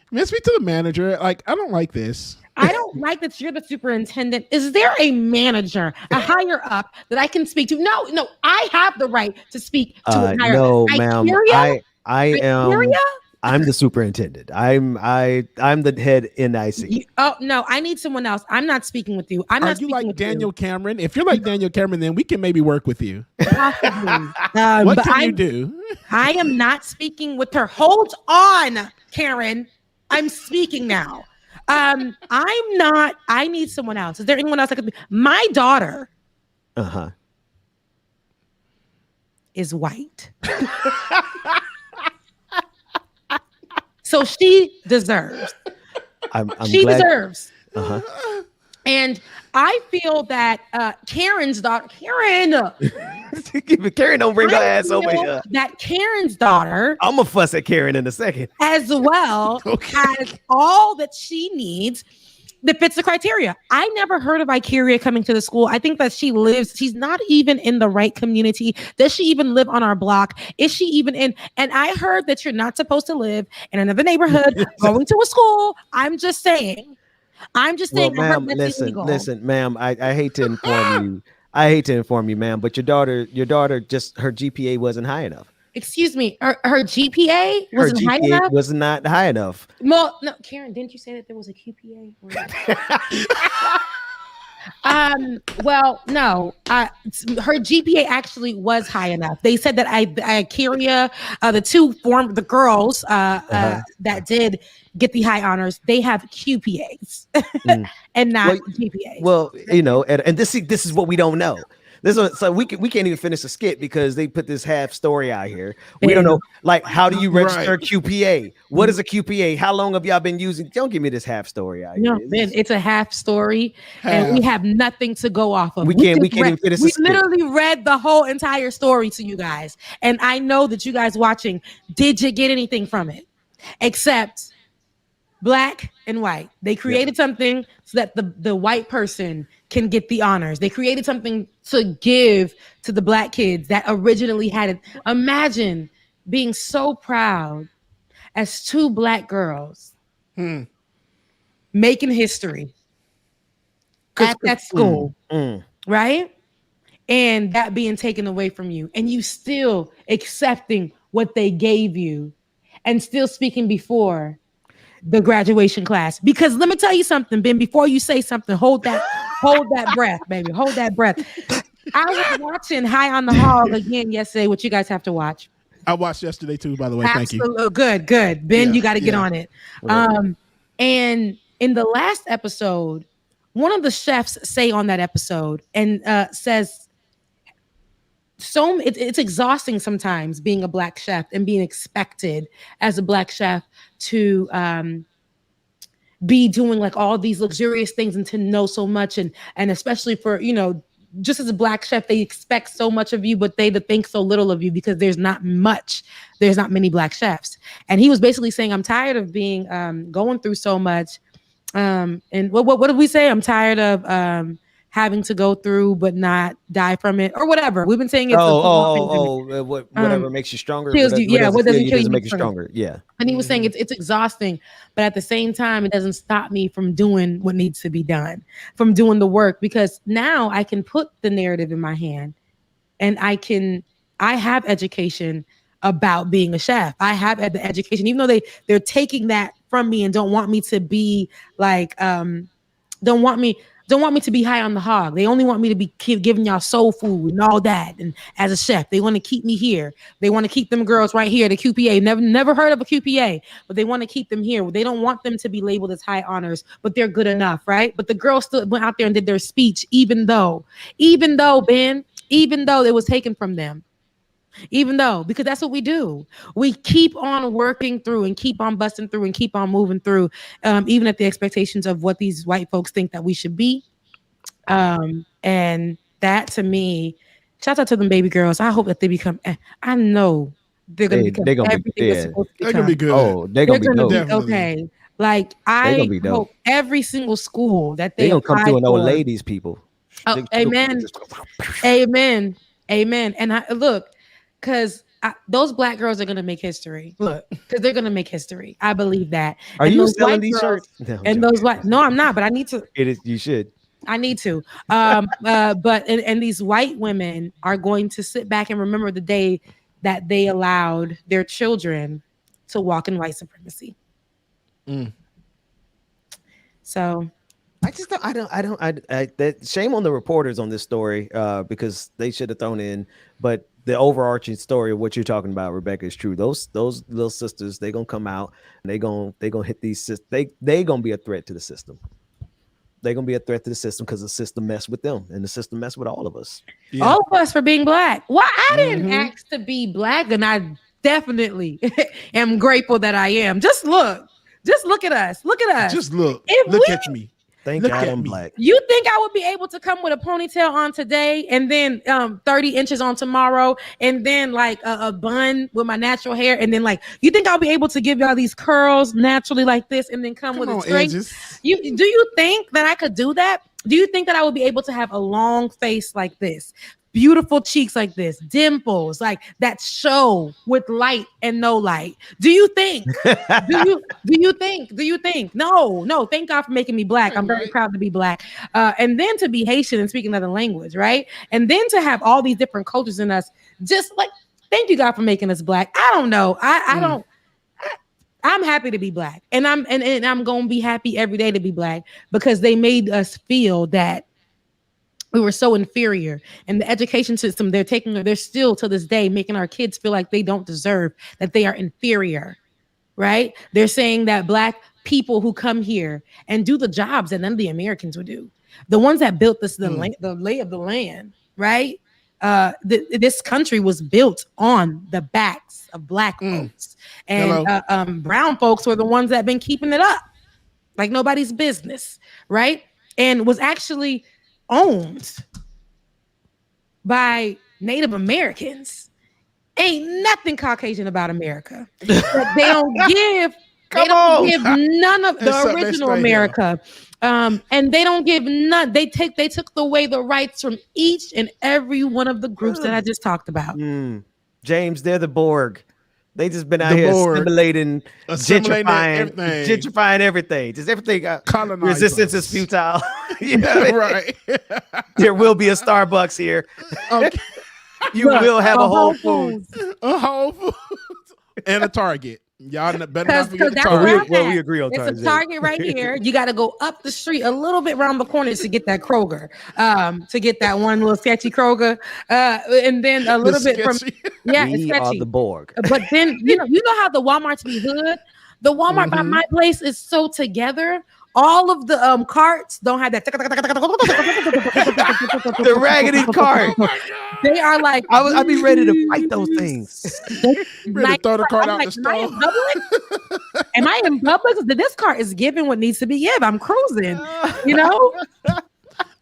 Man, speak to the manager. Like, I don't like this. I don't like that you're the superintendent. Is there a manager, a higher up that I can speak to? No, I have the right to speak to a higher up. No, ma'am. I'm the superintendent. I'm the head NIC. Oh no, I need someone else. I'm not speaking with you. I'm not speaking like with Daniel Cameron? If you're like Daniel Cameron, then we can maybe work with you. Possibly. What can you do? I am not speaking with her. Hold on, Karen. I'm speaking now. I'm not. I need someone else. Is there anyone else that could be? My daughter. Is white. So she deserves. She deserves. And I feel that Karen's daughter, Karen don't bring her ass over here. That Karen's daughter, I'm gonna fuss at Karen in a second, as well has all that she needs that fits the criteria. I never heard of Icaria coming to the school. I think that she's not even in the right community. Does she even live on our block? Is she even in? And I heard that you're not supposed to live in another neighborhood going to a school. I'm just saying. Well, ma'am, listen, ma'am. I hate to inform you. I hate to inform you, ma'am, but your daughter just her GPA wasn't high enough. Excuse me, her GPA wasn't high enough? Was not high enough. Well, no, Karen, didn't you say that there was a QPA? Well, no, her GPA actually was high enough. They said that Icaria, the girls that did get the high honors, they have QPAs and not GPAs. Well, and this is what we don't know. So we can't even finish the skit because they put this half story out here. We don't know, like, how do you register a QPA? What is a QPA? How long have y'all been using? Don't give me this half story out here. No, man, it's a half story, and we have nothing to go off of. We can't even finish the skit. We literally read the whole entire story to you guys, and I know that you guys watching, did you get anything from it? Except black and white. They created something so that the white person can get the honors. They created something to give to the black kids that originally had it. Imagine being so proud as two black girls making history at that school, right? And that being taken away from you, and you still accepting what they gave you and still speaking before the graduation class. Because let me tell you something, Ben, before you say something, hold that breath, baby. Hold that breath. I was watching High on the Hog again yesterday, which you guys have to watch. I watched yesterday too, by the way. Absolutely. Thank you. Good. Ben, you got to get on it. And in the last episode, one of the chefs say on that episode and says, it's exhausting sometimes being a black chef and being expected as a black chef to be doing like all these luxurious things and to know so much, and especially for, just as a black chef, they expect so much of you, but they think so little of you because there's not many black chefs. And he was basically saying, I'm tired of being going through so much. And what did we say? I'm tired of having to go through but not die from it, or whatever. We've been saying it's whatever makes you stronger. Kills you. What doesn't kill you make you stronger. Yeah. And he was saying it's exhausting, but at the same time, it doesn't stop me from doing what needs to be done, from doing the work, because now I can put the narrative in my hand, and I have education about being a chef. I have the education, even though they're taking that from me and don't want me to be like, don't want me to be high on the hog. They only want me to be giving y'all soul food and all that. And as a chef, they want to keep me here. They want to keep them girls right here, the QPA. Never heard of a QPA, but they want to keep them here. They don't want them to be labeled as high honors, but they're good enough, right? But the girls still went out there and did their speech, even though it was taken from them. Because that's what we do. We keep on working through and keep on busting through and keep on moving through, even at the expectations of what these white folks think that we should be. And that, to me, shout out to them baby girls. I hope that they become, I know they're going to become everything they're supposed to become. They're going to be good. Oh, they're going to be dope. Okay. Like, I hope every single school that they're going to come through and old ladies, people. Oh, amen. Amen. And look, because those black girls are going to make history. Look, because they're going to make history. I believe that. Are you selling these shirts? No, I'm not, but I need to. You should. I need to. But these white women are going to sit back and remember the day that they allowed their children to walk in white supremacy. So I just don't. Shame on the reporters on this story, because they should have thrown in. But the overarching story of what you're talking about, Rebecca, is true. Those little sisters, they're gonna come out and they gonna hit these. They gonna be a threat to the system. They're gonna be a threat to the system because the system messed with them, and the system messed with all of us. Yeah. All of us for being black. Well, I didn't ask to be black, and I definitely am grateful that I am. Just look at us. Look at us. Just look. Look at me. Thank Look God at I'm me. black. You think I would be able to come with a ponytail on today and then 30 inches on tomorrow and then like a bun with my natural hair and then like you think I'll be able to give y'all these curls naturally like this and then come with a string? Edges. Do you think that I could do that? Do you think that I would be able to have a long face like this? Beautiful cheeks like this, dimples like that show with light and no light. Do you think? do you think? No. Thank God for making me black. I'm very proud to be black. And then to be Haitian and speak another language, right? And then to have all these different cultures in us. Just like, thank you God for making us black. I don't know. I'm happy to be black, and I'm gonna be happy every day to be black because they made us feel that we were so inferior. And the education system they're still to this day making our kids feel like they don't deserve, that they are inferior, right? They're saying that black people who come here and do the jobs that none of the Americans would do, the ones that built the lay of the land, right? This country was built on the backs of black folks, and brown folks were the ones that been keeping it up like nobody's business, right? And was actually owned by Native Americans. Ain't nothing Caucasian about America. But they don't give none of the original America. And they don't give none. They took away the rights from each and every one of the groups that I just talked about. James, they're the Borg. They just been out here assimilating gentrifying everything. Just everything. Resistance is futile. You know, right? There will be a Starbucks here. Okay. You will have a Whole Foods, and a Target. Y'all better not forget the Target. We agree on Target. It's a Target right here. You got to go up the street a little bit around the corner to get that Kroger, to get that one little sketchy Kroger, and then a little bit from it's sketchy. Are the Borg. But then you know how the Walmarts be hood. The Walmart by my place is so together. All of the carts don't have that. The raggedy cart. They are like I'd be ready to fight those things. Ready to throw the cart out the store. Am I in public? This cart is giving what needs to be given. I'm cruising. You know.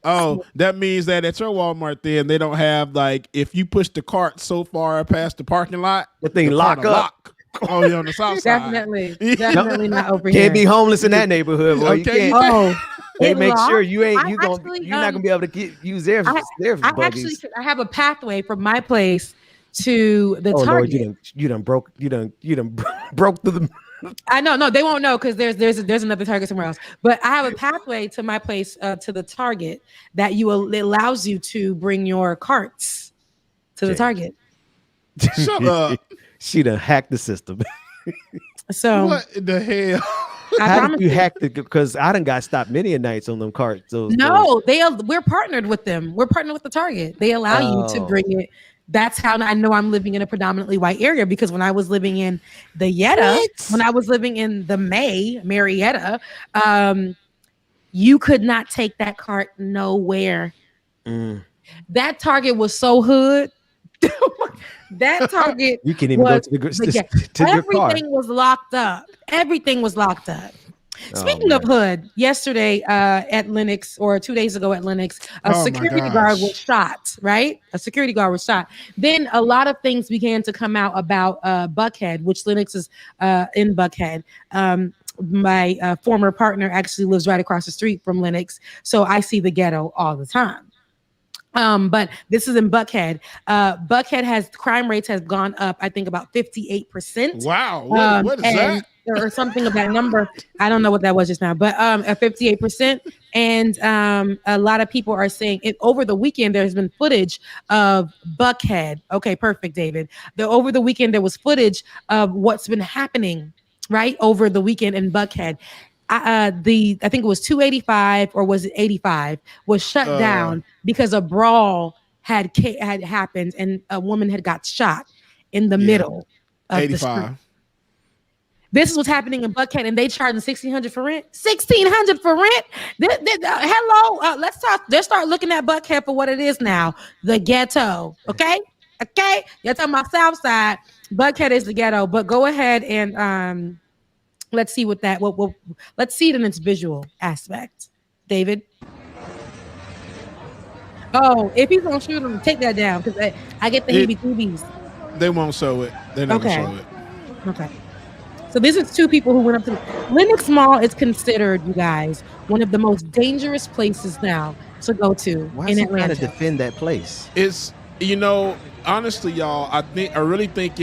Oh, that means that at your Walmart, then they don't have like if you push the cart so far past the parking lot, the thing lock up. Oh, you're on the south side. Definitely not over here. Can't be homeless in that neighborhood, boy. Okay. You can't. They make sure you're not gonna be able to use their buggies. I have a pathway from my place to the Target. Lord, you done broke through the. I know, no, they won't know because there's another Target somewhere else. But I have a pathway to my place to the Target that it allows you to bring your carts to the Target. Shut up. She done hacked the system. So what the hell? How did you hack it? Because I done got stopped many a nights on them carts. We're partnered with them. We're partnered with the Target. They allow you to bring it. That's how I know I'm living in a predominantly white area because when I was living in the when I was living in the Marietta, you could not take that cart nowhere. That Target was so hood. That Target, you can't even go to your car. Everything was locked up. Speaking of hood, yesterday at Lenox or 2 days ago at Lenox, a security guard was shot, right? A security guard was shot. Then a lot of things began to come out about Buckhead, which Lenox is in Buckhead. My former partner actually lives right across the street from Lenox, so I see the ghetto all the time. But this is in Buckhead. Buckhead crime rates has gone up, I think about 58%. Wow. What is that? Or something of that number. I don't know what that was just now, but 58%. And a lot of people are saying over the weekend, there's been footage of Buckhead. Okay, perfect, David. Over the weekend, there was footage of what's been happening right over the weekend in Buckhead. I think it was 285 or was it 85 was shut down because a brawl had happened and a woman had got shot in the middle of 85. The street. This is what's happening in Buckhead, and they charging $1,600 for rent. $1,600 for rent. Hello, let's talk. Let's start looking at Buckhead for what it is now, the ghetto. Okay, you're talking about South Side. Buckhead is the ghetto, but go ahead and let's see let's see it in its visual aspect. David. Oh, if he's gonna shoot him, take that down because I get the heebie-jeebies. They won't show it. They're not gonna show it. Okay. So this is two people who went up to Lenox Mall is considered, you guys, one of the most dangerous places now to go to Why in is he trying Atlanta. to defend that place? It's honestly, y'all, I really think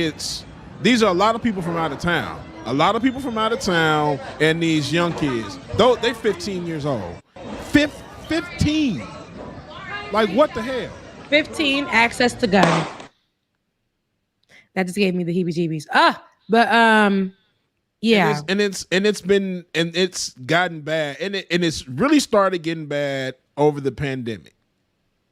these are a lot of people from out of town. A lot of people from out of town and these young kids. Though they're 15 years old. 15. Like what the hell? 15 access to guns. That just gave me the heebie-jeebies. But yeah. And it's gotten bad. And it's really started getting bad over the pandemic.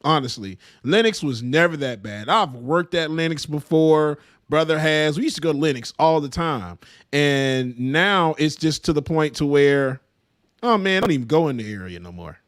Honestly, Lenox was never that bad. I've worked at Lenox before. Brother has. We used to go to Lenox all the time. And now it's just to the point to where, oh man, I don't even go in the area no more.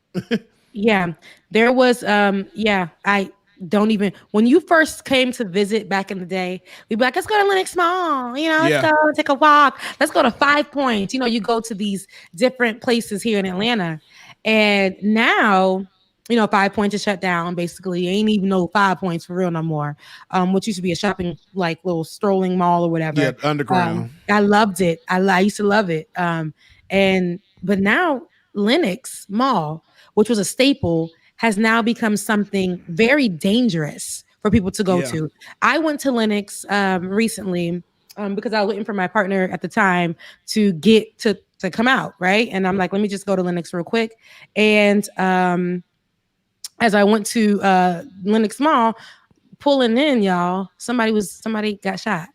Yeah. There was I don't even when you first came to visit back in the day, we'd be like, let's go to Lenox Mall, let's go take a walk, let's go to 5 Points. You go to these different places here in Atlanta. And now 5 Points is shut down. Basically, ain't even no 5 Points for real no more. Which used to be a shopping, like little strolling mall or whatever. Yeah, underground. I loved it. I used to love it. But now Lenox Mall, which was a staple, has now become something very dangerous for people to go to. I went to Lenox recently because I was waiting for my partner at the time to get to come out, right? And I'm like, let me just go to Lenox real quick. And as I went to Lenox Mall, pulling in, y'all, somebody got shot.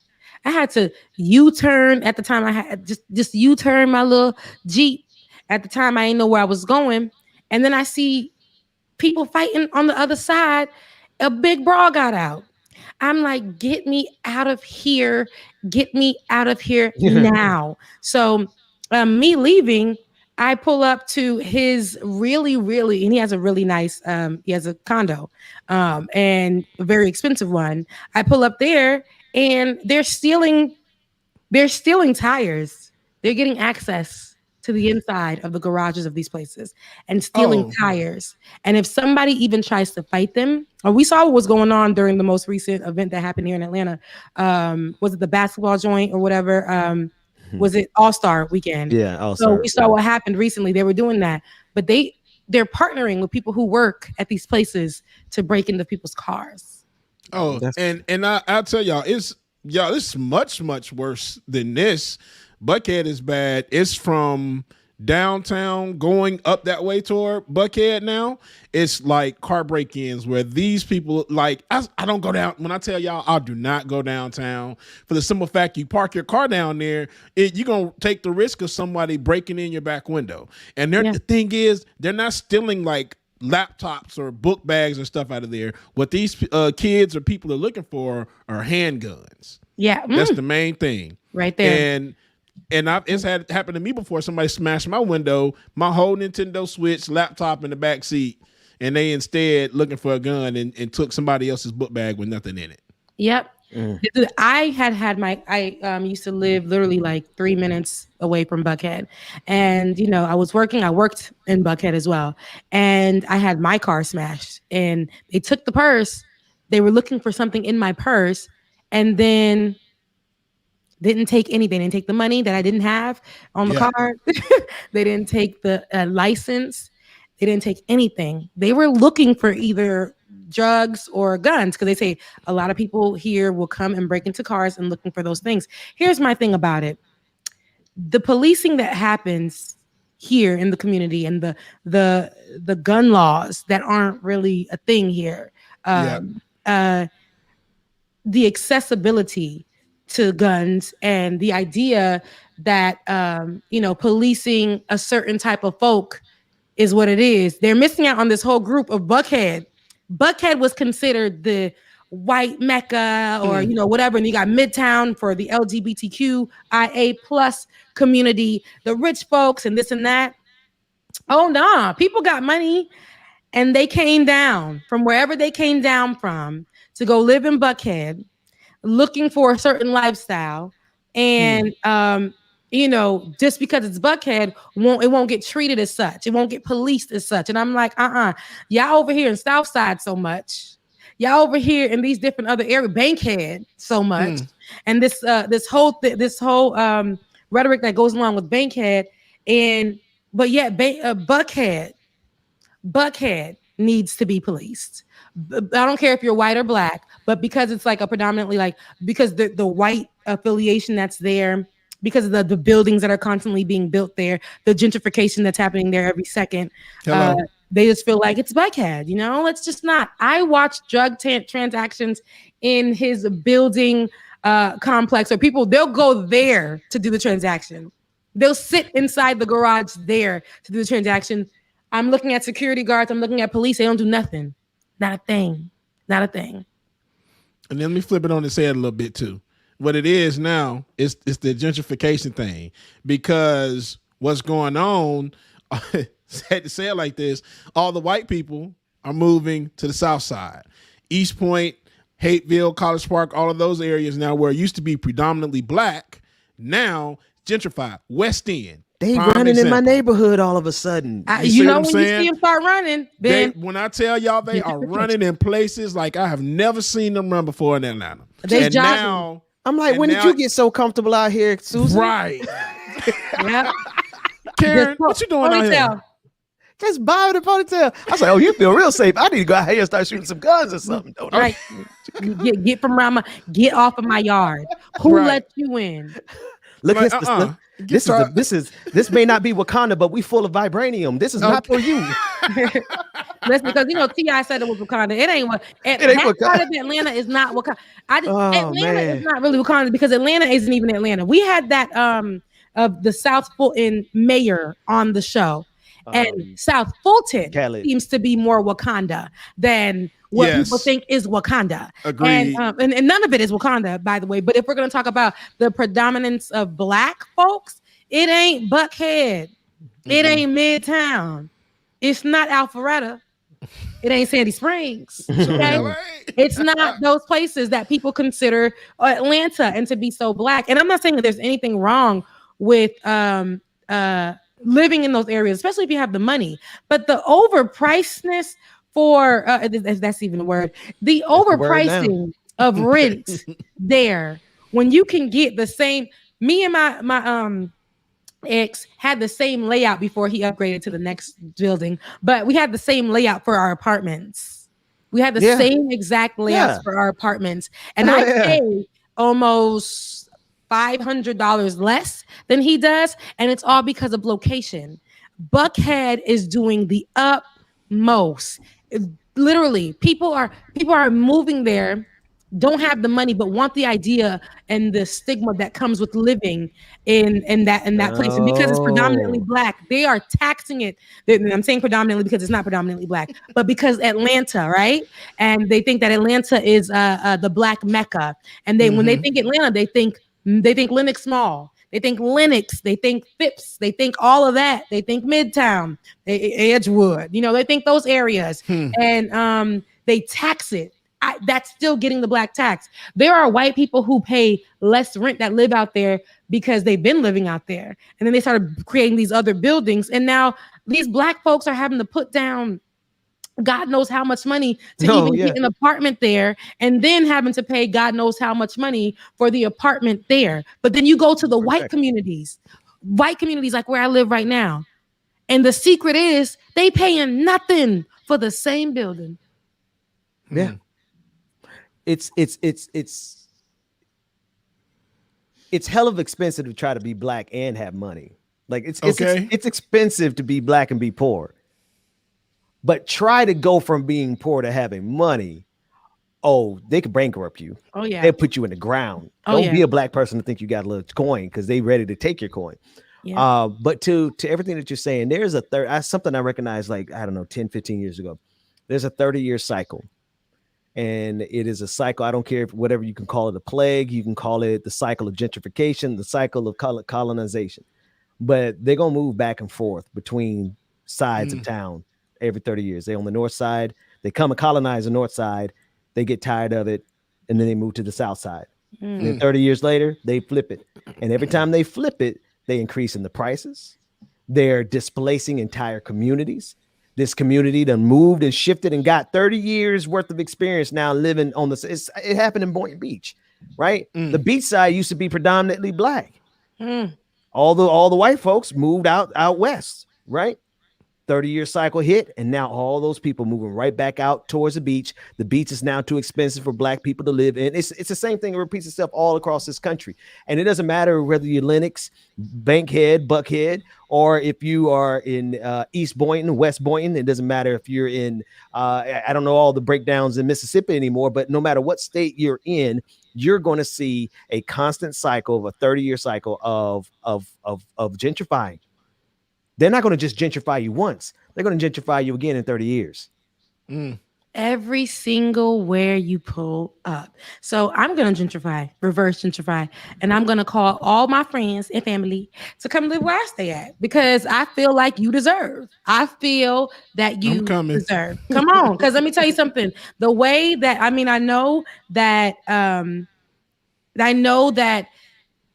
I had to U-turn at the time. I had just U-turn my little Jeep. At the time, I didn't know where I was going. And then I see people fighting on the other side. A big brawl got out. I'm like, get me out of here. Get me out of here now. So me leaving, I pull up to his really, and he has a really nice, he has a condo and a very expensive one. I pull up there and they're stealing tires. They're getting access to the inside of the garages of these places and stealing tires. And if somebody even tries to fight them, or we saw what was going on during the most recent event that happened here in Atlanta. Was it the basketball joint or whatever? Was it All-Star weekend? Yeah, All-Star. So we saw what happened recently. They were doing that, but they're partnering with people who work at these places to break into people's cars. Oh, and I'll tell y'all, it's much, much worse than this. Buckhead is bad. It's from downtown going up that way toward Buckhead now. It's like car break-ins where these people, like, I don't go down. When I tell y'all, I do not go downtown for the simple fact you park your car down there, you're going to take the risk of somebody breaking in your back window. And the thing is, they're not stealing like laptops or book bags and stuff out of there. What these kids or people are looking for are handguns. Yeah. That's the main thing. Right there. And it's had happened to me before. Somebody smashed my window, my whole Nintendo Switch, laptop in the back seat, and they instead looking for a gun and took somebody else's book bag with nothing in it. Yep. I used to live literally like 3 minutes away from Buckhead. And, I worked in Buckhead as well. And I had my car smashed and they took the purse. They were looking for something in my purse and then didn't take anything. They didn't take the money that I didn't have on the car. They didn't take the license. They didn't take anything. They were looking for either drugs or guns because they say a lot of people here will come and break into cars and looking for those things. Here's my thing about it. The policing that happens here in the community and the gun laws that aren't really a thing here. The accessibility to guns and the idea that policing a certain type of folk is what it is. They're missing out on this whole group of Buckhead. Buckhead was considered the white Mecca or whatever, and you got Midtown for the LGBTQIA plus community, the rich folks and this and that. Oh nah, people got money and they came down from wherever they came down from to go live in Buckhead looking for a certain lifestyle. And just because it's Buckhead, it won't get treated as such. It won't get policed as such. And I'm like, y'all over here in Southside so much. Y'all over here in these different other areas, Bankhead so much. And this whole rhetoric that goes along with Bankhead, but yet Buckhead needs to be policed. I don't care if you're white or black, but because it's like a predominantly because the white affiliation that's there, because of the buildings that are constantly being built there, the gentrification that's happening there every second. They just feel like it's Buckhead, let's just not. I watched drug transactions in his building complex, or they'll go there to do the transaction. They'll sit inside the garage there to do the transaction. I'm looking at security guards. I'm looking at police. They don't do nothing. Not a thing. Not a thing. And then let me flip it on its head a little bit too. What it is now is the gentrification thing, because what's going on, had to say it like this, all the white people are moving to the South Side. East Point, Hateville, College Park, all of those areas now where it used to be predominantly black, now gentrified. West End. They running in my neighborhood all of a sudden. You know, when you see them start running, then when I tell y'all they are running in places like I have never seen them run before in Atlanta. And now, I'm like, when did you get so comfortable out here, Susan? Right. Yeah. Karen, what you doing out here? Just bob the ponytail. I was like, oh, you feel real safe. I need to go out here and start shooting some guns or something. Don't I? Right. Get off of my yard. Who let you in? Look, this may not be Wakanda, but we full of vibranium. This is not for you. That's because T.I. said it was Wakanda. It ain't what. That part of Atlanta is not Wakanda. Atlanta is not really Wakanda because Atlanta isn't even Atlanta. We had that of the South Fulton mayor on the show, and South Fulton seems to be more Wakanda than what people think is Wakanda. Agreed. And none of it is Wakanda, by the way. But if we're going to talk about the predominance of black folks, it ain't Buckhead. It ain't Midtown. It's not Alpharetta. It ain't Sandy Springs. Okay? It's not those places that people consider Atlanta and to be so black. And I'm not saying that there's anything wrong with living in those areas, especially if you have the money. But the overpricedness for if that's even a word, the overpricing of rent there, when you can get the same. Me and my ex had the same layout before he upgraded to the next building, but we had the same layout for our apartments. We had the same exact layouts for our apartments, and I paid almost $500 less than he does, and it's all because of location. Buckhead is doing the utmost. Literally, people are moving there, don't have the money, but want the idea and the stigma that comes with living in that place. And because it's predominantly black, they are taxing it. I'm saying predominantly because it's not predominantly black, but because Atlanta, right? And they think that Atlanta is the black Mecca. And when they think Atlanta, they think Lenox Mall. They think Lenox, they think Phipps, they think all of that. They think Midtown, Edgewood, they think those areas. And they tax it. That's still getting the black tax. There are white people who pay less rent that live out there because they've been living out there. And then they started creating these other buildings. And now these black folks are having to put down God knows how much money to get an apartment there, and then having to pay God knows how much money for the apartment there. But then you go to the white communities like where I live right now, and the secret is they paying nothing for the same building. Yeah, it's hell of expensive to try to be black and have money. Like it's expensive to be black and be poor. But try to go from being poor to having money. Oh, they could bankrupt you. Oh, yeah. They'll put you in the ground. Don't be a black person to think you got a little coin because they ready to take your coin. Yeah. But to everything that you're saying, there's something I recognized like, 10, 15 years ago. There's a 30-year cycle. And it is a cycle. I don't care if whatever you can call it, a plague. You can call it the cycle of gentrification, the cycle of colonization. But they're going to move back and forth between sides of town. Every 30 years. They on the north side, they come and colonize the north side, they get tired of it, and then they move to the south side. And then 30 years later, they flip it. And every time they flip it, They increasing the prices. They're displacing entire communities. This community done moved and shifted and got 30 years worth of experience now living on this. It happened in Boynton Beach, right? The beach side used to be predominantly black. All the white folks moved out west, right? 30-year cycle hit, and now all those people moving right back out towards the beach. The beach is now too expensive for black people to live in. It's the same thing that repeats itself all across this country. And it doesn't matter whether you're Lenox, Bankhead, Buckhead, or if you are in East Boynton, West Boynton. It doesn't matter if you're in, I don't know all the breakdowns in Mississippi anymore, but no matter what state you're in, you're going to see a constant cycle of a 30-year cycle of gentrifying. They're not going to just gentrify you once. They're going to gentrify you again in 30 years. Every single where you pull up. So I'm going to reverse gentrify, and I'm going to call all my friends and family to come live where I stay at, because I feel like you deserve. I feel that you deserve. Come on, because let me tell you something. The way that, I know that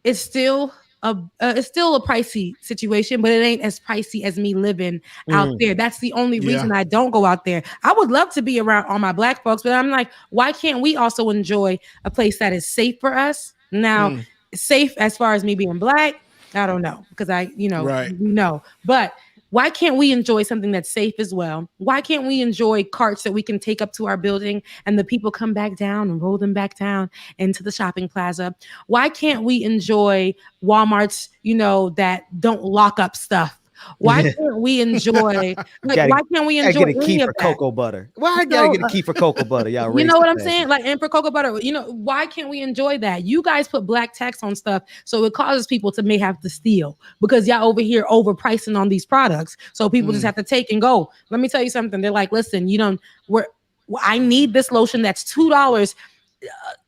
it's still a pricey situation, but it ain't as pricey as me living out there. That's the only reason I don't go out there. I would love to be around all my black folks, but I'm like, why can't we also enjoy a place that is safe for us? Now, safe as far as me being black, I don't know, because we know. But why can't we enjoy something that's safe as well? Why can't we enjoy carts that we can take up to our building and the people come back down and roll them back down into the shopping plaza? Why can't we enjoy Walmarts, that don't lock up stuff? Why can't we enjoy? Why can't we enjoy get a key for cocoa butter? Why I gotta get a key for cocoa butter? Y'all, you know what I'm saying? And for cocoa butter, why can't we enjoy that? You guys put black tax on stuff, so it causes people to may have to steal because y'all over here overpricing on these products. So people just have to take and go. Let me tell you something. They're like, listen, I need this lotion that's $2.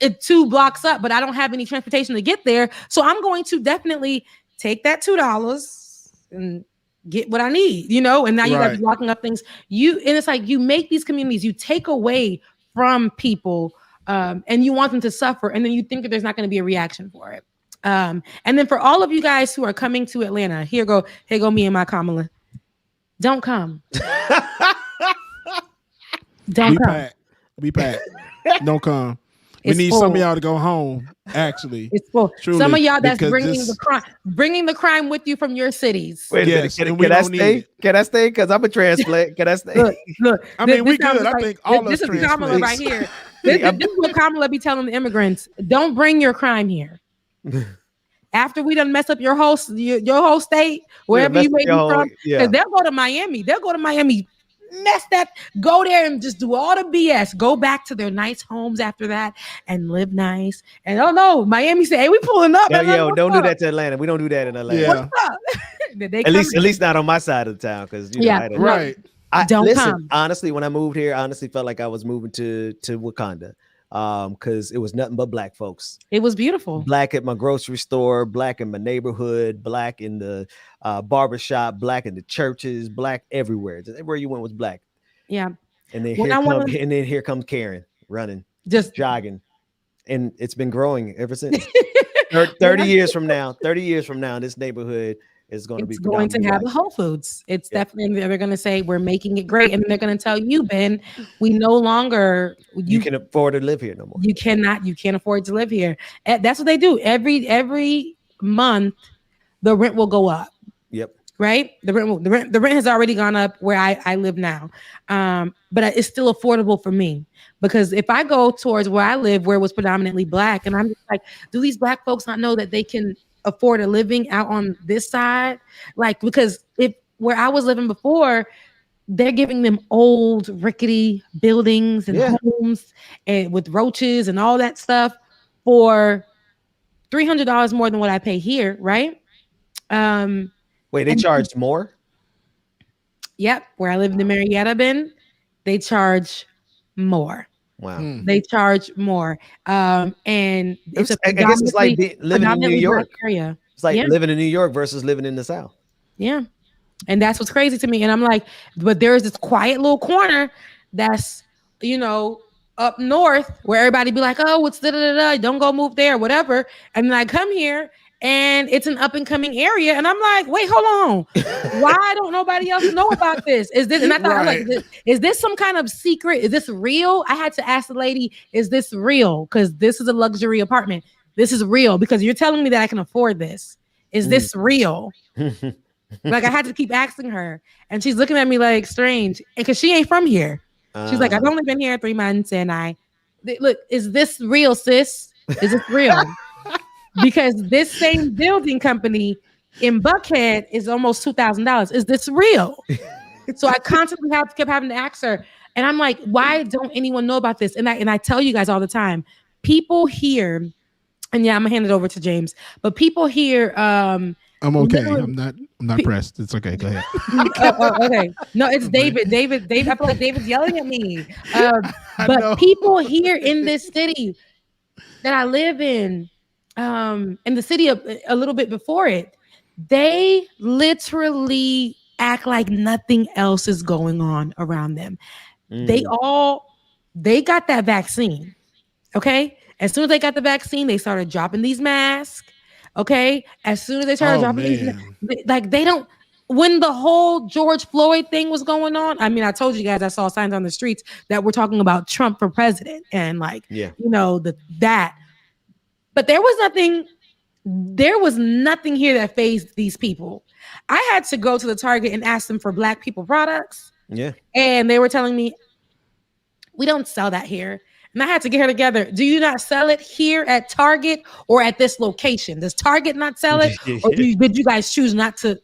It's 2 blocks up, but I don't have any transportation to get there. So I'm going to definitely take that $2 and get what I need, and now you guys are locking up things. And it's like you make these communities, you take away from people, and you want them to suffer, and then you think that there's not going to be a reaction for it. And then for all of you guys who are coming to Atlanta, here go me and my Kamala. Don't come. Don't come. Be packed. Don't come. We need some of y'all to go home. Actually, it's full. Truly, some of y'all that's bringing the crime with you from your cities. Wait a minute. Can I stay? Can I stay? Because I'm a transplant. Can I stay? Look. We good. I think all this us is Kamala right here. This is what Kamala be telling the immigrants: don't bring your crime here. After we done mess up your whole state, wherever you may be from, because they'll go to Miami. Mess that, go there and just do all the BS, go back to their nice homes after that and live nice. And oh no, Miami say, hey, we pulling up. Don't do that to Atlanta. We don't do that in Atlanta. Yeah. What's up? At least not on my side of the town, because right. Don't come. Honestly, when I moved here, I honestly felt like I was moving to Wakanda. Because it was nothing but black folks. It was beautiful. Black at my grocery store, black in my neighborhood, black in the barbershop, black in the churches, black everywhere. Just everywhere you went was black. Yeah. And then here comes Karen running, just jogging, and it's been growing ever since. 30 years from now, this neighborhood is going to have a Whole Foods. It's definitely, they're going to say we're making it great, and they're going to tell you, Ben, we no longer you can afford to live here no more. You can't afford to live here. That's what they do every month. The rent will go up. Yep. Right. The rent has already gone up where I live now, but it's still affordable for me, because if I go towards where I live, where it was predominantly black, and I'm just like, do these black folks not know that they can afford a living out on this side? Like, because where I was living before, they're giving them old rickety buildings and homes and with roaches and all that stuff for $300 more than what I pay here, right? Wait, they charged more? Yep, where I live in the Marietta, Ben, they charge more. Wow. They charge more. And I guess it's like living in New York. Area. It's like living in New York versus living in the South. Yeah. And that's what's crazy to me. And I'm like, but there's this quiet little corner that's, up north where everybody be like, oh, it's don't go move there, whatever. And then I come here and it's an up and coming area. And I'm like, wait, hold on. Why don't nobody else know about this? Is this? And I thought, I'm like, is this some kind of secret? Is this real? I had to ask the lady, is this real? Because this is a luxury apartment. This is real because you're telling me that I can afford this. Is this real? Like I had to keep asking her, and she's looking at me like strange, because she ain't from here. She's like, I've only been here 3 months, and look, is this real, sis? Is this real? Because this same building company in Buckhead is almost $2,000. Is this real? So I constantly kept having to ask her, and I'm like, why don't anyone know about this? And I tell you guys all the time, people here, and yeah, I'm gonna hand it over to James, but people here, I'm okay. I'm not pressed. It's okay. Go ahead. Okay. No, it's David. David. I feel like David's yelling at me. But people here in this city that I live in the city a little bit before it, they literally act like nothing else is going on around them. They got that vaccine. Okay. As soon as they got the vaccine, they started dropping these masks. Okay. As soon as they started dropping these, like they don't. When the whole George Floyd thing was going on, I mean, I told you guys I saw signs on the streets that were talking about Trump for president and that. But there was nothing here that fazed these people. I had to go to the Target and ask them for Black people products. Yeah. And they were telling me, we don't sell that here. And I had to get her together. Do you not sell it here at Target or at this location? Does Target not sell it? Or did you guys choose not to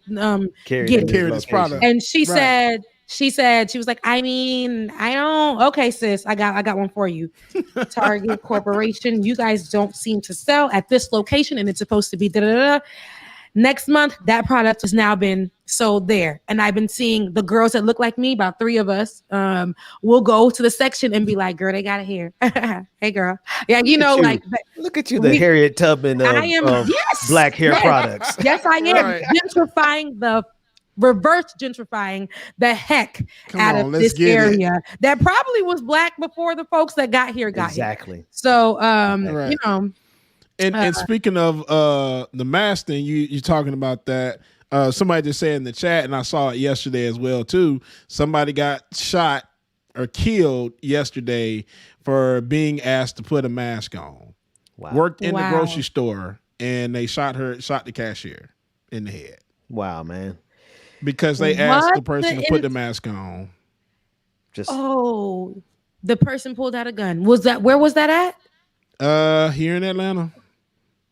carry this product? And she said, she was like, I mean, I don't. Okay, sis, I got one for you. Target Corporation, you guys don't seem to sell at this location, and it's supposed to be da-da-da. Next month, that product has now been sold there. And I've been seeing the girls that look like me, about 3 of us, will go to the section and be like, girl, they got it here. Hey, girl. Yeah, look at you, the Harriet Tubman of Black hair products. Yes, I am. Reverse gentrifying the heck out of this area that probably was Black before the folks that got here got here. So, And speaking of the mask thing, you're talking about that. Somebody just said in the chat, and I saw it yesterday as well too. Somebody got shot or killed yesterday for being asked to put a mask on. Wow. Worked in the grocery store, and they shot the cashier in the head. Wow, man. Because they asked the person to put the mask on. The person pulled out a gun. Where was that at? Here in Atlanta.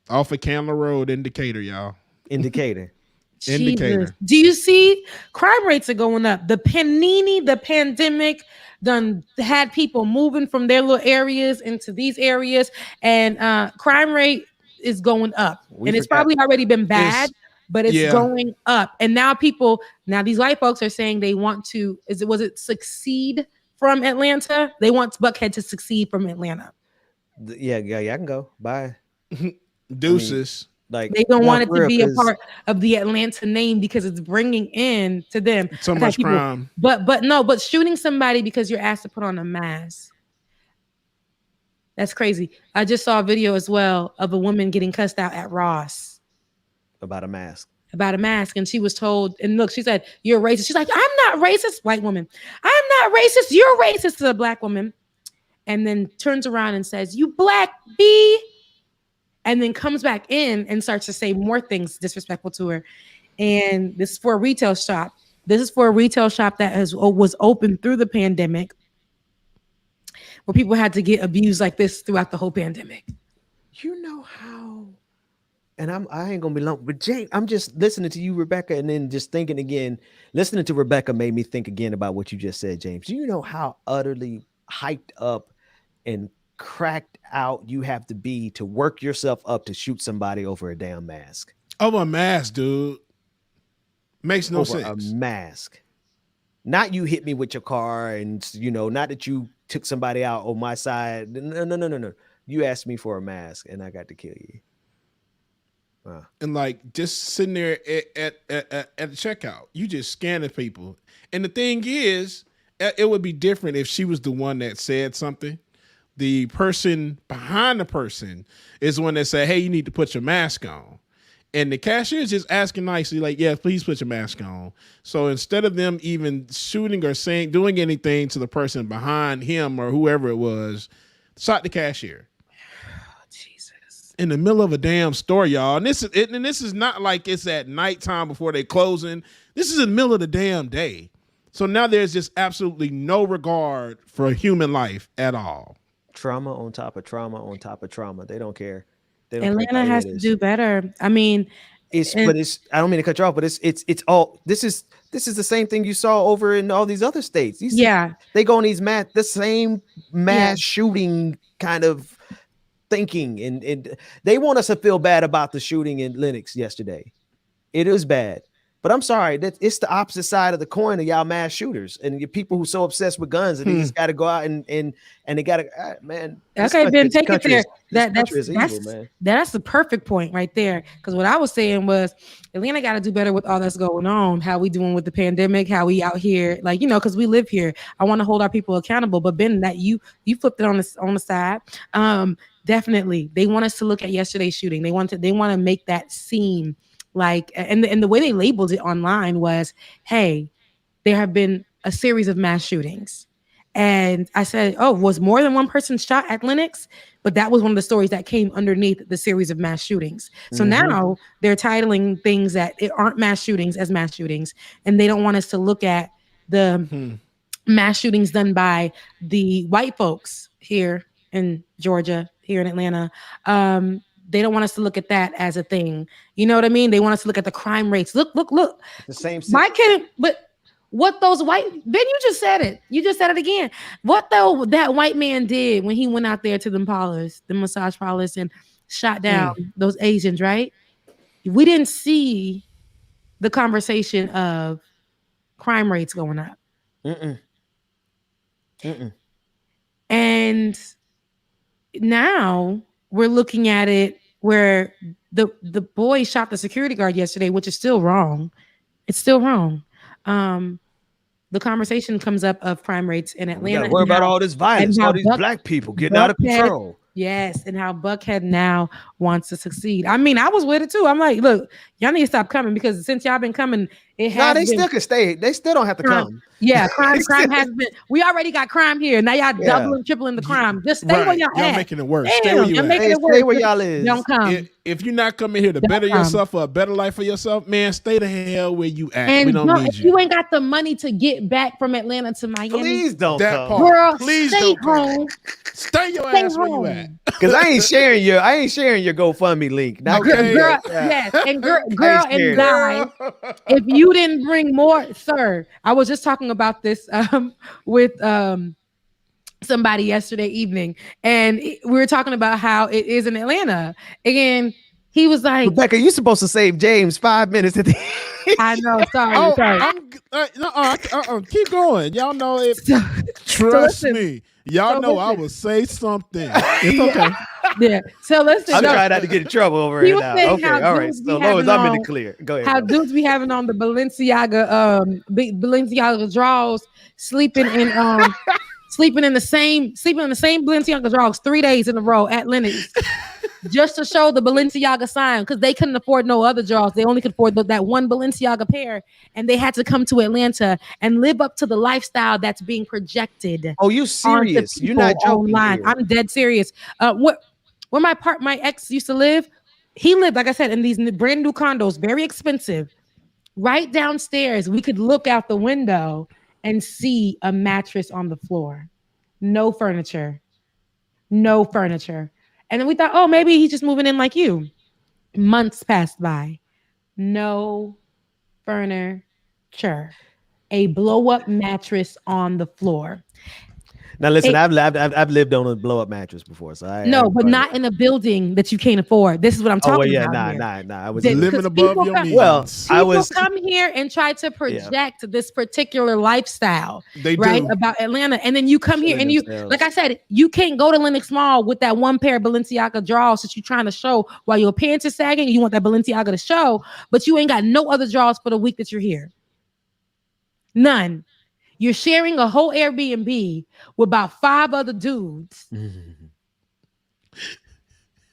Off of Candler Road, Indicator, y'all. Indicator. Indicator. Do you see crime rates are going up? The pandemic done had people moving from their little areas into these areas, and crime rate is going up. It's probably already been bad, but it's going up. And now these white folks are saying they want to, was it succeed from Atlanta? They want Buckhead to succeed from Atlanta. Yeah, I can go. Bye. Deuces. They don't want it to be a part of the Atlanta name because it's bringing in to them so much crime. But shooting somebody because you're asked to put on a mask. That's crazy. I just saw a video as well of a woman getting cussed out at Ross. About a mask. And she was told, and look, she said, you're racist. She's like, I'm not racist. White woman. I'm not racist. You're racist to a Black woman. And then turns around and says, you Black B. And then comes back in and starts to say more things disrespectful to her. And this is for a retail shop. This is for a retail shop that was open through the pandemic, where people had to get abused like this throughout the whole pandemic. You know how, and I ain't gonna be long, but James, I'm just listening to you, Rebecca, and then just thinking again. Listening to Rebecca made me think again about what you just said, James. Do you know how utterly hyped up and cracked out you have to be to work yourself up to shoot somebody over a damn mask? Over a mask, dude. Makes no sense. A mask. Not you hit me with your car, and not that you took somebody out on my side. No. You asked me for a mask, and I got to kill you. And like just sitting there at the checkout, you just scanning people. And the thing is, it would be different if she was the one that said something. The person behind the person is the one that said, hey, you need to put your mask on. And the cashier is just asking nicely, like, yeah, please put your mask on. So instead of them even shooting or doing anything to the person behind him or whoever it was, shot the cashier. Jesus. In the middle of a damn store, y'all. And this is not like it's at nighttime before they closing. This is in the middle of the damn day. So now there's just absolutely no regard for human life at all. Trauma on top of trauma on top of trauma. They don't care. Atlanta has to do better. I mean, I don't mean to cut you off, but it's all this is the same thing you saw over in all these other states. They go on these the same mass shooting kind of thinking, and they want us to feel bad about the shooting in Lenox yesterday. It is bad. But I'm sorry, it's the opposite side of the coin of y'all mass shooters and your people who so obsessed with guns and they just got to go out and they got to, man. Okay, Ben, take it there. That's the perfect point right there. Because what I was saying was Atlanta got to do better with all that's going on. How we doing with the pandemic? How we out here? Like, because we live here. I want to hold our people accountable. But Ben, that you flipped it on the side. Definitely, they want us to look at yesterday's shooting. They want to make that seem like, and the way they labeled it online was, hey, there have been a series of mass shootings. And I said, oh, was more than one person shot at Lenox? But that was one of the stories that came underneath the series of mass shootings. So now they're titling things that aren't mass shootings as mass shootings. And they don't want us to look at the mass shootings done by the white folks here in Georgia, here in Atlanta. They don't want us to look at that as a thing. You know what I mean? They want us to look at the crime rates. Look. The same. But what those white, Ben, you just said it. You just said it again. What though that white man did when he went out there to the massage parlors and shot down those Asians, right? We didn't see the conversation of crime rates going up. And now we're looking at it where the boy shot the security guard yesterday, which is still wrong. It's still wrong. The conversation comes up of crime rates in Atlanta. Worry about all this violence, all these black people getting out of control. Yes, and how Buckhead now wants to succeed. I mean, I was with it too. I'm like, look, y'all need to stop coming because since y'all been coming, it has. No, they still can stay. They still don't have to come. Yeah, crime has been. We already got crime here. Now y'all doubling, tripling the crime. Just stay where y'all at. Y'all making it worse. Damn, stay where you at. Stay where y'all is. Don't come. If you're not coming here to better yourself or a better life for yourself, man, stay the hell where you at. And we don't need you ain't got the money to get back from Atlanta to Miami. Please don't that come. part. Girl, Please stay don't home. Stay your ass where you at. Because I ain't sharing your GoFundMe link. Now, Okay. Girl, yes, and girl and guys, if you didn't bring more, sir. I was just talking about this with somebody yesterday evening, and we were talking about how it is in Atlanta, and he was like, Rebecca, you're supposed to save James 5 minutes at the I know, sorry. Keep going. Y'all know it. Trust me. Y'all know I will say something. It's okay. Yeah. So listen. I'm trying not to get in trouble over here now. Okay, all right. So long as I'm in the clear. Go ahead. How dudes be having on the Balenciaga draws, sleeping in the same Balenciaga draws 3 days in a row at Lenox. Just to show the Balenciaga sign, because they couldn't afford no other draws. They only could afford that one Balenciaga pair, and they had to come to Atlanta and live up to the lifestyle that's being projected. Oh, you serious? You're not joking online. I'm dead serious. Where my ex used to live, he lived, like I said, in these brand new condos, very expensive. Right downstairs, we could look out the window and see a mattress on the floor. No furniture. And then we thought, oh, maybe he's just moving in like you. Months passed by. No furniture. A blow-up mattress on the floor. Now listen, I've lived on a blow-up mattress before, so but not in a building that you can't afford. This is what I'm talking about. Nah. I was living above your means. Well, people come here and try to project this particular lifestyle, about Atlanta, and then you come here and you, like I said, you can't go to Lenox Mall with that one pair of Balenciaga drawers that you're trying to show while your pants are sagging. You want that Balenciaga to show, but you ain't got no other drawers for the week that you're here. None. You're sharing a whole Airbnb with about 5 other dudes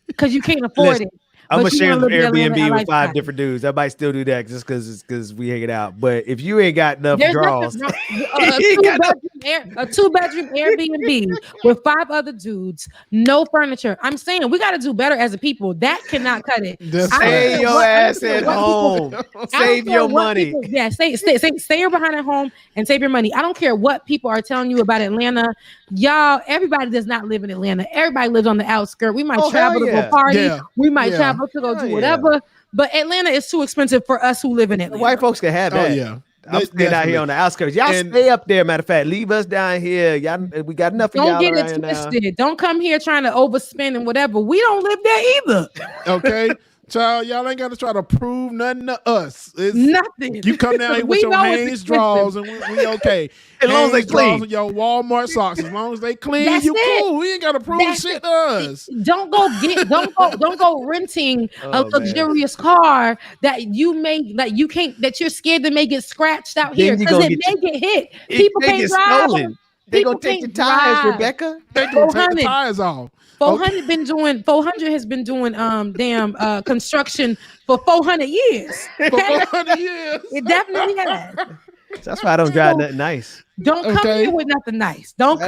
because you can't afford it. I'm but gonna you share want to live the Airbnb Atlanta with 5 lifestyle. different dudes. I might still do that just because we hang it out. But if you ain't got enough There's draws, nothing wrong. A two-bedroom Airbnb with 5 other dudes, no furniture. I'm saying we got to do better as a people. That cannot cut it. stay your ass at home. Save your money. Stay your behind at home and save your money. I don't care what people are telling you about Atlanta. Y'all, everybody does not live in Atlanta. Everybody lives on the outskirts. We might travel to go party. We might travel to go do whatever. But Atlanta is too expensive for us who live in Atlanta. White folks can have that. Oh yeah. I'm staying out here on the outskirts. Y'all stay up there. Matter of fact, leave us down here. Y'all, we got enough of y'all. Don't get it twisted. Don't come here trying to overspend and whatever. We don't live there either. Okay. Child, y'all ain't got to try to prove nothing to us. It's nothing. You come down here with your Hanes draws and we okay. As long as they clean. And your Walmart socks, as long as they clean, you cool. We ain't got to prove shit to us. Don't go renting a luxurious car that you may that you're scared that may get scratched out here because it may get hit. People can't drive. Stolen. They gonna take the tires, Rebecca. They gonna take the tires off. 400 has been doing construction for 400 years. For 400 years. It definitely has. That's why I don't drive nothing nice. Don't come here with nothing nice. Don't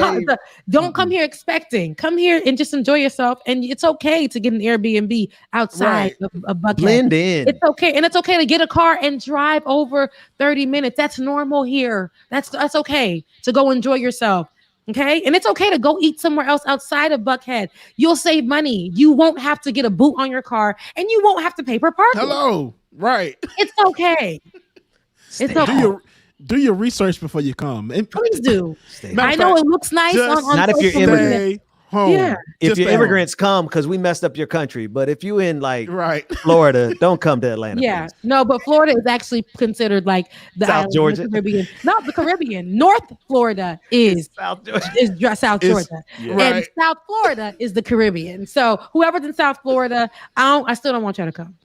come here expecting. Come here and just enjoy yourself. And it's okay to get an Airbnb outside of Buckhead. Blend in. It's okay. And it's okay to get a car and drive over 30 minutes. That's normal here. That's okay to go enjoy yourself. Okay. And it's okay to go eat somewhere else outside of Buckhead. You'll save money. You won't have to get a boot on your car and you won't have to pay for parking. Hello. Right. It's okay. It's okay. Do your research before you come. And please do. I know it looks nice on not if you're immigrant. Home. Yeah. If your immigrants come, because we messed up your country. But if you in Florida, don't come to Atlanta. Yeah. Please. No, but Florida is actually considered like the South Georgia. The Caribbean. Not the Caribbean. North Florida is South Georgia. Is South Georgia. And South Florida is the Caribbean. So whoever's in South Florida, I still don't want y'all to come.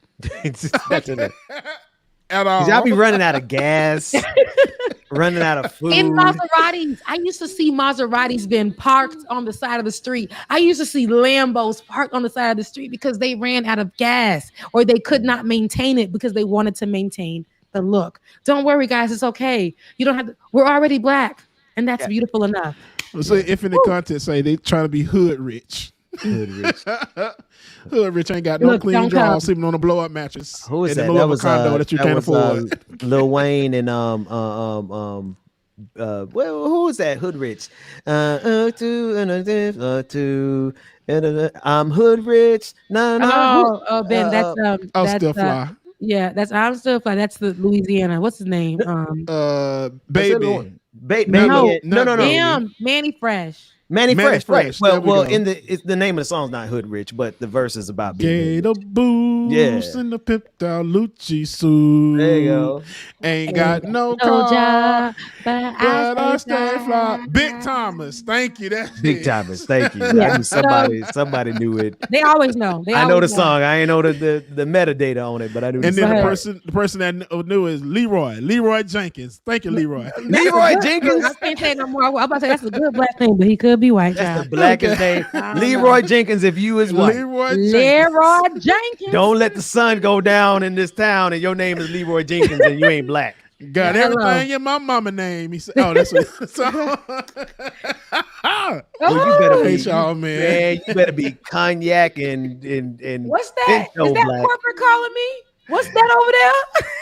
At all. Y'all be running out of gas, running out of food. In Maseratis, I used to see Maseratis being parked on the side of the street. I used to see Lambos parked on the side of the street because they ran out of gas or they could not maintain it because they wanted to maintain the look. Don't worry, guys. It's okay. You don't have to. We're already black, and that's beautiful enough. So if in the content say they trying to be hood rich. Hood rich. Hood rich ain't got no clean drawers, sleeping on a blow up mattress. Who is that? That was condo that you can't afford. Lil Wayne and well, who was that? Hood rich. I'm hood rich. Ben, that's Still Fly. Yeah, that's I'm Still Fly. That's the Louisiana. What's his name? Baby. No. Manny Fresh. Manny Fresh, right? Well, in the name of the song's not Hood Rich, but the verse is about being Gator boots in the pimped out Lucci suit. There you go. Ain't got no car, but I stay fly. Big Thomas, thank you. That's Big Thomas, thank you. Yeah. I knew somebody knew it. They always know. I know the song. I ain't know the metadata on it, but I knew. And then the person that knew is Leroy Jenkins. Thank you, Leroy. Leroy Jenkins. I can't say no more. I'm about to say that's a good black name, but he could be white. That's the blackest name. Leroy Jenkins, if you is white. Leroy Jenkins. Don't let the sun go down in this town and your name is Leroy Jenkins and you ain't black. Got everything in my mama name. He said, "Oh, that's what." Well, you better be, y'all, man. You better be cognac and what's that? Is that black. Corporate calling me? What's that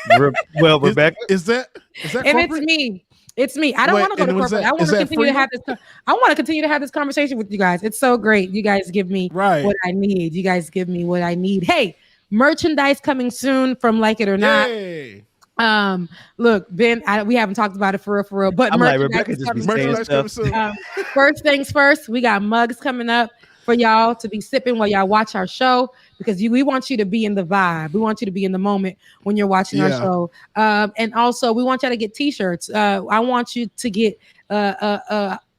over there? Well, Rebecca, is that and corporate? It's me. It's me. I don't want to go to corporate. I want to continue to have this. I want to continue to have this conversation with you guys. It's so great. You guys give me what I need. You guys give me what I need. Hey, merchandise coming soon from Like It or Not. Yay. Look, Ben, we haven't talked about it for real, but I'm like, Rebecca just be saying stuff. First things first, we got mugs coming up for y'all to be sipping while y'all watch our show because we want you to be in the vibe. We want you to be in the moment when you're watching our show. And also, we want y'all to get t-shirts. I want you to get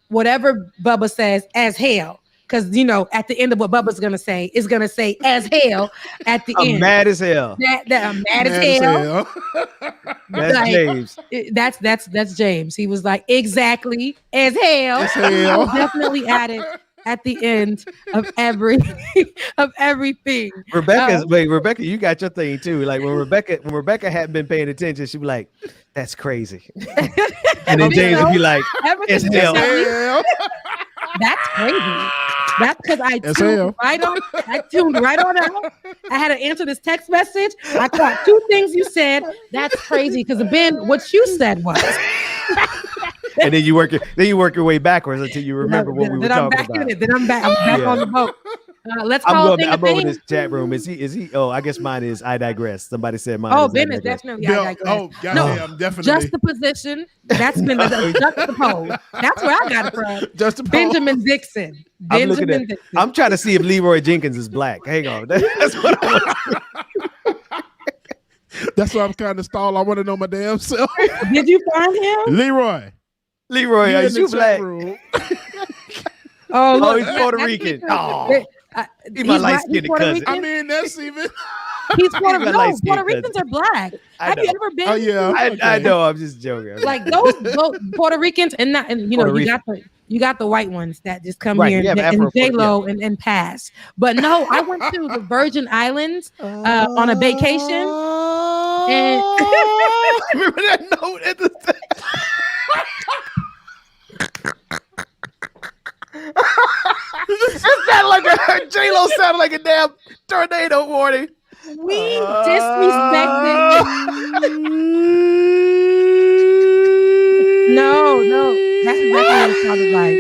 whatever Bubba says as hell. Because, at the end of what Bubba's going to say, is going to say as hell at the end. I'm mad as hell. I'm mad as hell. That's like, James. That's James. He was like, exactly as hell. As hell. Definitely added at the end of everything. Rebecca, you got your thing too. Like when Rebecca hadn't been paying attention, she'd be like, "That's crazy," and then James would be like, "It's hell." That's crazy. That's because I tuned right on out. I had to answer this text message. I caught 2 things you said. That's crazy because Ben, what you said was. And then you work your way backwards until you remember what we were talking about. Then I'm back on the boat. Let's call it. I'm over this chat room. Is he? Oh, I guess mine is. I digress. Somebody said mine. Oh, is Ben I is digress. definitely. I digress. Oh, goddamn, definitely. Juxtaposition. That's been juxtapose. That's where I got it from. Juxtapose. Benjamin Dixon. Dixon. I'm trying to see if Leroy Jenkins is black. Hang on. That's what I want. That's why I'm kind of stalled. I want to know my damn self. Did you find him? Leroy, are you black? Oh, he's Puerto Rican. Oh, he's my light-skinned cousin. I mean, that's even. He's Puerto Rican. Puerto Ricans are black. Have you ever been? Oh yeah, I know. I'm just joking. Like those Puerto Ricans, and you know, you got the white ones that just come here and J-Lo and pass. But no, I went to the Virgin Islands on a vacation. And remember that note at the thing? It sounded like J-Lo sounded like a damn tornado warning. We disrespected. No, that's exactly what it sounded like.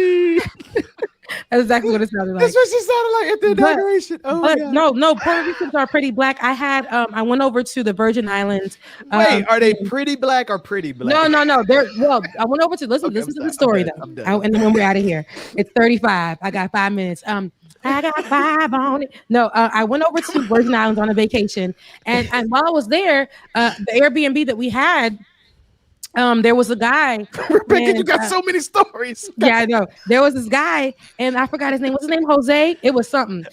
That's exactly what it sounded like. That's what she sounded like at the inauguration. No, Puerto Ricans are pretty black. I went over to the Virgin Islands. Wait, are they pretty black or pretty black? No. I went over to listen to the story though. And then when we're out of here, it's 35. I got 5 minutes. I got 5 on it. No, I went over to Virgin Islands on a vacation, and while I was there, the Airbnb that we had. There was a guy. Rebecca, you got so many stories. Yeah, I know. There was this guy, and I forgot his name. What's his name? Jose. It was something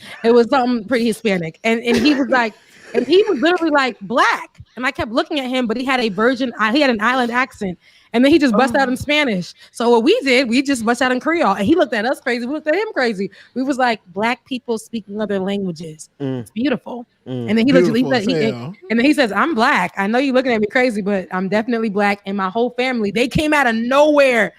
pretty Hispanic, and he was like, and he was literally like black, and I kept looking at him, but he had an island accent, and then he just bust out in Spanish. So what we did, we just bust out in Creole, and he looked at us crazy. We looked at him crazy. We was like, black people speaking other languages. It's beautiful. And then he says, I'm black. I know you're looking at me crazy, but I'm definitely black. And my whole family, they came out of nowhere.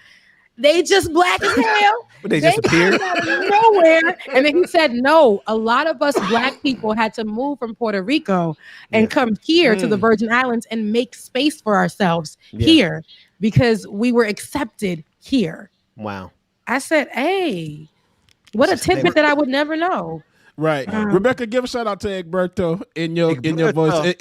They just black as hell. But they just appeared out of nowhere. And then he said, no, a lot of us black people had to move from Puerto Rico and come here to the Virgin Islands and make space for ourselves here because we were accepted here. Wow. I said, hey, what a tidbit that I would never know. Right. Rebecca, give a shout out to Egberto in your voice.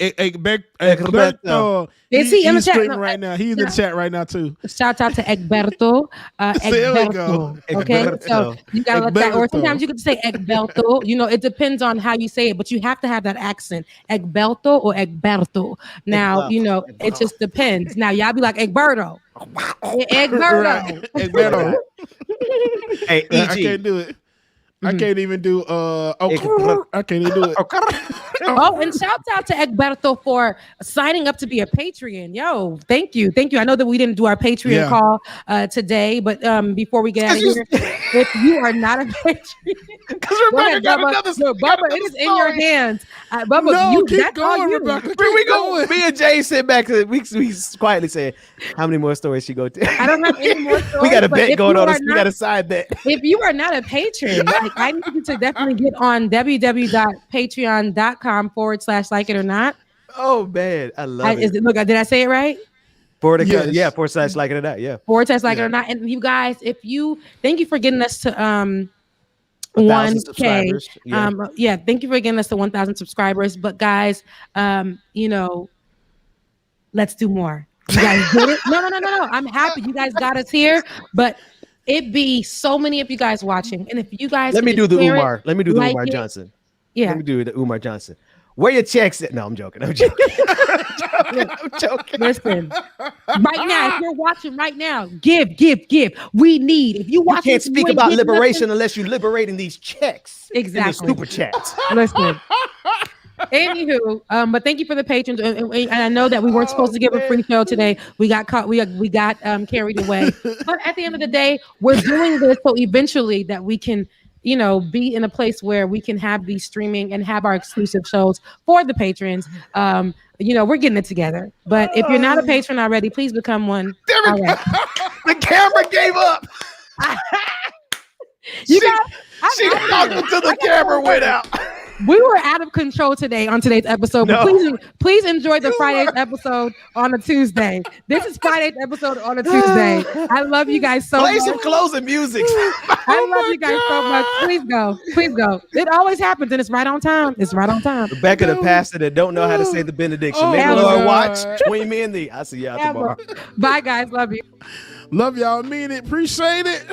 Egberto. Is he in the chat right now? He's in the chat right now too. Shout out to Egberto. There we go. Okay. So you gotta let that, or sometimes you could say Egberto. You know, it depends on how you say it, but you have to have that accent. Egberto or Egberto. Now, you know, it just depends. Now y'all be like Egberto. Egberto. Egberto. Hey, I can't do it. I can't even do I can't even do it. Oh, and shout out to Egberto for signing up to be a Patreon. Yo, thank you. I know that we didn't do our Patreon call today, but before we get out of here, if you are not a Patreon, because Rebecca got another. Bubba, it is in your hands. Bubba, no, keep going, Rebecca. We go. Me and Jay sit back. We quietly say, how many more stories she go to? I don't have any more stories. We got a bet going on. We got a side bet. If you are not a patron, I need you to definitely get on www.patreon.com/like it or not. Oh man, I love it. Look, did I say it right? /like it or not. Yeah. /like it or not. And you guys, thank you for getting us to 1K. Thank you for getting us to 1,000 subscribers. But guys, you know, let's do more. You guys did it. No. I'm happy you guys got us here, but it'd be so many of you guys watching. And if you guys let me do the Umar Johnson. Yeah. Let me do the Umar Johnson. Where your checks at? No, I'm joking. I'm joking. Listen, right now, if you're watching right now, give. We need. If you watch, you can't speak about liberation unless you're liberating these checks. Exactly. In the super chats. Listen. Anywho, but thank you for the patrons, and I know that we weren't supposed to give a free show today. We got caught. We got carried away. But at the end of the day, we're doing this so eventually that we can be in a place where we can have these streaming and have our exclusive shows for the patrons. We're getting it together. But if you're not a patron already, please become one. All right. The camera gave up. She knocked until the camera went out. We were out of control today on today's episode, but please enjoy the Friday's episode on a Tuesday. This is Friday's episode on a Tuesday. I love you guys so much. Play some closing music. I love you guys so much. Please go. It always happens, and it's right on time. Rebecca, the pastor that don't know how to say the benediction. May the Lord watch between me and thee. I'll see y'all tomorrow. Bye, guys. Love you. Love y'all. Mean it. Appreciate it.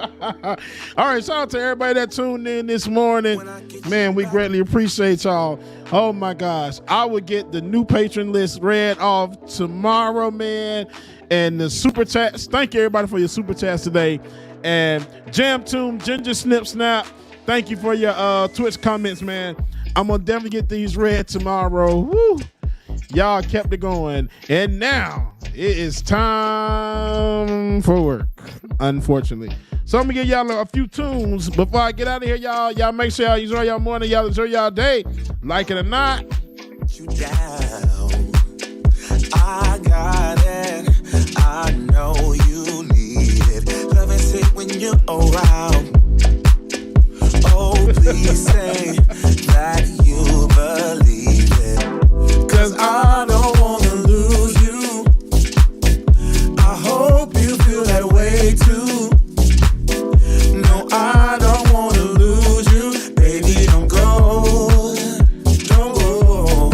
All right, shout out to everybody that tuned in this morning. Man, we greatly appreciate y'all. Oh my gosh, I will get the new patron list read off tomorrow, man. And the super chats, thank you everybody for your super chats today. And Jam Tune, Ginger Snip Snap, thank you for your Twitch comments, man. I'm gonna definitely get these read tomorrow. Woo. Y'all kept it going. And now it is time for work, unfortunately. So I'm gonna give y'all a few tunes before I get out of here, y'all. Y'all make sure y'all enjoy y'all morning, y'all enjoy y'all day. Like it or not. You down. I got it. I know you need it. Love is it when you're around. Oh, please say that you believe it. 'Cause I don't wanna lose you. I hope you feel that way too. No, I don't wanna lose you. Baby, don't go. Don't go.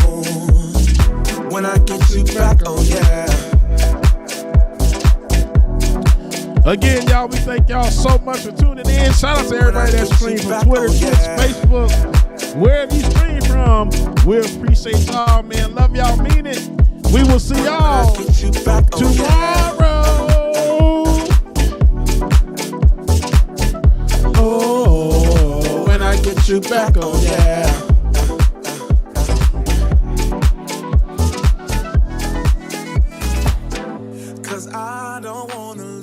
When I get you back, oh yeah. Again, y'all, we thank y'all so much for tuning in. Shout out to everybody that streams from Twitter, Twitch, Facebook, wherever you stream from. We appreciate y'all, man. Love y'all, mean it. We will see y'all tomorrow. Oh, when I get you back, oh yeah. Cause I don't wanna